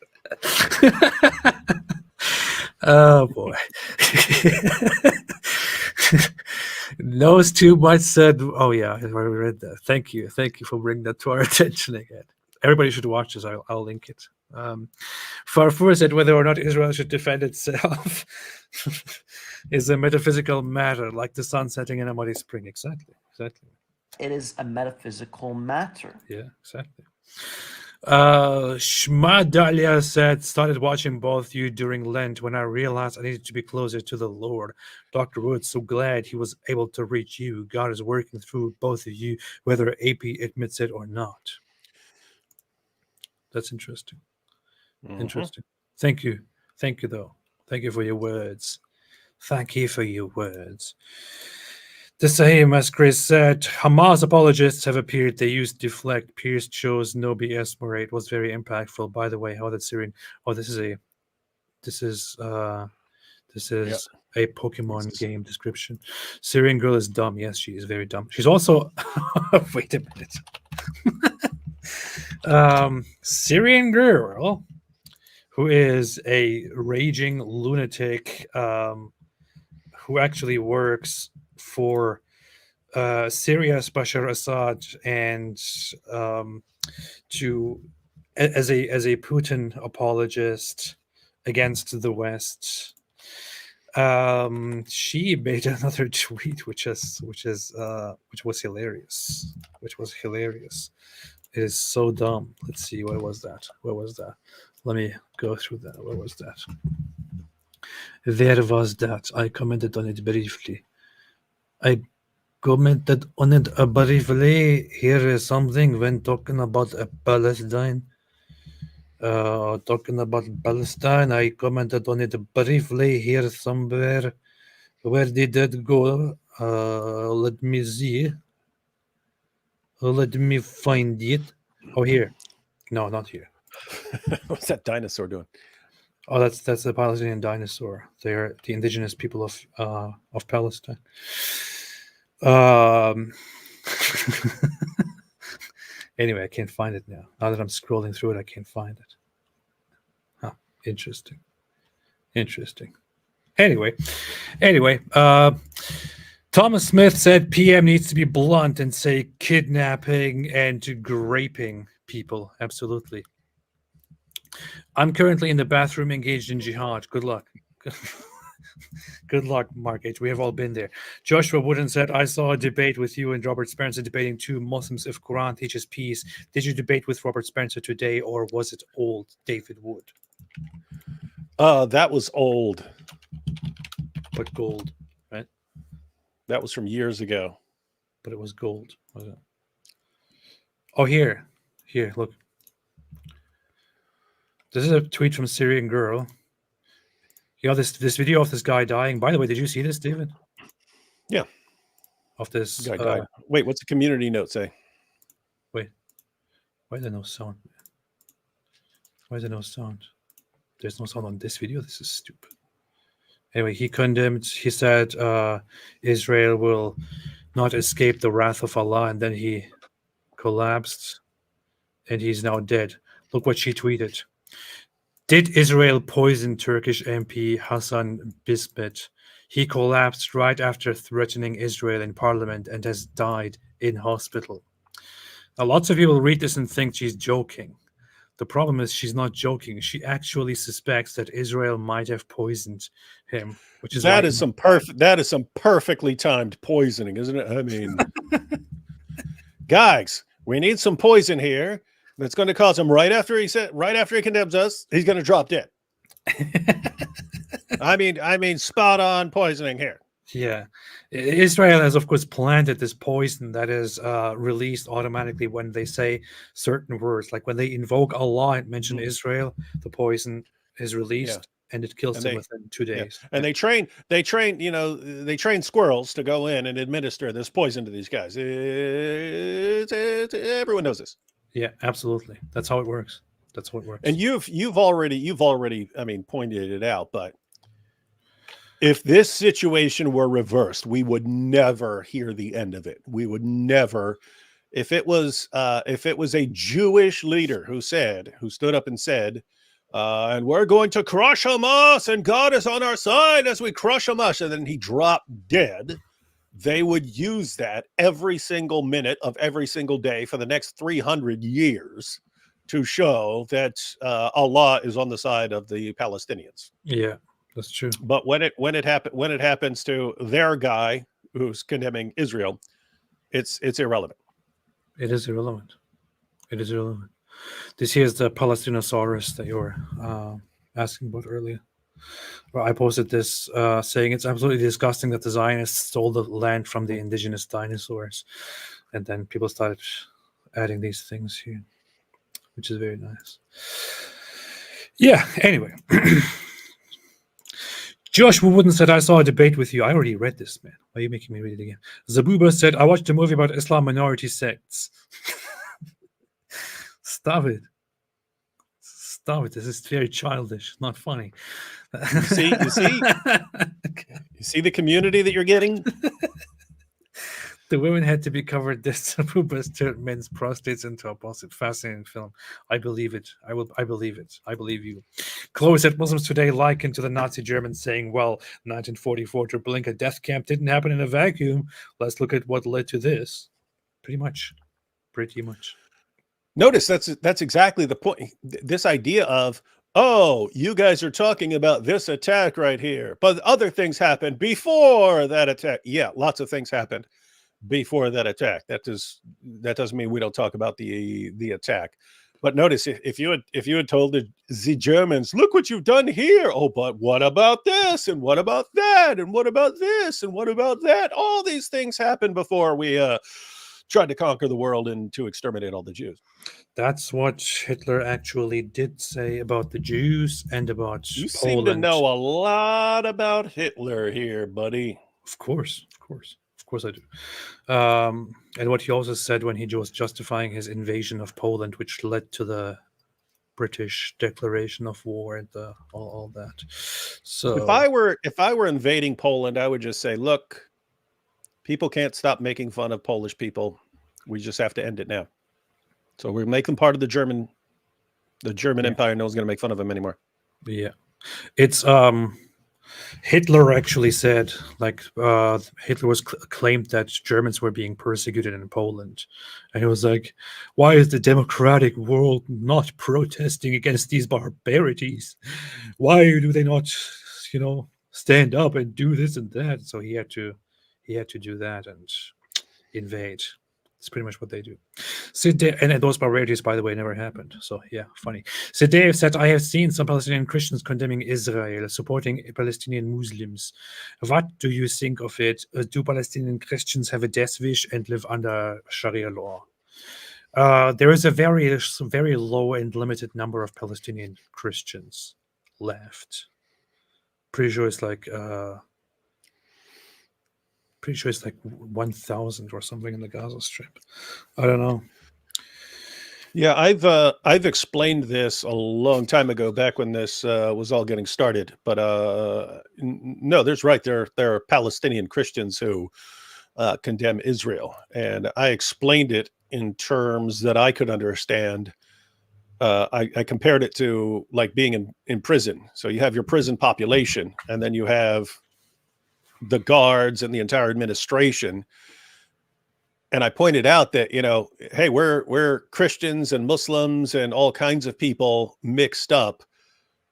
Oh boy. Knows Too Much said, "Oh yeah, I already read that. Thank you for bringing that to our attention again. Everybody should watch this. I'll link it." Farfur said, "Whether or not Israel should defend itself is a metaphysical matter, like the sun setting in a muddy spring." Exactly. It is a metaphysical matter. Yeah, exactly. Shma Dalia said, "Started watching both you during Lent when I realized I needed to be closer to the Lord. Dr. Wood, so glad he was able to reach you. God is working through both of you, whether AP admits it or not." That's interesting. Interesting. Thank you, though. Thank you for your words. The same as Chris said, Hamas apologists have appeared. They used deflect. Piers chose no BS moray. It was very impactful. By the way, how that Syrian? Oh, this is a Pokemon game description. Syrian girl is dumb. Yes, she is very dumb. She's also wait a minute. Syrian girl who is a raging lunatic who actually works for Syria's Bashar Assad and as a Putin apologist against the West. She made another tweet which was hilarious. It is so dumb. Let's see, where was that? Let me go through that. Where was that? Where was that? I commented on it briefly. I commented on it briefly. Here is something when talking about Palestine. Talking about Palestine, I commented on it briefly here somewhere. Where did that go? Let me see. Let me find it. Oh, here. No, not here. What's that dinosaur doing? Oh, that's the Palestinian dinosaur. They're the indigenous people of Palestine. Anyway, I can't find it now. Now that I'm scrolling through it, I can't find it. Huh. Interesting. Anyway, Thomas Smith said PM needs to be blunt and say kidnapping and graping people. Absolutely. I'm currently in the bathroom engaged in jihad. Good luck. Good luck, Mark H. We have all been there. Joshua Wooden said, I saw a debate with you and Robert Spencer debating two Muslims if Quran teaches peace. Did you debate with Robert Spencer today or was it old David Wood? That was old. But gold, right? That was from years ago. But it was gold, was it? Oh, here, look. This is a tweet from Syrian girl. You know, this video of this guy dying. By the way, did you see this, David? Yeah. Of this guy died. Wait, what's the community note say? Wait. Why is there no sound? Why is there no sound? There's no sound on this video. This is stupid. Anyway, he condemned, he said Israel will not escape the wrath of Allah, and then he collapsed and he's now dead. Look what she tweeted. Did Israel poison Turkish MP Hassan Bismet? He collapsed right after threatening Israel in parliament and has died in hospital. Now, lots of people read this and think she's joking. The problem is she's not joking. She actually suspects that Israel might have poisoned him, which is that is some perfectly timed poisoning, isn't it? I mean, guys, we need some poison here. That's going to cause him right after he condemns us, he's going to drop dead. I mean, spot on poisoning here. Yeah, Israel has, of course, planted this poison that is released automatically when they say certain words, like when they invoke Allah and mention Israel, the poison is released and it kills them within 2 days. Yeah. And they train, you know, they train squirrels to go in and administer this poison to these guys. Everyone knows this. Yeah, absolutely. That's how it works. And you've already, I mean, pointed it out, but if this situation were reversed, we would never hear the end of it. We would never, if it was a Jewish leader who stood up and said, and we're going to crush Hamas and God is on our side as we crush Hamas, and then he dropped dead, they would use that every single minute of every single day for the next 300 years to show that Allah is on the side of the Palestinians. Yeah, that's true. But when it happens to their guy who's condemning Israel, it's irrelevant. It is irrelevant. This here is the Palestinosaurus that you were asking about earlier. Well, I posted this saying it's absolutely disgusting that the Zionists stole the land from the indigenous dinosaurs. And then people started adding these things here, which is very nice. Yeah, anyway. Joshua Wooden said, I saw a debate with you. I already read this, man. Why are you making me read it again? Zabuba said, I watched a movie about Islam minority sects. Stop it. This is very childish. Not funny. You see the community that you're getting? The women had to be covered. This turned men's prostates into opposite. Fascinating film. I believe it. I believe it. I believe you. Chloe said Muslims today likened to the Nazi Germans saying, well, 1944 Treblinka death camp didn't happen in a vacuum. Let's look at what led to this. Pretty much. Notice that's exactly the point. This idea of, oh, you guys are talking about this attack right here, but other things happened before that attack. Yeah, lots of things happened before that attack. That doesn't mean we don't talk about the attack. But notice if you had told the Germans, look what you've done here. Oh, but what about this? And what about that? And what about this? And what about that? All these things happened before we tried to conquer the world and to exterminate all the Jews. That's what Hitler actually did say about the Jews and about You Poland. seem to know a lot about Hitler here, buddy. Of course I do. And what he also said when he was justifying his invasion of Poland, which led to the British declaration of war and all that. So if I were invading Poland, I would just say, look, people can't stop making fun of Polish people. We just have to end it now. So we make them part of the German Empire. No one's going to make fun of them anymore. Yeah, it's Hitler actually said, like, Hitler was claimed that Germans were being persecuted in Poland, and he was like, "Why is the democratic world not protesting against these barbarities? Why do they not, stand up and do this and that?" So he had to do that and invade. It's pretty much what they do. And those barbarities, by the way, never happened. So yeah, funny. So Dave said, I have seen some Palestinian Christians condemning Israel, supporting Palestinian Muslims. What do you think of it? Do Palestinian Christians have a death wish and live under Sharia law? There is a very, very low and limited number of Palestinian Christians left. Pretty sure it's like 1,000 or something in the Gaza Strip. I don't know. Yeah, I've explained this a long time ago, back when this was all getting started. But no, there's right. There are Palestinian Christians who condemn Israel, and I explained it in terms that I could understand. I compared it to like being in prison. So you have your prison population, and then you have the guards and the entire administration. And I pointed out that, hey, we're Christians and Muslims and all kinds of people mixed up.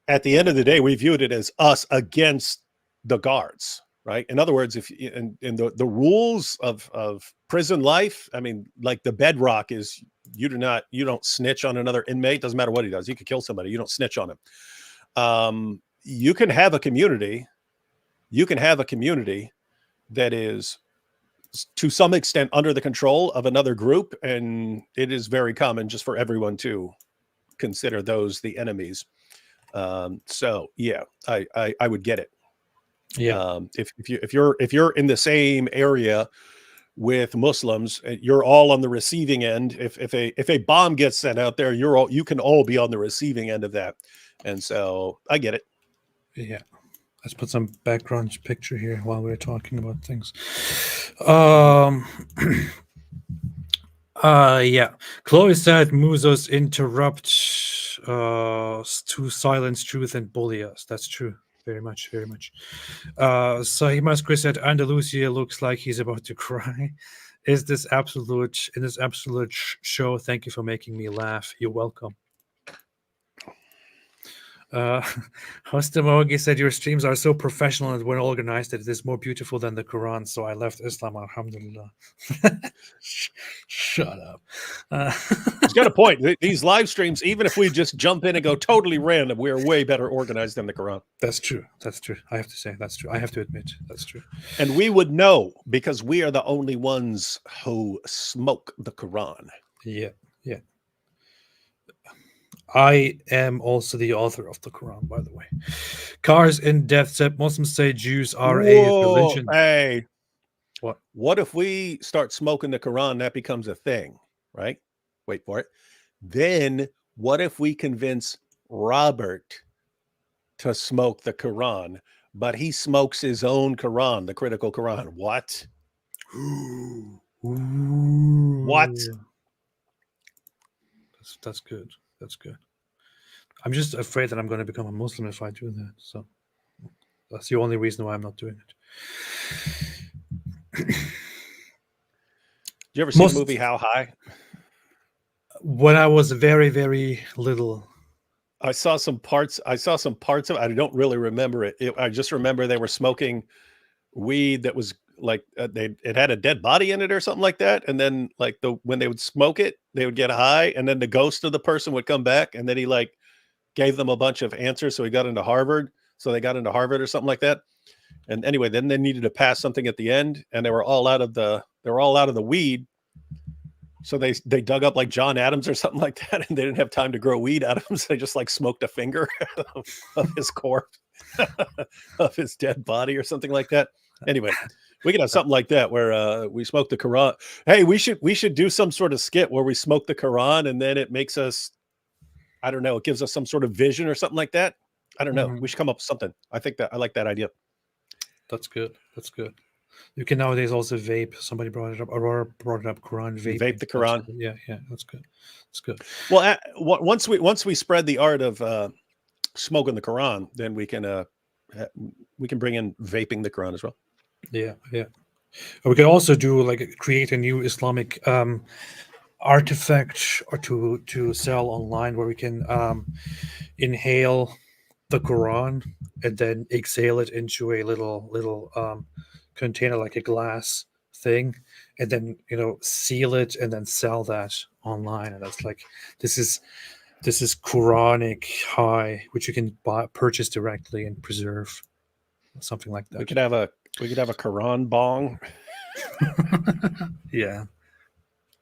At the end of the day, we viewed it as us against the guards, right? In other words, if in the rules of prison life, I mean, like the bedrock is you don't snitch on another inmate. Doesn't matter what he does. You could kill somebody. You don't snitch on him. You can have a community. You can have a community that is to some extent under the control of another group, and it is very common just for everyone to consider those the enemies. So yeah, I would get it. Yeah. If you're in the same area with Muslims, you're all on the receiving end. If a bomb gets sent out there, you can all be on the receiving end of that. And so I get it. Yeah. Let's put some background picture here while we're talking about things. Yeah. Chloe said Musos interrupt to silence truth and bully us. That's true. Very much, very much. Sahimas Chris said Andalusia looks like he's about to cry. In this absolute show, thank you for making me laugh. You're welcome. Hostamogi said your streams are so professional and well organized that it is more beautiful than the Quran, so I left Islam, alhamdulillah. Shut up. He's got a point. These live streams, even if we just jump in and go totally random, we're way better organized than the Quran. That's true. I have to say that's true. I have to admit that's true. And we would know because we are the only ones who smoke the Quran. Yeah. I am also the author of the Quran, by the way. Cars in Depth said Muslims say Jews are a religion. Hey, what? What if we start smoking the Quran? That becomes a thing, right? Wait for it. Then what if we convince Robert to smoke the Quran, but he smokes his own Quran, the critical Quran? What? What? That's good. That's good. I'm just afraid that I'm going to become a Muslim if I do that. So that's the only reason why I'm not doing it. Did you ever see the movie How High? When I was very, very little. I saw some parts of it. I don't really remember it. I just remember they were smoking weed that was like it had a dead body in it or something like that. And then like when they would smoke it, They would get high, and then the ghost of the person would come back, and then he like gave them a bunch of answers, so he got into Harvard. So they got into Harvard or something like that. And anyway, then they needed to pass something at the end, and they were all out of the weed. So they dug up like John Adams or something like that, and they didn't have time to grow weed out of him, so they just like smoked a finger of his corpse, of his dead body or something like that. Anyway, we could have something like that where we smoke the Quran. Hey, we should do some sort of skit where we smoke the Quran, and then it makes us, I don't know, it gives us some sort of vision or something like that. I don't know. We should come up with something. I like that idea. That's good. That's good. You can nowadays also vape. Somebody brought it up. Aurora brought it up. Quran vaping. Vape the Quran. Yeah, that's good. That's good. Well, once we spread the art of smoking the Quran, then we can bring in vaping the Quran as well. Yeah. We could also do like create a new Islamic artifact or to sell online where we can inhale the Quran and then exhale it into a little container, like a glass thing, and then seal it and then sell that online. And that's like this is Quranic high, which you can purchase directly and preserve, something like that. We could have a Quran bong. Yeah,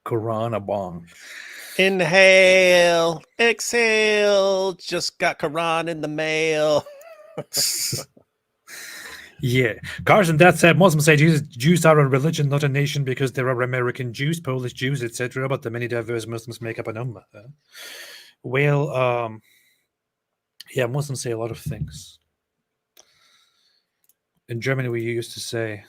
Quran a bong. Inhale, exhale. Just got Quran in the mail. Yeah. Carson, that said, Muslims say Jews are a religion, not a nation, because there are American Jews, Polish Jews, etc. But the many diverse Muslims make up a number. Well, yeah, Muslims say a lot of things. In Germany, we used to say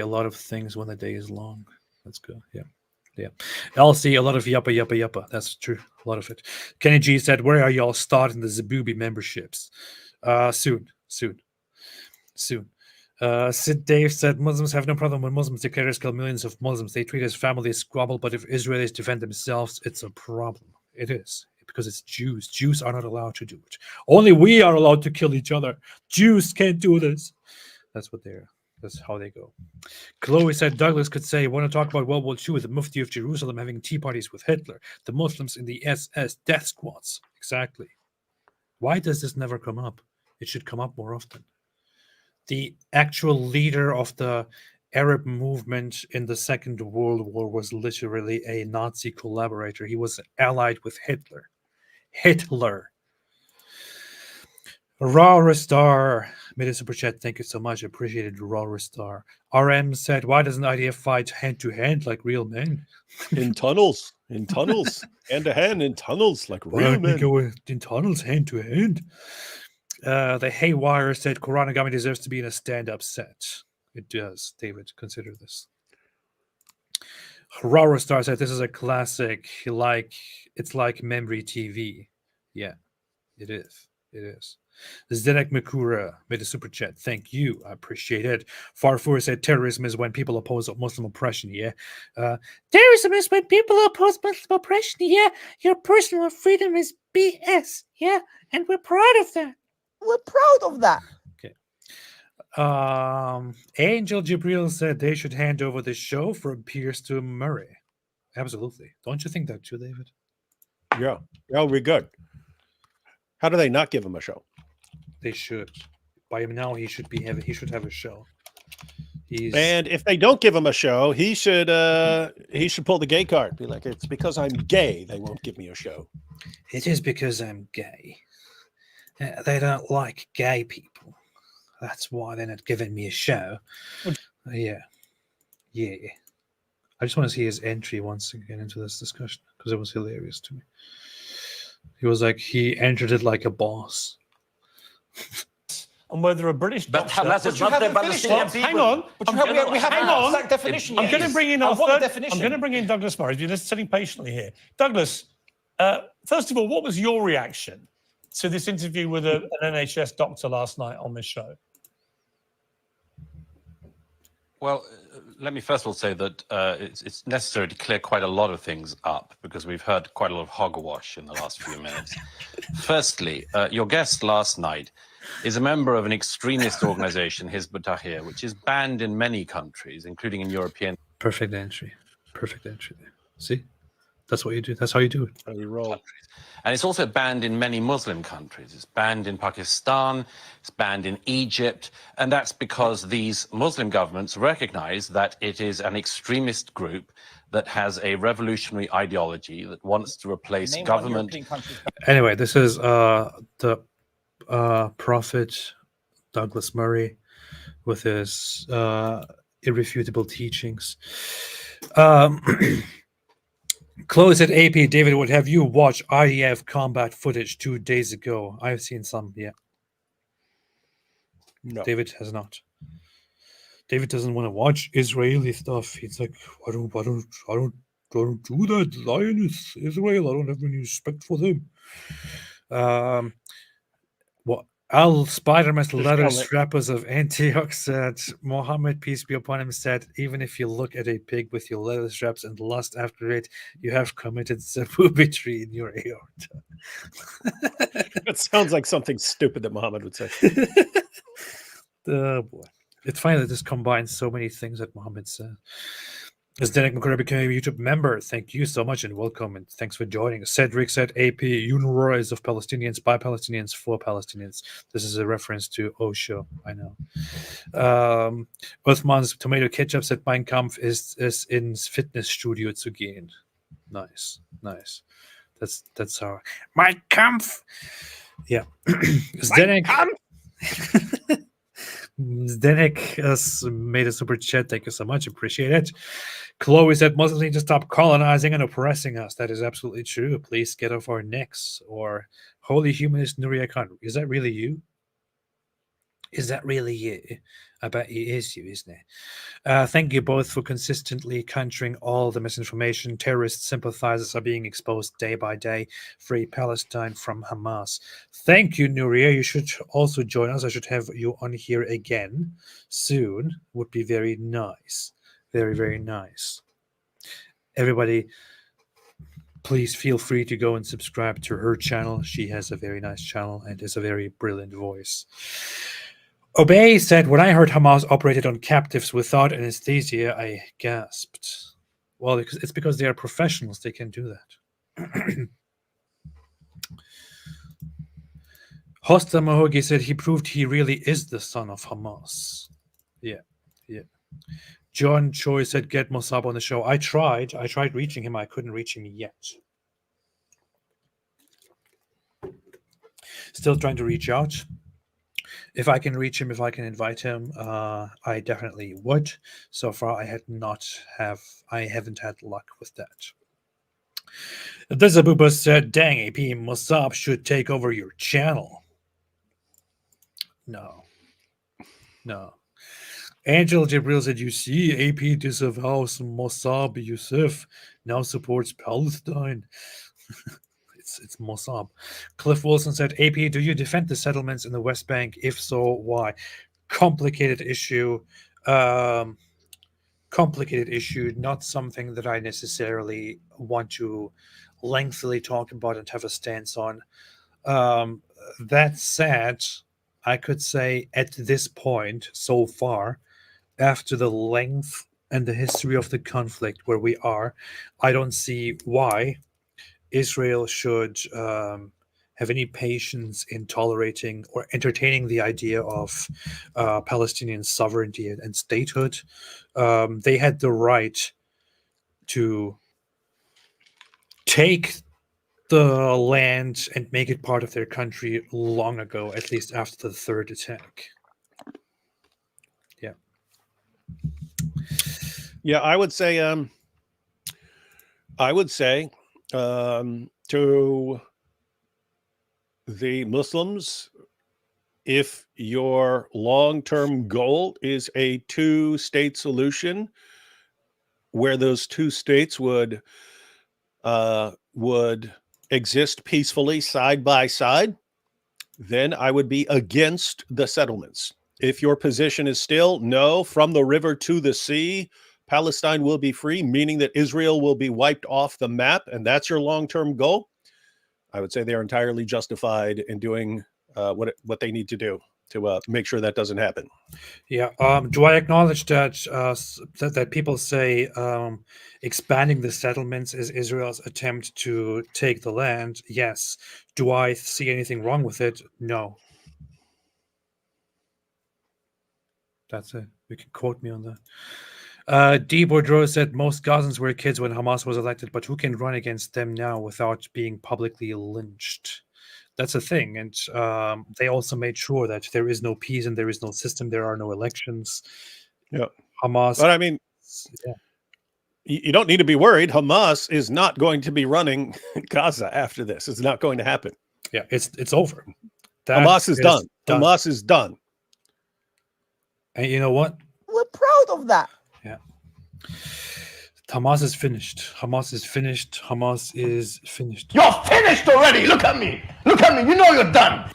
a lot of things when the day is long. That's good. Yeah. I'll see a lot of yuppa. That's true. A lot of it. Kenny G said, "Where are y'all starting the Zabubi memberships?" Soon. Sid Dave said, "Muslims have no problem when Muslims dictators kill millions of Muslims. They treat as families squabble, but if Israelis defend themselves, it's a problem." It is, because it's Jews. Jews are not allowed to do it. Only we are allowed to kill each other. Jews can't do this. That's how they go. Chloe said, Douglas could say, want to talk about World War II with the Mufti of Jerusalem having tea parties with Hitler, the Muslims in the SS death squads. Exactly. Why does this never come up? It should come up more often. The actual leader of the Arab movement in the Second World War was literally a Nazi collaborator. He was allied with Hitler. Raw Star made a super chat. Thank you so much. Appreciated Raw Star. RM said, why doesn't IDF fight hand to hand like real men? In tunnels, hand to hand in tunnels like real men. Go in tunnels hand to hand. The Haywire said, Koranagami deserves to be in a stand-up set. It does, David. Consider this. Raw Star said, this is a classic. It's like memory TV. Yeah, it is. Zdenek Mikura made a super chat. Thank you. I appreciate it. Farfour said terrorism is when people oppose Muslim oppression. Yeah. Terrorism is when people oppose Muslim oppression. Yeah. Your personal freedom is BS. Yeah. And we're proud of that. Okay. Angel Jibril said they should hand over the show from Piers to Murray. Absolutely. Don't you think that too, David? Yeah. We're good. How do they not give him a show? They should. By now, he should have a show. And if they don't give him a show, he should pull the gay card. Be like, it's because I'm gay they won't give me a show. It is because I'm gay. They don't like gay people. That's why they're not giving me a show. Yeah. I just want to see his entry once again into this discussion because it was hilarious to me. He was like, he entered it like a boss. And whether a British But doctor... Hamas is not the Palestinian people. Hang on. We haven't got that definition I'm yet. going to bring in I want the definition. I'm going to bring in Douglas Murray. You're just sitting patiently here. Douglas, first of all, what was your reaction to this interview with an NHS doctor last night on this show? Well, let me first of all say that it's necessary to clear quite a lot of things up because we've heard quite a lot of hogwash in the last few minutes. Firstly, your guest last night is a member of an extremist organization, Hizb ut-Tahrir, which is banned in many countries, including in European. Perfect entry. Perfect entry. See, that's what you do. That's how you do it. How you roll. And it's also banned in many Muslim countries. It's banned in Pakistan, it's banned in Egypt, and that's because these Muslim governments recognize that it is an extremist group that has a revolutionary ideology that wants to replace Name one government. European country. Anyway, this is the Prophet Douglas Murray with his irrefutable teachings. Close at AP. David, what have you watched IDF combat footage 2 days ago? I've seen some, yeah. No. David has not. David doesn't want to watch Israeli stuff. He's like, I don't do that. Zionists, Israel. I don't have any respect for them. What Al Spider-Man's leather strappers of Antioch said, Mohammed, peace be upon him, said, even if you look at a pig with your leather straps and lust after it, you have committed bigotry in your aorta. That sounds like something stupid that Muhammad would say. Oh boy. It's funny that this combines so many things that Muhammad said. As Derek McCurry became a YouTube member, thank you so much and welcome and thanks for joining. Cedric said AP UNRWA is of Palestinians, by Palestinians, for Palestinians. This is a reference to Osho, I know. Uthman's tomato ketchup said Mein Kampf ist es ins Fitnessstudio zu gehen. Nice, nice. That's how Mein Kampf. Yeah. Zdenek has made a super chat. Thank you so much. Appreciate it. Chloe said Muslims need to stop colonizing and oppressing us. That is absolutely true. Please get off our necks. Or Holy Humanist Nuria Khan. Is that really you? Is that really you? I bet it is you, isn't it? Thank you both for consistently countering all the misinformation. Terrorist sympathizers are being exposed day by day. Free Palestine from Hamas. Thank you, Nuria. You should also join us. I should have you on here again soon. Would be very nice. Very, very nice. Everybody, please feel free to go and subscribe to her channel. She has a very nice channel and has a very brilliant voice. Obey said, when I heard Hamas operated on captives without anesthesia, I gasped. Well, it's because they are professionals. They can do that. Hosta Mahogi said he proved he really is the son of Hamas. Yeah, yeah. John Choi said, get Mossab on the show. I tried reaching him. I couldn't reach him yet. Still trying to reach out. If I can reach him, if I can invite him, I definitely would. So far, I haven't had luck with that. This Abuba said, dang, AP, Mossab should take over your channel. No. Angel Jibril said, you see, AP disavows Mossab Youssef, now supports Palestine. It's Mossab. Cliff Wilson said, AP, do you defend the settlements in the West Bank? If so, why? Complicated issue. Complicated issue, not something that I necessarily want to lengthily talk about and have a stance on. That said, I could say at this point, so far, after the length and the history of the conflict where we are, I don't see why Israel should have any patience in tolerating or entertaining the idea of Palestinian sovereignty and statehood. They had the right to take the land and make it part of their country long ago, at least after the third attack. Yeah, I would say to the Muslims, if your long-term goal is a two-state solution where those two states would exist peacefully side by side, then I would be against the settlements. If your position is still no, from the river to the sea, Palestine will be free, meaning that Israel will be wiped off the map, and that's your long-term goal, I would say they're entirely justified in doing what they need to do. to make sure that doesn't happen. Yeah. Do I acknowledge that that people say expanding the settlements is Israel's attempt to take the land? Yes. Do I see anything wrong with it? No. That's it. You can quote me on that. D. Boudreaux said most Gazans were kids when Hamas was elected, but who can run against them now without being publicly lynched? That's a thing. And they also made sure that there is no peace and there is no system. There are no elections. Yeah. Hamas. But I mean, yeah. You don't need to be worried. Hamas is not going to be running Gaza after this. It's not going to happen. Yeah, it's over. Hamas is done. Hamas is done. And you know what? We're proud of that. Yeah. Hamas is finished. Hamas is finished. Hamas is finished. You're finished already. Look at me. Look at me. You know you're done.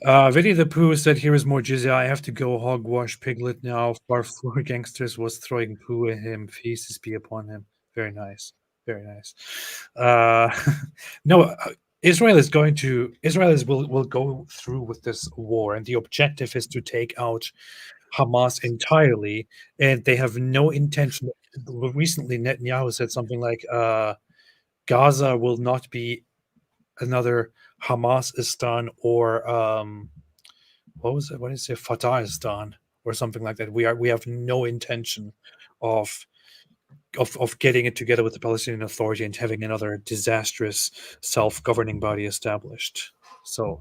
Winnie the Pooh said, here is more jizya. I have to go hogwash Piglet now. Far four gangsters was throwing poo at him. Peace be upon him. Very nice. Very nice. No, Israel will go through with this war, and the objective is to take out Hamas entirely, and they have no intention. Recently, Netanyahu said something like, Gaza will not be another Hamasistan or what was it? What is it? Fatahistan or something like that. We have no intention of getting it together with the Palestinian Authority and having another disastrous self-governing body established. So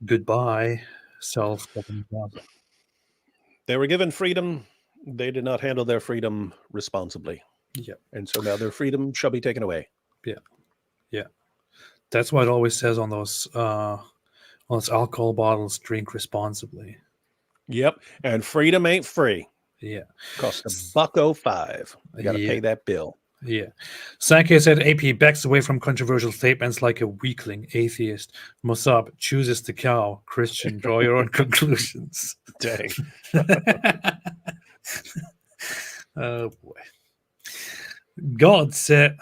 goodbye, self-governing Gaza. They were given freedom. They did not handle their freedom responsibly. Yeah. And so now their freedom shall be taken away. Yeah. Yeah. That's what it always says on those alcohol bottles, drink responsibly. Yep. And freedom ain't free. Yeah. Costs $1.05. You got to pay that bill. Yeah. Sankey said AP backs away from controversial statements like a weakling, atheist. Mossab chooses the cow. Christian, draw your own conclusions. Dang. Oh boy. God said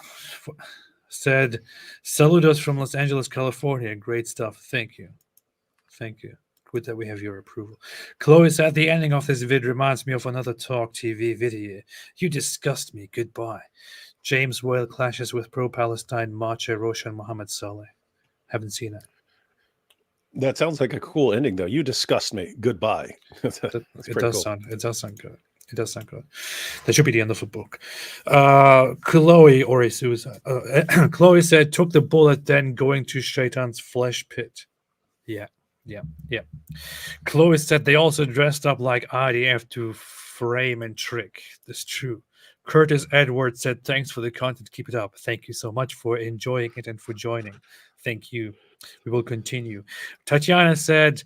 saludos from Los Angeles, California. Great stuff. Thank you. Thank you. Good that we have your approval. Chloe said the ending of this vid reminds me of another Talk TV video. You disgust me. Goodbye. James Whale clashes with pro-Palestine marcher Roshan Mohammed Saleh. Haven't seen it. That sounds like a cool ending, though. You disgust me. Goodbye. It does sound good. It does sound good. That should be the end of the book. Chloe Chloe said, took the bullet, then going to Shaitan's flesh pit. Yeah. Chloe said they also dressed up like IDF to frame and trick. That's true. Curtis Edwards said, thanks for the content. Keep it up. Thank you so much for enjoying it and for joining. Thank you. We will continue. Tatiana said,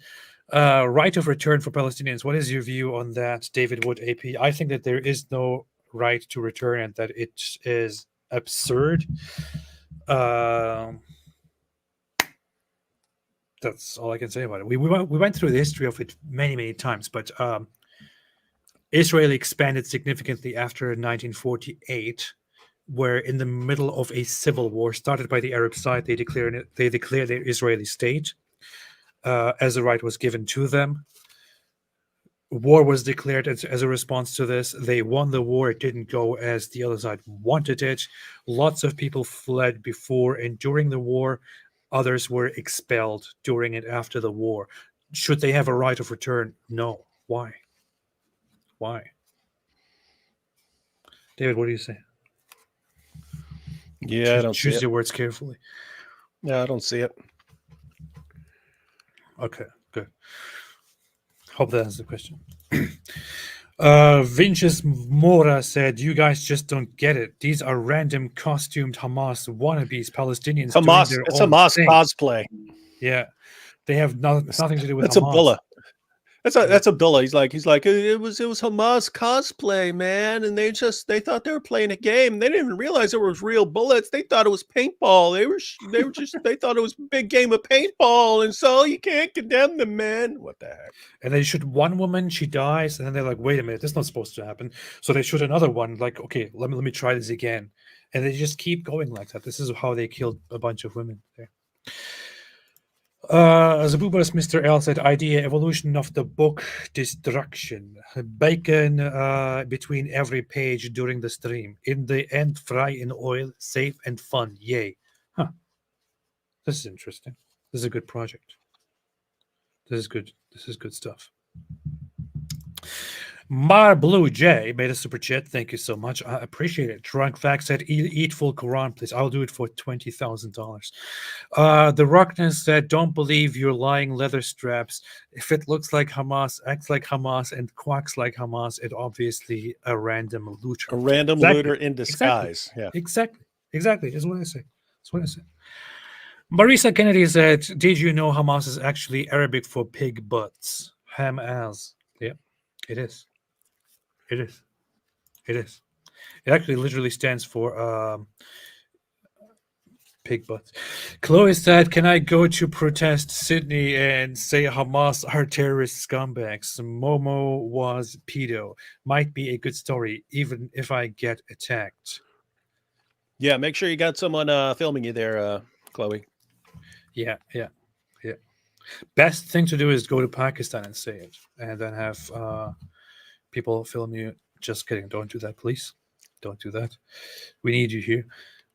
right of return for Palestinians. What is your view on that, David Wood, AP? I think that there is no right to return and that it is absurd. That's all I can say about it. We went through the history of it many times, but Israel expanded significantly after 1948, where in the middle of a civil war started by the Arab side, they declared their Israeli state as the right was given to them. War was declared as a response to this. They won the war. It didn't go as the other side wanted it. Lots of people fled before and during the war. Others were expelled during and after the war. Should they have a right of return? No. Why? David, what do you say? Yeah, I don't choose see your words carefully. No, I don't see it. Okay, good. Hope that answers the question. Vinicius Mora said, you guys just don't get it. These are random costumed Hamas wannabes, Palestinians. It's Hamas cosplay. Yeah. They have nothing to do with That's Hamas. Abdullah. That's Abdullah. He's like it was Hamas cosplay, man, and they thought they were playing a game. They didn't even realize there was real bullets. They thought it was paintball. They thought it was a big game of paintball, and so you can't condemn them, man. What the heck? And they shoot one woman, she dies, and then they're like, wait a minute, that's not supposed to happen. So they shoot another one, like, okay, let me try this again. And they just keep going like that. This is how they killed a bunch of women there. Zabuba's Mr. L said, idea evolution of the book destruction. Bacon between every page during the stream. In the end, fry in oil, safe and fun. Yay. Huh. This is interesting. This is a good project. This is good. This is good stuff. Mar Blue J made a super chat. Thank you so much. I appreciate it. Drunk Fact said, eat full Quran, please. I'll do it for $20,000. The Rockness said, don't believe your lying leather straps. If it looks like Hamas, acts like Hamas, and quacks like Hamas, it obviously a random looter. A random looter in disguise. Exactly. Yeah. Exactly. That's what I say. That's what I say. Marisa Kennedy said, did you know Hamas is actually Arabic for pig butts? Hamas. Yeah, it is. It is. It is. It actually literally stands for pig butts. Chloe said, can I go to protest Sydney and say Hamas are terrorist scumbags? Momo was pedo. Might be a good story, even if I get attacked. Yeah, make sure you got someone filming you there, Chloe. Yeah. Best thing to do is go to Pakistan and say it, and then have people film you. Just kidding. Don't do that, please. Don't do that. We need you here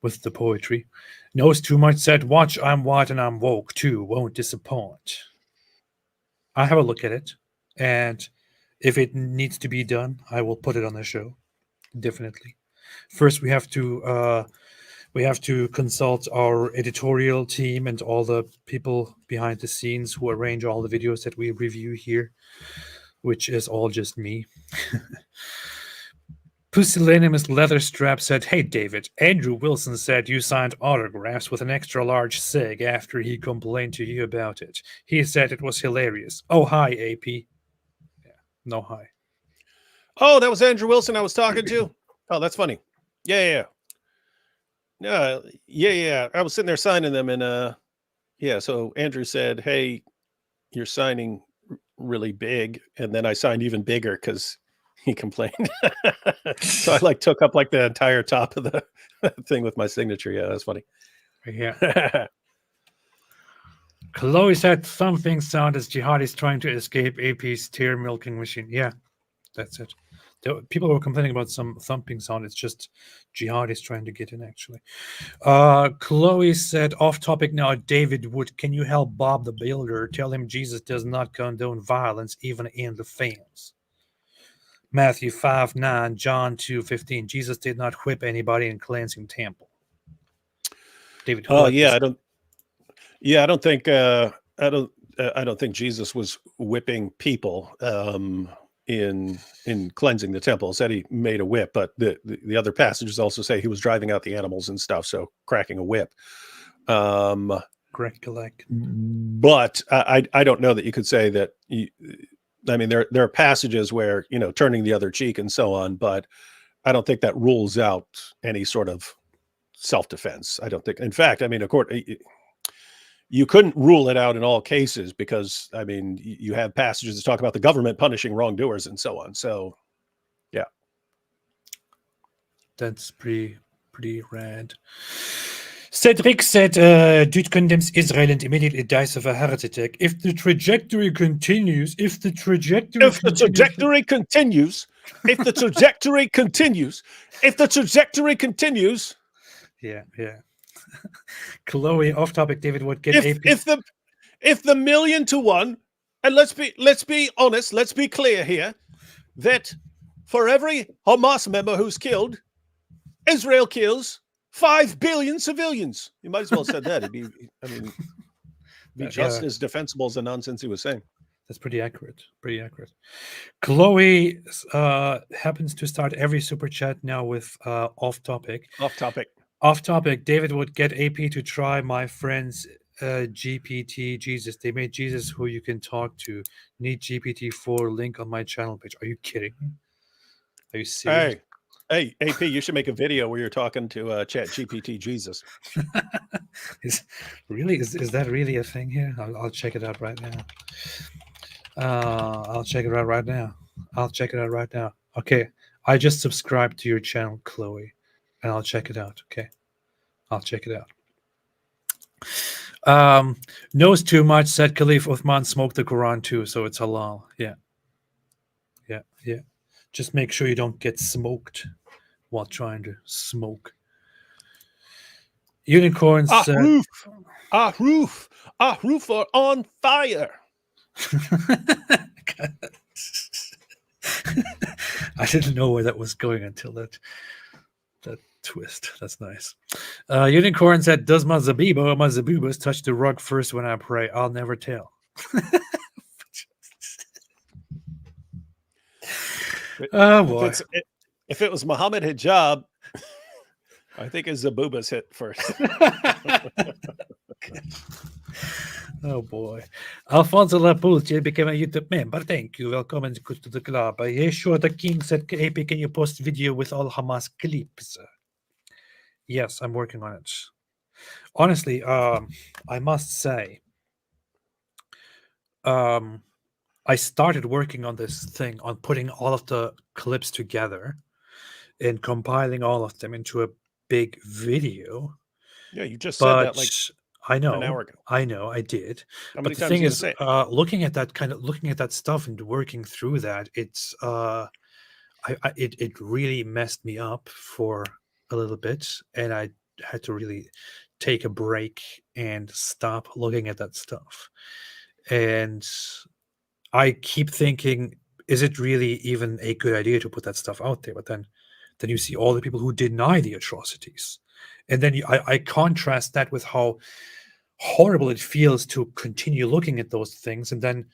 with the poetry. Knows too much said, watch, I'm white and I'm woke too. Won't disappoint. I have a look at it, and if it needs to be done, I will put it on the show. Definitely. First, we have to consult our editorial team and all the people behind the scenes who arrange all the videos that we review here, which is all just me. Pusillanimous Leatherstrap said, hey, David, Andrew Wilson said you signed autographs with an extra large SIG after he complained to you about it. He said it was hilarious. Oh, hi, AP. Yeah, no hi. Oh, that was Andrew Wilson I was talking to? Oh, that's funny. Yeah. I was sitting there signing them, and so Andrew said, hey, you're signing really big, and then I signed even bigger because he complained. So I took up the entire top of the thing with my signature. Yeah, that's funny. Yeah. Chloe said thumping sound as jihadis trying to escape AP's tear milking machine. Yeah, that's it. People were complaining about some thumping sound. It's just jihadis trying to get in, actually. Chloe said, off topic now, David Wood, can you help Bob the Builder? Tell him Jesus does not condone violence, even in the films. Matthew 5:9, John 2:15. Jesus did not whip anybody in cleansing temple. David. I don't think Jesus was whipping people in cleansing the temple. It said he made a whip, but the other passages also say he was driving out the animals and stuff, so cracking a whip. Correct. But I don't know that you could say that. There are passages where turning the other cheek and so on, but I don't think that rules out any sort of self-defense. I don't think. In fact, you couldn't rule it out in all cases because you have passages that talk about the government punishing wrongdoers and so on. So, yeah, that's pretty rad. Cedric said, dude condemns Israel and immediately dies of a heart attack. If the trajectory continues, Yeah, Chloe, off topic, David would get if the 1,000,000-to-1, and let's be honest, let's be clear here, that for every Hamas member who's killed, Israel kills 5 billion civilians. You might as well have said that. It'd be just as defensible as the nonsense he was saying. That's pretty accurate. Chloe happens to start every super chat now with off topic. Off topic. David would get AP to try my friend's GPT Jesus. They made Jesus who you can talk to. Need GPT-4 link on my channel page. Are you kidding me? Are you serious? Hey, AP, you should make a video where you're talking to Chat GPT Jesus. Is that really a thing here? I'll check it out right now. I'll check it out right now. Okay, I just subscribed to your channel, Chloe, and I'll check it out. Okay, I'll check it out. Knows too much, said Caliph Uthman smoked the Quran too, so it's halal. Yeah. Just make sure you don't get smoked while trying to smoke. Unicorns. Roof are on fire. I didn't know where that was going until that twist. That's nice. Unicorn said, "Does my zabiba or my zabubas touch the rug first when I pray? I'll never tell." Oh boy! If it was Muhammad Hijab, I think his zabubas hit first. Oh boy. Alfonso Lapulce became a YouTube member. Thank you. Welcome to the club. Yeshua the King said, AP, can you post video with all Hamas clips? Yes, I'm working on it. Honestly, I must say, I started working on this thing, on putting all of the clips together and compiling all of them into a big video. Yeah, you just said that like I know, an hour ago. I know, I did. How But many the times thing are you is, gonna say it? looking at that stuff and working through that, it's it really messed me up for a little bit, and I had to really take a break and stop looking at that stuff. And I keep thinking, is it really even a good idea to put that stuff out there? But then you see all the people who deny the atrocities, and then I contrast that with how horrible it feels to continue looking at those things, and then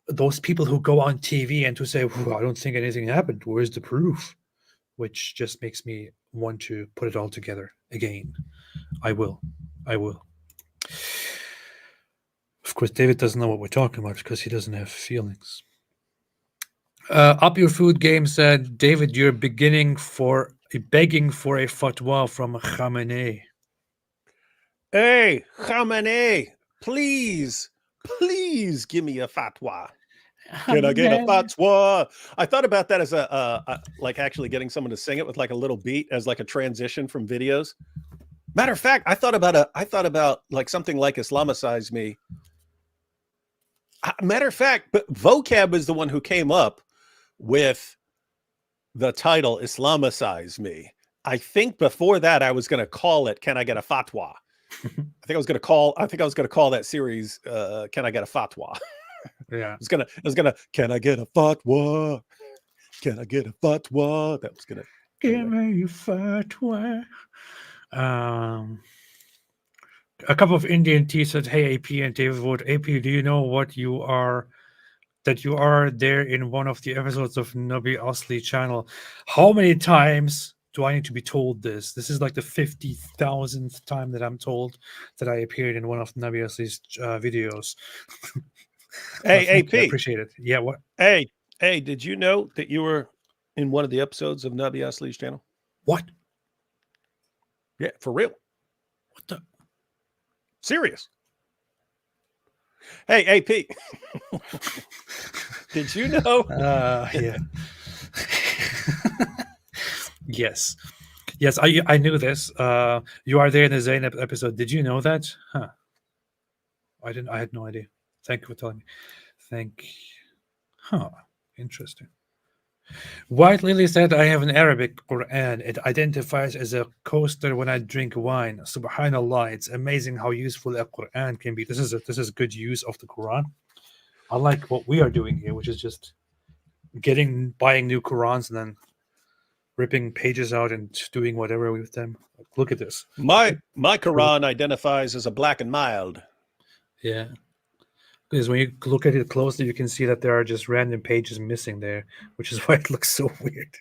those people who go on TV and to say, I don't think anything happened, where's the proof? Which just makes me want to put it all together again. I will. Of course, David doesn't know what we're talking about because he doesn't have feelings. Up Your Food Game said, David, you're begging for a fatwa from Khamenei. Hey, Khamenei, please give me a fatwa. Can I get a fatwa? I thought about that as a like actually getting someone to sing it with like a little beat as like a transition from videos. Matter of fact, I thought about like something like Islamicize Me. Matter of fact, but Vocab is the one who came up with the title Islamicize Me. I think before that I was going to call it Can I Get a Fatwa? I think I was going to call that series Can I Get a Fatwa? Yeah. It was gonna Can I get a fatwa? Can I get a fatwa? That was gonna Give me a fatwa. A cup of Indian tea said, "Hey AP and David Wood, AP, do you know that you are there in one of the episodes of Nabi Asli channel? How many times do I need to be told this? This is like the 50,000th time that I'm told that I appeared in one of Nabi Asli's videos." Hey, AP. I appreciate it. Yeah, what? Hey, did you know that you were in one of the episodes of Nabi Asli's channel? What? Yeah, for real. What the? Serious. Hey, AP. Did you know? Yeah. Yes. Yes, I knew this. You are there in the Zainab episode. Did you know that? Huh. I didn't. I had no idea. Thank you for telling me. Interesting. White Lily said, I have an Arabic Quran. It identifies as a coaster when I drink wine. Subhanallah, it's amazing how useful a Quran can be. This is good use of the Quran. I like what we are doing here, which is just buying new Qurans and then ripping pages out and doing whatever with them. Look at this. My Quran identifies as a black and mild. Yeah. Because when you look at it closely, you can see that there are just random pages missing there, which is why it looks so weird.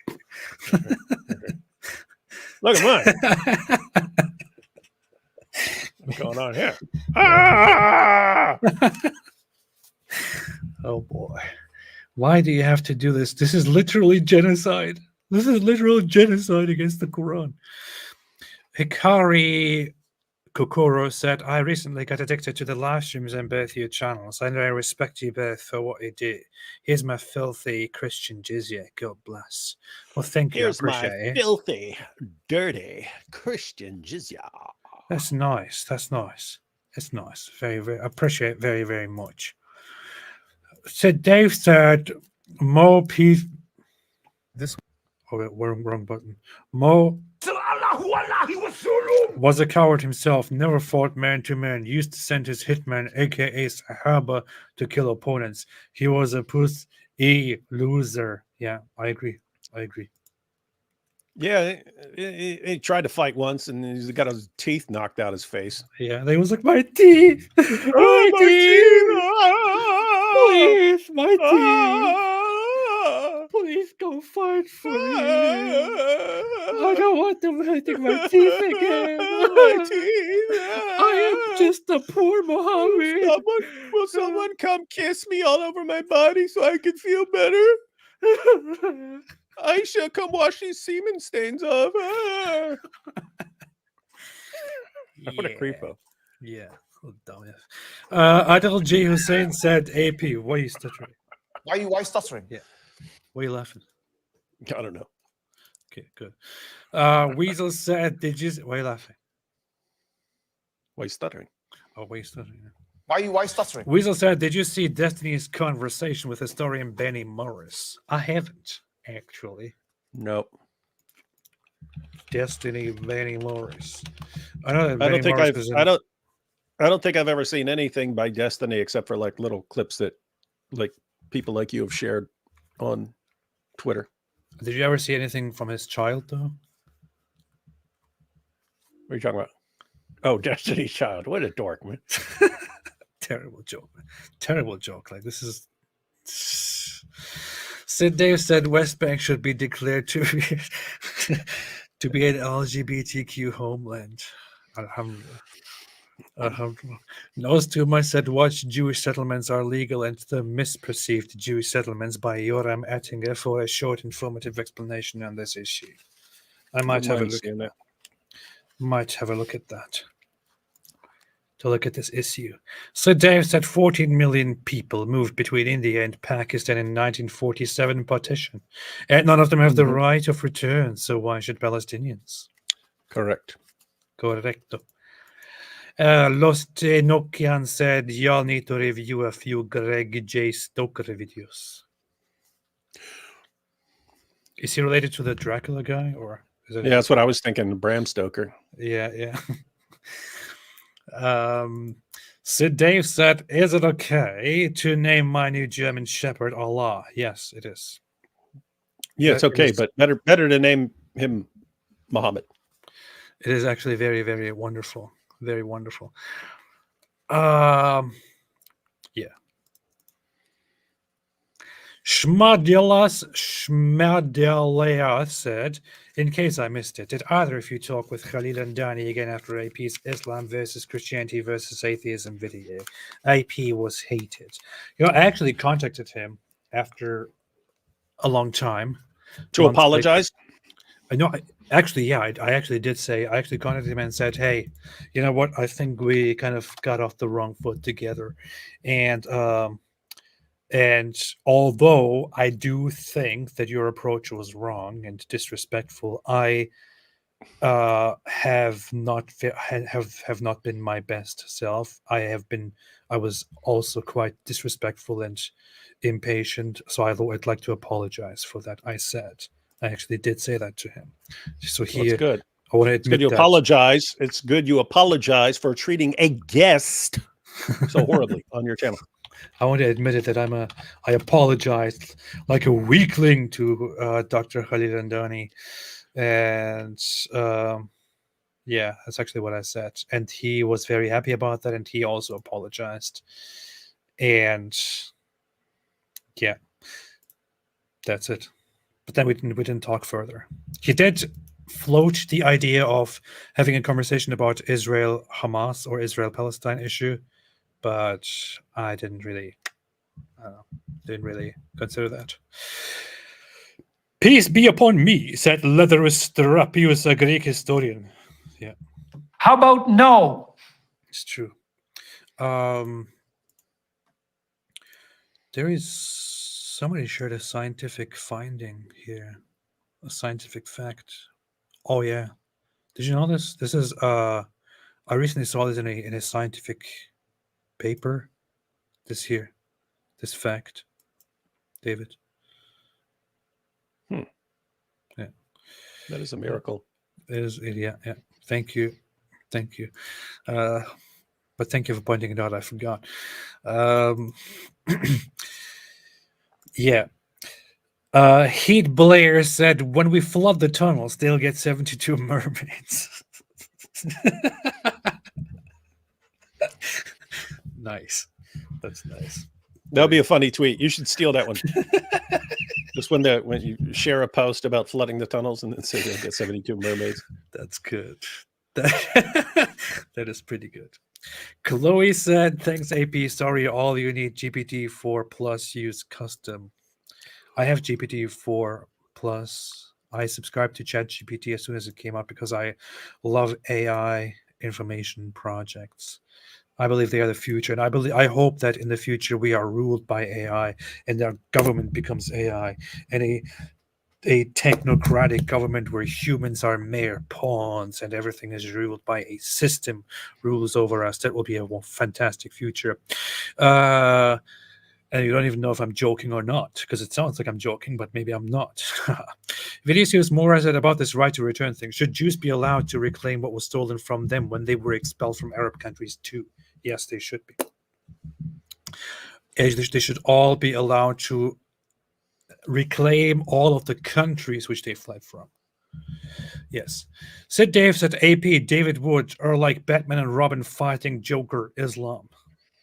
Look at mine. What's going on here? Ah! Oh boy. Why do you have to do this? This is literally genocide. This is literal genocide against the Quran. Hikari Kokoro said, I recently got addicted to the live streams on both your channels, and I respect you both for what you do. Here's my filthy Christian jizya. God bless. Well, thank you. Here's I appreciate my it. filthy, dirty Christian jizya. That's nice. That's nice. That's nice. Very, very. I appreciate it very, very much. So Dave said, more peace. This Oh, wait, wrong button. Mo was a coward himself, never fought man to man, used to send his hitman, aka Sahaba, to kill opponents. He was a loser. Yeah, I agree. I agree. Yeah, he tried to fight once, and he's got his teeth knocked out his face. Yeah, they was like, my teeth! My teeth! Please, my teeth! Please don't fight for me. I don't want them hurting my teeth again. My teeth! I am just a poor Mohammed. Will someone come kiss me all over my body so I can feel better? Aisha, come wash these semen stains off. What a creepo. Yeah. Oh, dumbass. Adil J. Hussein said, AP, why are you stuttering? Why stuttering? Yeah. Why are you laughing? I don't know. Okay, good. Weasel said, did you... Why are you laughing? Why are you stuttering? Oh, why are you stuttering? Why stuttering? Weasel said, did you see Destiny's conversation with historian Benny Morris? I haven't, actually. Nope. Destiny Benny Morris. I know that I Benny don't think Morris I've was in... I don't think I've ever seen anything by Destiny except for like little clips that like people like you have shared on Twitter. Did you ever see anything from his child, though? What are you talking about? Oh, Destiny's Child. What a dork, man. Terrible joke. Terrible joke. Like, this is... Sid Dave said West Bank should be declared to be, to be an LGBTQ homeland. Alhamdulillah. Alhamdulillah. Nostuma said watch Jewish settlements are legal and the misperceived Jewish settlements by Yoram Attinger for a short informative explanation on this issue. I might have a look at that. Might have a look at that. To look at this issue. So Dave said 14 million people moved between India and Pakistan in 1947 partition. And none of them have the right of return, so why should Palestinians? Correct. Correcto. Los Nokian said, y'all need to review a few Greg J. Stoker videos. Is he related to the Dracula guy? Or is it... Yeah, that's what I was thinking, Bram Stoker. Yeah, yeah. Sid Dave said, is it okay to name my new German Shepherd Allah? Yes, it is. Yeah, it's okay, but better to name him Muhammad. It is actually very, very wonderful. Very wonderful. Yeah. Shmadela said, in case I missed it, did either of you talk with Khalil and Dani again after AP's Islam versus Christianity versus atheism video? AP was hated. You know, I actually contacted him after a long time. To apologize? No, actually, yeah, I actually did say, I actually contacted him and said, hey, you know what? I think we kind of got off the wrong foot together. And although I do think that your approach was wrong and disrespectful, I have not been my best self. I was also quite disrespectful and impatient. So I'd like to apologize for that. I actually did say that to him. So That's good. I want to admit it's good you apologize. It's good you apologize for treating a guest so horribly on your channel. I want to admit it that I apologized like a weakling to Dr. Khalil Andani, and yeah, that's actually what I said. And he was very happy about that, and he also apologized. And yeah, that's it. But then we didn't talk further. He did float the idea of having a conversation about Israel-Hamas or Israel-Palestine issue, but I didn't really consider that. Peace be upon me, said Leatherus Therapius, a Greek historian. Yeah. How about no? It's true. There is somebody shared a scientific finding here, a scientific fact. Oh yeah, did you know this? This is I recently saw this in a scientific paper. This fact, David. Hmm. Yeah, that is a miracle. It is. Yeah. Thank you. But thank you for pointing it out. I forgot. Yeah. Heat Blair said, "When we flood the tunnels, they'll get 72 mermaids." Nice. That's nice. That'll be a funny tweet. You should steal that one. Just when you share a post about flooding the tunnels and then say they'll get 72 mermaids. That's good. That is pretty good. Chloe said, "Thanks, AP. Sorry, all you need GPT-4 plus use custom." I have GPT-4 plus. I subscribed to ChatGPT as soon as it came out because I love AI information projects. I believe they are the future, and I hope that in the future we are ruled by AI, and our government becomes AI, and a technocratic government where humans are mere pawns and everything is ruled by a system rules over us. That will be a fantastic future. And you don't even know if I'm joking or not, because it sounds like I'm joking, but maybe I'm not. Vinicius Mora said about this right to return thing. Should Jews be allowed to reclaim what was stolen from them when they were expelled from Arab countries too? Yes, they should be. They should all be allowed to reclaim all of the countries which they fled from. Yes. Sid Dave said, AP, David Wood are like Batman and Robin fighting Joker Islam.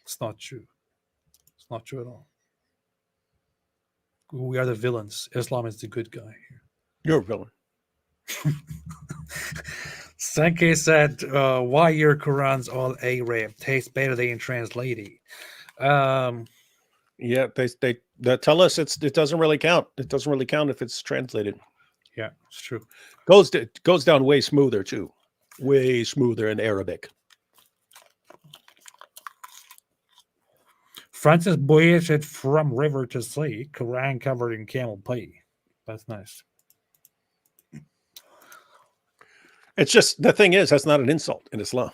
It's not true. It's not true at all. We are the villains. Islam is the good guy here. You're a villain. Sankey said, why your Quran's all Arab? Tastes better than translated. Yeah, they tell us it doesn't really count. It doesn't really count if it's translated. Yeah, it's true. Goes down way smoother too. Way smoother in Arabic. Francis Boyer said, from river to sea, Quran covered in camel pee. That's nice. It's just, the thing is, that's not an insult in Islam.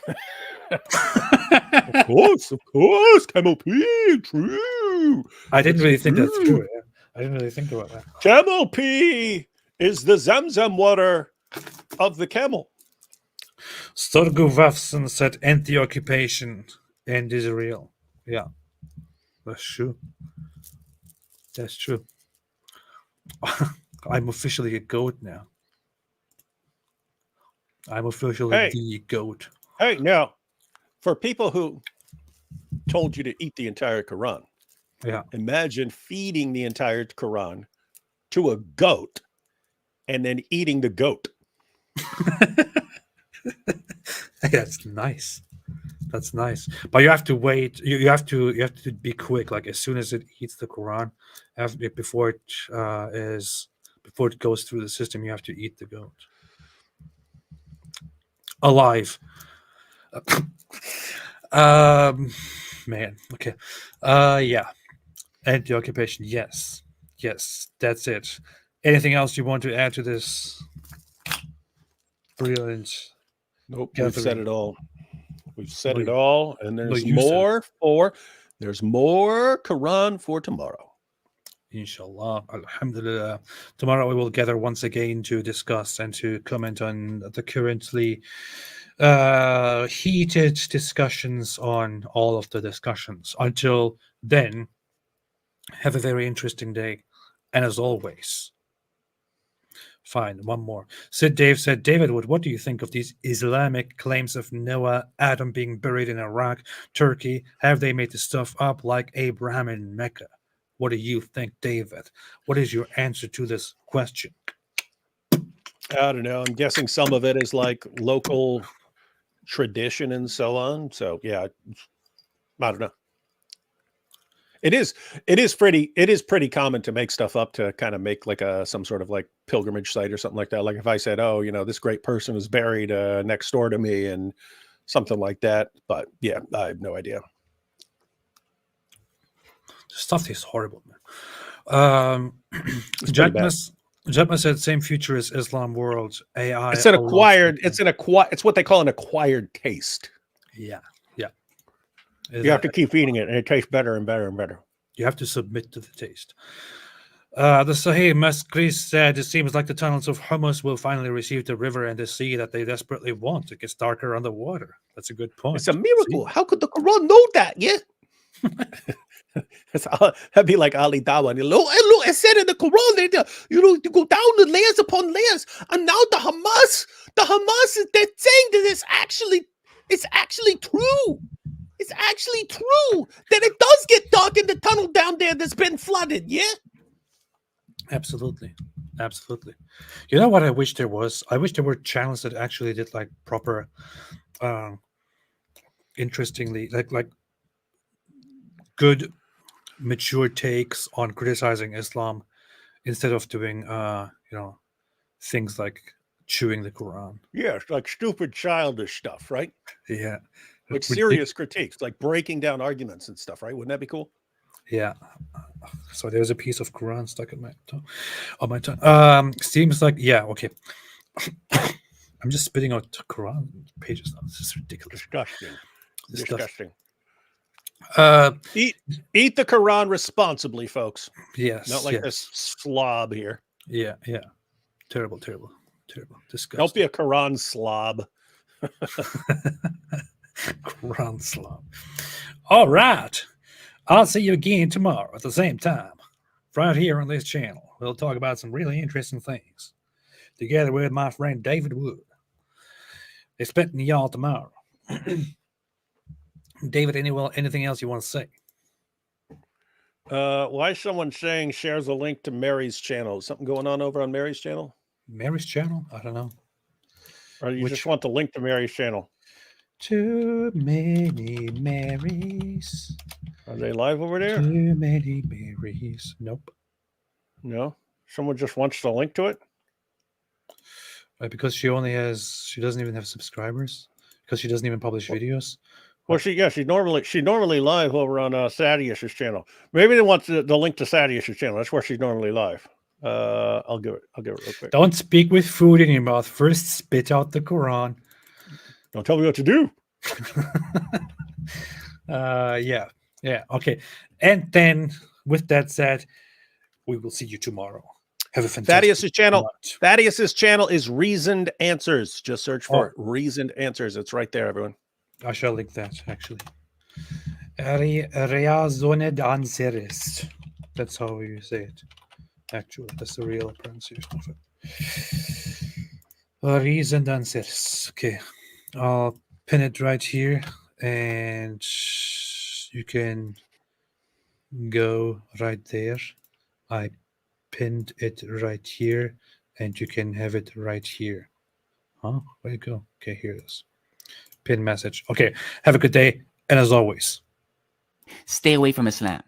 Of course, camel pee, true. I didn't really think that's true. Yeah. I didn't really think about that. Camel pee is the Zamzam water of the camel. Storgo Vafson said, end the occupation, end Israel. Yeah, that's true. That's true. I'm officially a goat now. I'm officially the goat. Hey, now, for people who told you to eat the entire Quran, imagine feeding the entire Quran to a goat and then eating the goat. That's nice. That's nice. But you have to wait. You have to be quick. Like as soon as it eats the Quran, before it goes through the system, you have to eat the goat. Alive. Man. Okay. Yeah. End the occupation. Yes. That's it. Anything else you want to add to this? Brilliant. Nope. Gathering. We've said it all. We've said it all, and there's there's more Quran for tomorrow. Inshallah. Alhamdulillah. Tomorrow we will gather once again to discuss and to comment on the currently heated discussions on all of the discussions. Until then, have a very interesting day. And as always, fine, one more. Sid Dave said, David Wood, what do you think of these Islamic claims of Noah, Adam being buried in Iraq, Turkey? Have they made the stuff up like Abraham in Mecca? What do you think, David? What is your answer to this question? I don't know. I'm guessing some of it is like local tradition and so on. So yeah, I don't know. It is pretty common to make stuff up to kind of make like some sort of like pilgrimage site or something like that. Like if I said, oh, this great person was buried next door to me and something like that. But yeah, I have no idea. Stuff is horrible, man. Jetma said same future as Islam world. AI. It's what they call an acquired taste. Yeah. You have to keep eating it, and it tastes better and better and better. You have to submit to the taste. The Sahih Maskri said, it seems like the tunnels of Hamas will finally receive the river and the sea that they desperately want. It gets darker underwater. That's a good point. It's a miracle. How could the Quran know that? Yeah. That'd be like Ali Dawa. Look, it said in the Quran, you go down the layers upon layers, and now the Hamas is they're saying that it's actually true. It's actually true that it does get dark in the tunnel down there that's been flooded. Yeah. Absolutely. You know what I wish there was? I wish there were channels that actually did like proper, interestingly, like good, mature takes on criticizing Islam instead of doing, things like chewing the Quran. Yeah, it's like stupid, childish stuff, right? Yeah. Like serious critiques, like breaking down arguments and stuff, right? Wouldn't that be cool? Yeah. So there's a piece of Quran stuck in my tongue. Seems like, yeah, okay. I'm just spitting out Quran pages now. This is ridiculous. Disgusting. Eat the Quran responsibly, folks. Yes. Not like this slob here. Yeah. Terrible. Disgusting. Don't be a Quran slob. Quran slob. All right. I'll see you again tomorrow at the same time, right here on this channel. We'll talk about some really interesting things together with my friend David Wood. Expecting y'all tomorrow. David, anything else you want to say? Why is someone saying shares a link to Mary's channel? Is something going on over on Mary's channel? Mary's channel? I don't know. Or you just want the link to Mary's channel? Too many Marys. Are they live over there? Too many Marys. Nope. No? Someone just wants the link to it? Because she doesn't even have subscribers. Because she doesn't even publish videos. Well, she's normally live over on Sadius's channel. Maybe they want the link to Sadius's channel. That's where she's normally live. I'll give it real quick. Don't speak with food in your mouth. First, spit out the Quran. Don't tell me what to do. Yeah. Okay. And then, with that said, we will see you tomorrow. Have a fantastic Thaddeus's channel is Reasoned Answers. Just search for it. Reasoned Answers. It's right there, everyone. I shall link that, actually. Reasoned Answers. That's how you say it. Actually, that's the real pronunciation of it. Reasoned Answers. Okay. I'll pin it right here, and you can go right there. I pinned it right here, and you can have it right here. Huh? Where'd it go? Okay, here it is. Pin message. Okay, have a good day, and as always, stay away from Islam.